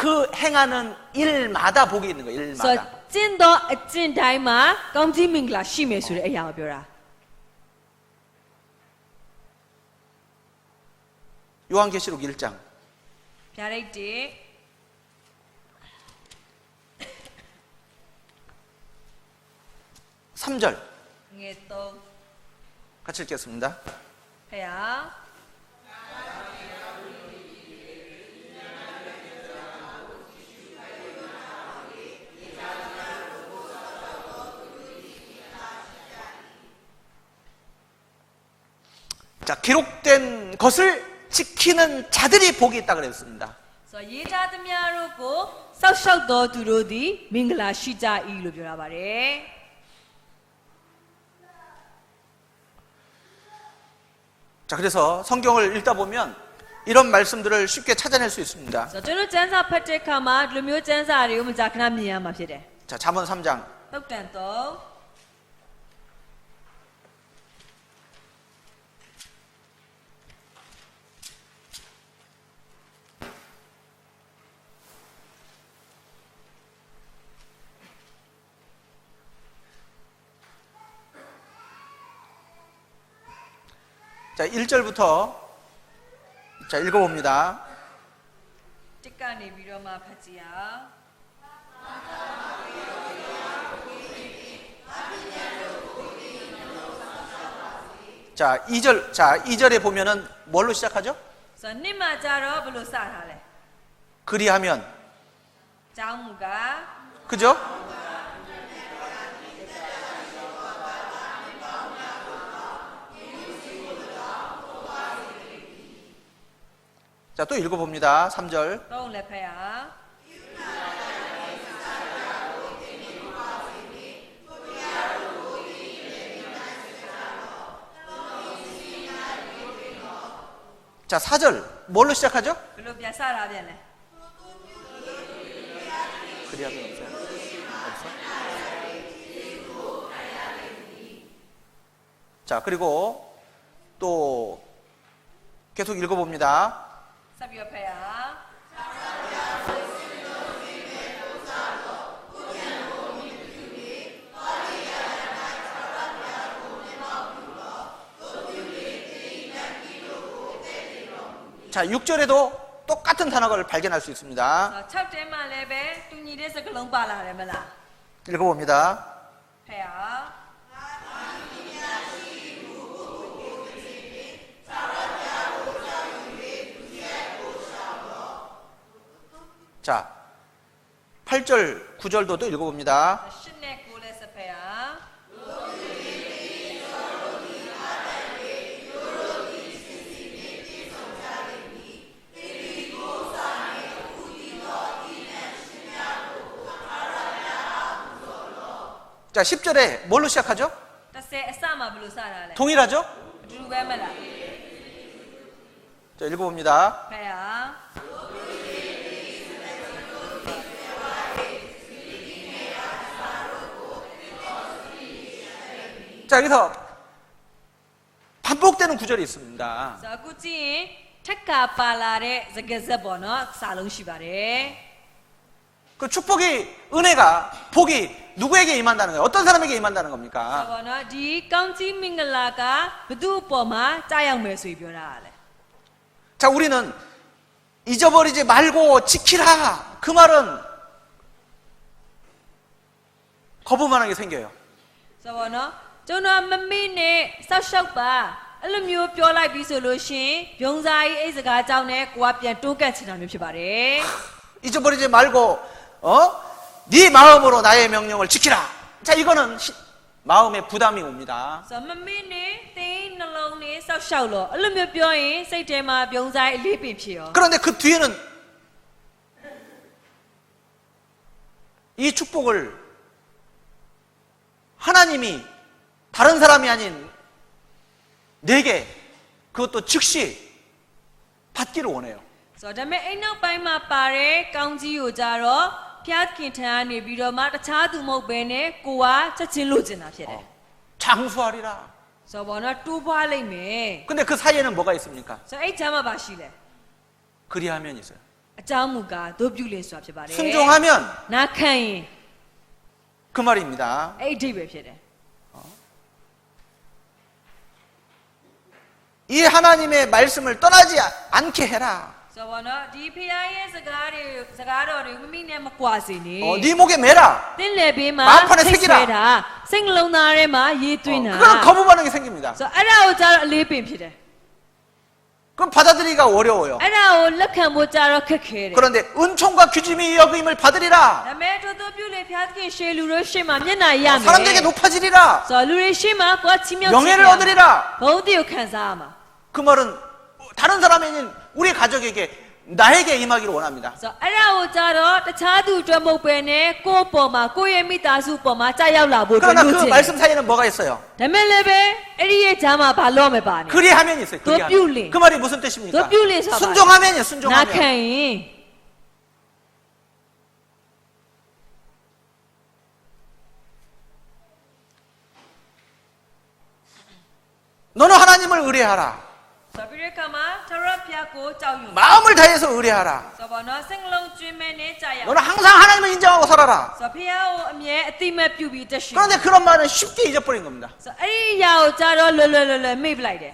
그 행하는 일마다 복이 있는 거예요. ဆိုတော့ 일마다. ကျင့်သောအကျင့်တိုင်းမှာကောင်းကြီးမင်္ဂလာရှိမယ်ဆိုတဲ့အရာကိုပြောတာ 요한계시록 1장 ဗျာဒိတ်တေ 3절 ငယ်3 같이 읽겠습니다. ဖယား 자, 기록된 것을 지키는 자들이 복이 있다 그랬습니다. ဆိုတော့ရေးသားသမျှတို့ကိုစောက်ရှောက်တော်သူတို့သည်မင်္ဂလာရှိကြ၏လို့ပြောတာပါတယ် 자, 그래서 성경을 읽다 보면 이런 말씀들을 쉽게 찾아낼 수 있습니다. ဆိုတော့ကျွန်တော်ကျမ်းစာဖတ်တဲ့အခါမှာဒီလိုမျိုးကျမ်းစာတွေကိုမကြာခဏမြင်ရမှာဖြစ်တယ် 자, 잠언 3장 တုတ်တန်တော့ 자, 1절부터 자, 읽어봅니다. တစ်ကနေပြီးတော့မှဖတ်ကြည့်အောင် 자, 2절. 자, 2절에 보면은 뭘로 시작하죠? ဆိုတော့နှစ်မှာကြတော့ဘယ်လိုစထားလဲ 그리하면. ကျောင်းမူက 그죠? 자, 또 읽어봅니다. 3절. တော့လည်းဖတ်ရအောင် 자, 4절. 뭘로 시작하죠? ဘယ်လိုပြန်စတာပြန်လဲ 그리하면 없어요. 없어? 자, 그리고 또 계속 읽어봅니다. ဆက်ပြီးတော့ဖတ်ရအောင် 자, 6절에도 똑같은 단어를 발견할 수 있습니다. 6တဲမှာလည်းပဲတူညီတဲ့စကားလုံးပါလာတယ်မလား 읽어봅니다. ဖတ်ရအောင် 자, 8절, 9절도 또 읽어봅니다. 8နဲ့9လည်းဆက်ဖတ်ရအောင် 자, 10절에 뭘로 시작하죠? 10အစမှာဘယ်လိုစတာလဲ 동일하죠? အတူတူပဲမလား 자, 읽어봅니다. ဖတ်ရအောင် 자, 여기서 반복되는 구절이 있습니다. ဆိုတော့အခုကြည့်ရင်ထက်ကပါလာတဲ့စကားဆက်ပေါ့နော်စာလုံးရှိပါတယ် 그 축복이, 은혜가, 복이 누구에게 임한다는 거예요? 어떤 사람에게 임한다는 ဆို 겁니까? တော့ပေါ့နော်ဒီကောင်းကြီးမင်္ဂလာကဘသူ့အပေါ်မှာကြားရောက်မယ်ဆိုပြီးပြောတာလေ 자, 우리는 잊어버리지 말고 지키라. 그 말은 거부만 하게 생겨요. ဆိုတော့ပေါ့နော် ကျွန်တော်မမေ့နဲ့စောက်ရှောက်ပါအဲ့လိုမျိုးပြောလိုက်ပြီးဆိုလို့ရှင်ဘုံစာကြီးအိတ်စကားကြောင့်နဲ့ကိုကပြန်တိုးကတ်ချင်တာမျိုးဖြစ်ပါတယ် 잊어버리지 말고 네 마음으로 나의 명령을 지키라. 자, 이거는 마음에 부담이 옵니다. ဆိုမမေ့နဲ့တင်းနှလုံးနဲ့စောက်ရှောက်လို့အဲ့လိုမျိုးပြောရင်စိတ်ထဲမှာဘုံစာကြီးအလေးပင်ဖြစ်ရော 그런데 그 뒤에는 이 축복을 하나님이 다른 사람이 아닌 내게 그것도 즉시 받기를 원해요. ဆိုတော့ဒါပေမဲ့အဲ့နောက်ပိုင်းမှာပါတဲ့ကောင်းကြီးကိုကြတော့ဖျားခင်ထံကနေပြီးတော့မှတခြားသူမဟုတ်ဘဲနဲ့ကိုကချက်ချင်းလို့ကျင်တာဖြစ်တယ် 장수하리라. ဆိုတော့ဘောနော်တိုးပွားလိုက်မယ် 근데 그 사이에는 뭐가 있습니까? ဆိုတော့အဲ့ချမ်းမှာပါရှိလဲ 그리하면 있어요. အကြောင်းမူကားတို့ပြုလေဆိုတာဖြစ်ပါတယ် 순종하면 နာခံရင် 그 말입니다. အဲ့အဓိပ္ပာယ်ဖြစ်တယ် 이 하나님의 말씀을 떠나지 않게 해라. ဆိုတော့ဘောနော်ဒီဖျားရဲ့စကားတော်တွေမမိနဲ့မကွာစေနဲ့ 네 목에 매라. တင်းလေဘေးမှာ 마음판에 새기라. တာစိတ်နှလုံးသားထဲမှာရေးသွင်းတာ 그럼 거부 반응이 생깁니다. ဆိုတော့အဲ့ဒါကိုကြတော့အလေးပင်ဖြစ်တယ် 그럼 받아들이기가 어려워요. အဲ့ဒါကိုလက်ခံဖို့ကြတော့ခက်ခဲတယ် 그런데 은총과 규짐이 여김을 받으리라. ဒါပေမဲ့တို့ပြုလေဖျားခင်ရှေလူတို့ရှေ့မှာမျက်နှာရမယ် 사람들에게 높아지리라. ဆိုတော့လူတွေရှေ့မှာကိုယ်ချီးမြှောက် 영예를 얻으리라. ဘုန်းတည်ကိုခံစားရမှာ 그 말은 다른 사람이 아닌 우리 가족에게 나에게 임하기를 원합니다. ဆိုတော့အဲ့ဒါကိုကြတော့တခြားသူအတွက်မဟုတ်ပဲနဲ့ကိုယ့်ပေါ်မှာကိုယ့်ရဲ့မိသားစုပေါ်မှာကြာရောက်လာဖို့အတွက် 그러나 လို 그 ချင်တယ် 말씀 사이에는 뭐가 있어요? ဒါပေမဲ့လည်းပဲအဲ့ဒီရဲ့ဂျာမှာဘာလို့မပါနဲ့ 그리하면 있어요. 또 그리하면. 뀨리. 그 말이 무슨 뜻입니까? 또 뀨리 사봐. 순종하면요. နာ 순종하면. ခံရင် 너는 하나님을 의뢰하라. ဆိုပြီးတဲ့အခါမှာသရဖျားကိုကြောက်ရွံ့ 마음을 다해서 의뢰하라. ဆိုတော့နော်စိတ်လုံးကျွင်းမဲ့နဲ့ကြာရောက် 너는 항상 하나님을 인정하고 살아라. ဆိုဖျားကိုအမြဲအတိမတ်ပြုပြီးတက်ရှိ 그런데 그런 말은 쉽게 잊어버린 겁니다. ဆိုအဲ့ဒီအရာကိုကြတော့လွယ်မေ့ပလိုက်တယ်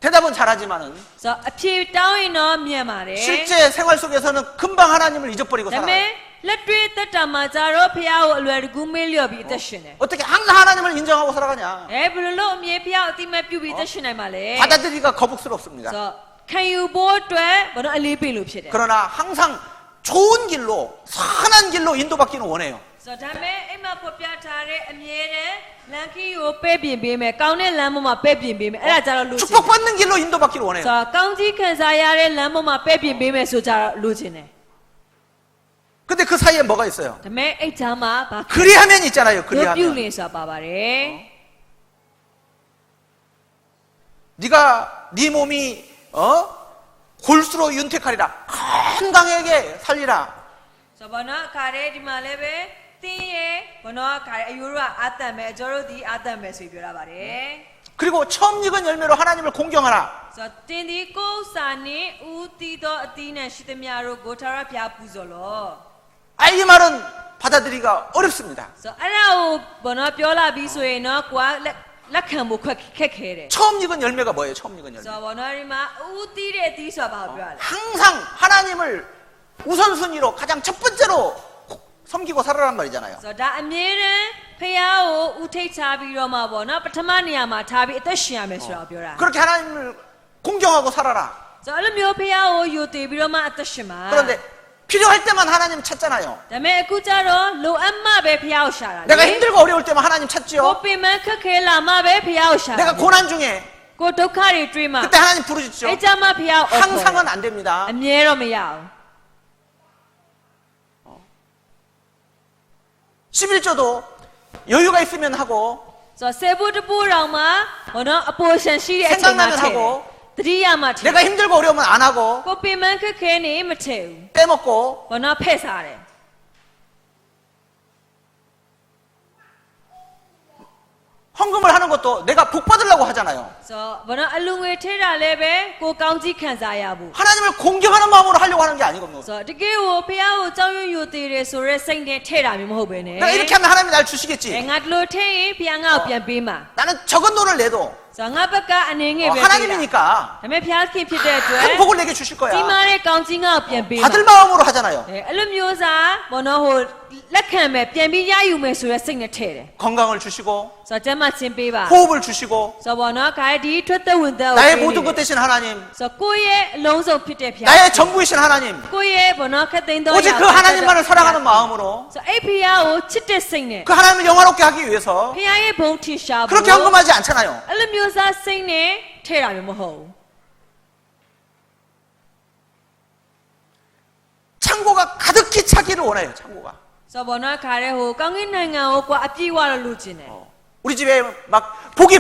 대답은 잘하지만은 ဆိုအဖြေတောင်းရင်တော့မြန်ပါတယ် 실제 생활 속에서는 금방 하나님을 잊어버리고 ဒါပေမဲ့ 살아요. လက်တွေ့သက်တာမှာကြတော့ဖျားကိုအလွယ်တကူမေ့လျော့ပြီးအသက်ရှင်တယ် 어떻게 항상 하나님을 인정하고 살아가냐? ဘယ်လိုလို့အမြဲဖျားကိုအတိမတ်ပြုပြီးအသက်ရှင်နိုင်မှာလဲ 받아들이기가 거북스럽습니다. ဆိုခံယူဖို့အတွက်ဘာလို့အလေးပေးလို့ဖြစ်တယ် 그러나 항상 좋은 길로 선한 길로 인도받기는 원해요. ဆိုတော့ဒါပေမဲ့အိမ်မှာဖော်ပြထားတဲ့အမြဲတမ်းလမ်းခီးကိုပဲ့ပြင်ပေးမယ်ကောင်းတဲ့လမ်းပေါ်မှာပဲ့ပြင်ပေးမယ်အဲ့ဒါကြတော့လိုချင်တယ် 축복받는 길로 인도받기를 원해요. ဆိုတော့ကောင်းကြီးခံစားရတဲ့လမ်းပေါ်မှာပဲ့ပြင်ပေးမယ်ဆိုကြတော့လိုချင်တယ် 근데 그 사이에 뭐가 있어요? ဒါပေမဲ့အဲ့ချမ်းမှာဘာ 그리하면 있잖아요. ပြု 그리하면. လင်ဆိုတာပါပါတယ် 네가 네 몸이 골수로 윤택하리라. 건강하게 살리라. ဆိုတော့ဘာနော်ခါတဲ့ဒီမှာလည်းပဲတင်းရဲ့ဘာနော်ခါတဲ့အယူတို့ကအာတန်မယ်အကျော်တို့ဒီအာတန်မယ်ဆိုပြီးပြောတာပါတယ် 그리고 처음 익은 열매로 하나님을 공경하라. ဆိုတော့တင်းဒီကိုယ်စာနဲ့ဦးတီတော့အတီးနဲ့ရှိသမျှတို့ကိုထာဝရဘုရားပူဇော်လို့ 이 말은 받아들이기가 어렵습니다. ဆိုတော့အဲ့ဒါကိုဘာနော်ပြောလာပြီးဆိုရင်တော့ကိုကလက်ခံဖို့ခက်ခဲတယ် 처음 익은 열매가 뭐예요? 처음 익은 ဆို 열매. တော့ဘာနော်ဒီမှာဦးတီးတဲ့အတီးဆိုတာဘာကိုပြောရလဲ 항상 하나님을 우선순위로 가장 첫 번째로 섬기고 살아란 말이잖아요. ဆိုတော့ဒါအမြဲတမ်းဖះကိုဦးထိတ်ချပြီးတော့မှပေါ့နော်ပထမနေရာမှာထားပြီးအသက်ရှင်ရမယ်ဆိုတာပြောတာ 그렇게 하나님을 공경하고 살아라. ဆိုတော့အဲ့လိုမျိုးဖះကိုယူတည်ပြီးတော့မှအသက်ရှင်မှာ 그런데 필요할 때만 하나님 찾잖아요. ဒါပေမဲ့အခုကျတော့လိုအပ်မှပဲဖះကိုရှာတာ 내가 힘들고 어려울 때만 하나님 ကို 찾지요. ပင်မခက်ခဲလာမှပဲဖះကိုရှာတာ 내가 고난 중에 ကိုဒုက္ခတွေတွေ့မှ 그때 하나님 부르짖죠. အဲ့ကြမှာဖះကိုအော်ခေါ် 항상은 안 됩니다. အမြဲတော့မရဘူး 11조도 여유가 있으면 하고 ဆိုတော့ဆေဘူးတပူတော်မှာဘောနော်အပေါ်ရှင်ရှိတဲ့အချိန်မှာ 생각나면 ထည့် 하고 တတိယမှာထည့် 내가 힘들고 어려우면 안 하고 ကိုပင်မခက်ခဲနေမထည့်ဘူး 빼먹고 ဘောနော်ဖဲ့စားတယ် 헌금을 하는 것도 내가 복 받으려고 하잖아요. ဆို 저 뭐나 알룽에 테라레베 고 강지 칸사야부. 하나님을 공경하는 마음으로 하려고 하는 게 아니거든요. 저 되게고 피아오 장윤 요테레 소레 생게 테라미 뭐베네. 내가 이렇게 하면 하나님이 날 주시겠지. 앵아들로 테이 피앙아 ပြန်ပေး마. 나는 적은 돈을 내도 저 ng아버가 안행에 베. 하나님이니까 다음에 피아키ဖြစ်တဲ့ 큰အတွက် 복을 내게 주실 거야. ကြီးမားတဲ့ကောင်းကြီးငါ့ကိုပြန်ပေးမှာ 받을 마음으로 하잖아요. အဲ့လိုမျိုးစားဘောနော်ဟိုလက်ခံမယ်ပြန်ပြီးရယူမယ်ဆိုရယ်စိတ်နဲ့ထည့်တယ် 건강을 주시고 ဆိုတော့ကျမ်းမချင်းပေးပါ 호흡을 주시고 ဆိုတော့ဘောနော်ခါဒီထွက်သက်ဝင်သက်ကို 나의 ပေး 모든 နေ 것 တယ် 되신 하나님, ဆိုတော့ကိုယ့်ရဲ့အလုံးစုံဖြစ်တဲ့ဖျား 나의 전부이신 하나님, ကိုယ့်ရဲ့ဘောနော်ခတ်သိမ်းသော 오직 그 하나님만을 사랑하는 마음으로 ဆိုတော့အဲ့ဖျားကိုချစ်တဲ့စိတ်နဲ့ 그 하나님을 영화롭게 하기 위해서 ဖျားရဲ့ဘုံထင်ရှားဖို့ 그렇게 헌금하지 않잖아요. အဲ့လိုမျိုးစားစိတ်နဲ့ထည့်တာမျိုးမဟုတ်ဘူး 창고가 가득히 차기를 원해요. 창고가. ဆိုတော့ဘောနော်ခါတဲ့ဟိုကောင်းကင်နိုင်ငံကိုကွာအပြည့်ဝတော့လိုချင်တယ် 우리 집에 막 복이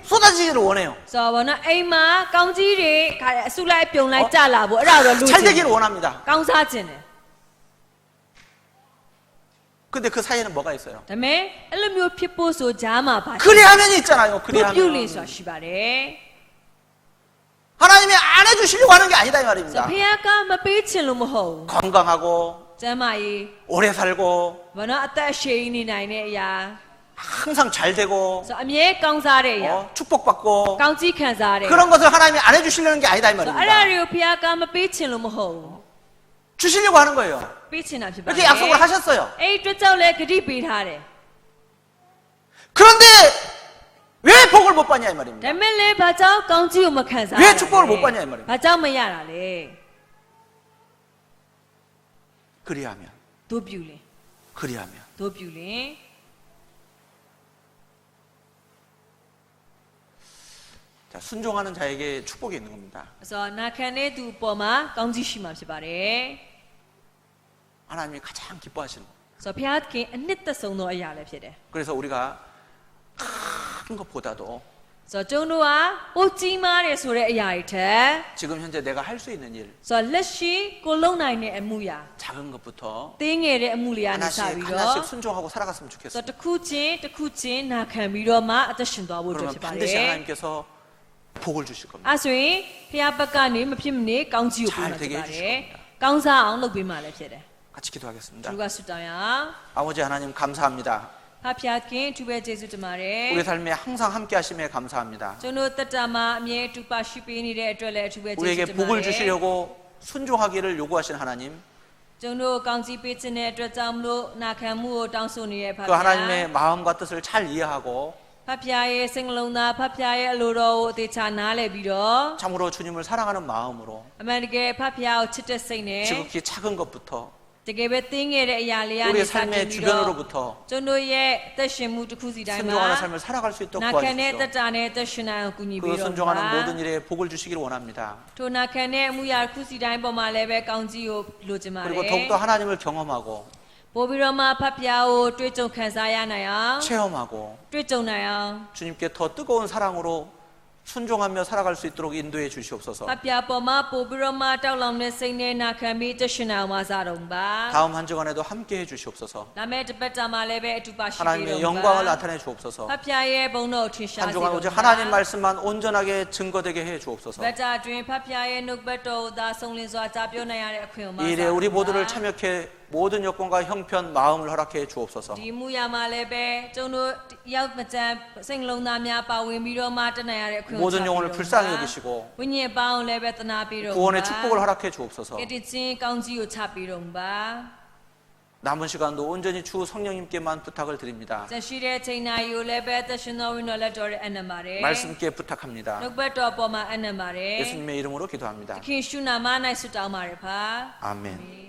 쏟아지기를 원해요. ဆိုတော့ဘောနော်အိမ်မှာကောင်းကြီးတွေခါတဲ့အစုလိုက်ပြုံလိုက်ကြလာဖို့အဲ့ဒါတော့လိုချင် 잘 တယ် 되기를 원합니다. ကောင်းစားခြင်းတယ် 근데 그 사이에는 뭐가 있어요? ဒါပေမဲ့အဲ့လိုမျိုးဖြစ်ဖို့ဆိုဂျားမှာပါ 그리하면이 있잖아요. ပြုတ်ပြုတ်လေး 그리하면 ဆိုတာရှိပါတယ် 하나님이 안 해주시려고 하는 게 아니다 이 ဆို 말입니다. တော့ဖခင်ကမပေးချင်လို့မဟုတ်ဘူး 건강하고 ကျမ်းမာရေး 오래 살고 ဘာနော်အသက်ရှည်နေနိုင်တဲ့အရာ 항상 잘 되고 ဆိုတော့အမြဲကောင်းစားတဲ့အရာ 축복받고 ကောင်းကြီးခံစားတဲ့ 그런 것을 하나님이 안 해주시려는 게 아니다 이 ဆိုတော့အဲ့ဒါ 말입니다. တွေကိုဖခင်ကမပေးချင်လို့မဟုတ်ဘူး 주시려고 하는 거예요. ပေးချင်တာဖြစ်ပါတ 이렇게 ယ် 약속을 하셨어요. အဲ့ဒီအတွက်ကြောင့်လည်းဂတိပေးထားတယ် 그런데 왜 복을 못 받냐 이 ဒါ 말입니다. ပေမဲ့လည်းဘာကြောင့်ကောင်းကြီးကိုမခံစားရ 왜 축복을 못 받냐 이 말입니다. ဘာကြောင့်မရတာလဲ 그리하면 တို့ပြူလင် 그리하면 တို့ပြူလင် 자, 순종하는 자에게 축복이 있는 겁니다. ဆိုတော့နာခံတဲ့သူအပေါ်မှာကောင်းကြီးရှိမှာဖြစ်ပါတယ် 하나님이 가장 기뻐하시는 거. ဆိုတော့ဘုရားသခင်အနှစ်သက်ဆုံးသောအရာလည်းဖြစ်တယ် 그래서 우리가 큰 것보다도 ဆိုတော့ကျုံတို့ကပိုကြီးမားတယ်ဆိုတဲ့အရာတွေထက် 지금 현재 내가 할 수 있는 일 ဆိုတော့လက်ရှိကိုလုံနိုင်တဲ့အမှုရာ 작은 것부터 တင်းငယ်တဲ့အမှုလေးကနေစ 하나씩 ပြီးတော့ 하나씩 순종하고 살아갔으면 ဆို 좋겠어요. တော့တစ်ခုချင်းနာခံပြီးတော့မှအသက်ရှင်သွားဖို့အတွက် 그러면 ဖြစ်ပါတ 반드시 ယ် 하나님께서 복을 주실 겁니다. အဲဆိုရင်ဘုရားဘက်ကနေမဖြစ်မနေကောင်းကြီးကိုပေးမှာဖြစ်ပါတယ်ကောင်းစားအောင်လုပ်ပေးမှလည်းဖြစ်တယ် 같이 기도하겠습니다. သူကဆုတောင်းရအောင် 아버지 하나님 감사합니다. ဖဖျားခင်သူပဲယေရှုတင်ပါတယ် 우리 삶에 항상 함께 하심에 감사합니다. ကျွန်တော်တက်တာမှာအမြဲတူပါရှိပေးနေတဲ့အတွက်လည်းသူပဲယေရှု 우리에게 တင်ပါတ 복을 ယ် 주시려고 순종하기를 요구하신 하나님, ကျွန်တော်ကောင်းကြီးပေးခြင်းတဲ့အတွက်ကြောင့်မလို့နာခံမှုကိုတောင်းဆိုနေတဲ့ဖ 그 ဖျား 하나님의 마음과 뜻을 잘 이해하고 ဖဖျားရဲ့စိတ်နှလုံးသားဖဖျားရဲ့အလိုတော်ကိုအသေးချာနားလည်ပြီးတော့ 참으로 주님을 사랑하는 마음으로 အမှန်တကယ်ဖဖျားကိုချစ်တဲ့စိတ်နဲ့ 지극히 작은 것부터 တကယ်ပဲတင်းငယ်တဲ့အရာလေးကနေ 우리의 စ 삶의 တင်ပြီးတော့ 주변으로부터 ကျွန်တော်ရဲ့အသက်ရှင်မှုတစ်ခုစီတိုင်းမှာ 순종하는 삶을 살아갈 수 있도록 နာခံတဲ့တက် 도와주십시오. တာနဲ့အသက်ရှင်နိုင်အောင်ကူညီ 그 ပြီးတော့ 순종하는 모든 일에 복을 주시기를 원합니다. ထိုနာခံတဲ့အမှုရာတစ်ခုစီတိုင်းပေါ်မှာလည်းပဲကောင်းကြီးကိုလိုချင်ပါတယ် 그리고 더욱더 하나님을 경험하고 ပို့ပြီးတော့မှဖဖျားကိုတွေ့ကြုံခံစားရနိုင်အောင် 체험하고 တွေ့ကြုံနိုင်အောင် 주님께 더 뜨거운 사랑으로 순종하며 살아갈 수 있도록 인도해 주시옵소서. ဖဖျားပေါ်မှာပို့ပြီးတော့မှတောက်လောင်တဲ့စိတ်နဲ့နာခံပြီးအသက်ရှင်နိုင်အောင်မစားတော့ပါ 다음 한 주간에도 함께 해 주시옵소서. ဒါမဲ့တစ်ပတ်တာမှာလည်းပဲအတူပါရှိပြီး 하나님의 တော့ 영광을 나타내 주옵소서. ဖဖျားရဲ့ဘုန်းတော်ထင်ရှား 한 စေ 주간 တော့ 오직 하나님 말씀만 온전하게 증거되게 해 주옵소서. ဘတ်တာတွင်ဖဖျားရဲ့နှုတ်ဘတ်တော်ကိုသာဆုံးလင်းစွာကြားပြောနိုင်ရတဲ့အခွင့်အရေး 이 일에 우리 모두를 참여케 모든 여건과 형편 마음을 허락해 주옵소서. ဒီမူရမှာလည်းပဲကျုံတို့ရောက်မကြမ်းစိတ်လုံးသားများပါဝင်ပြီးတော့မှတတ်နိုင်ရတဲ့အခွင့်အရေး 모든 영혼을 불쌍히 여기시고 ဝိညာဉ်ပေါင်းလည်းပဲတနာပြီးတော့ 구원의 축복을 허락해 주옵소서. ကတိချင်းကောင်းကြီးကိုချပြီးတော့ပါ 남은 시간도 온전히 주 성령님께만 부탁을 드립니다. ဆက်ရှိတဲ့ချိန်နာရီကိုလည်းပဲသက်ရှင်တော်ဝင်တော်လက်တော်ရဲ့အနံပါတယ် 말씀께 부탁합니다. နှုတ်ဘတ်တော်ပေါ်မှာအနံပါတယ် 예수님의 이름으로 기도합니다. ခင်ရှုနာမ၌ဆုတောင်းပါတယ်ဖာ 아멘.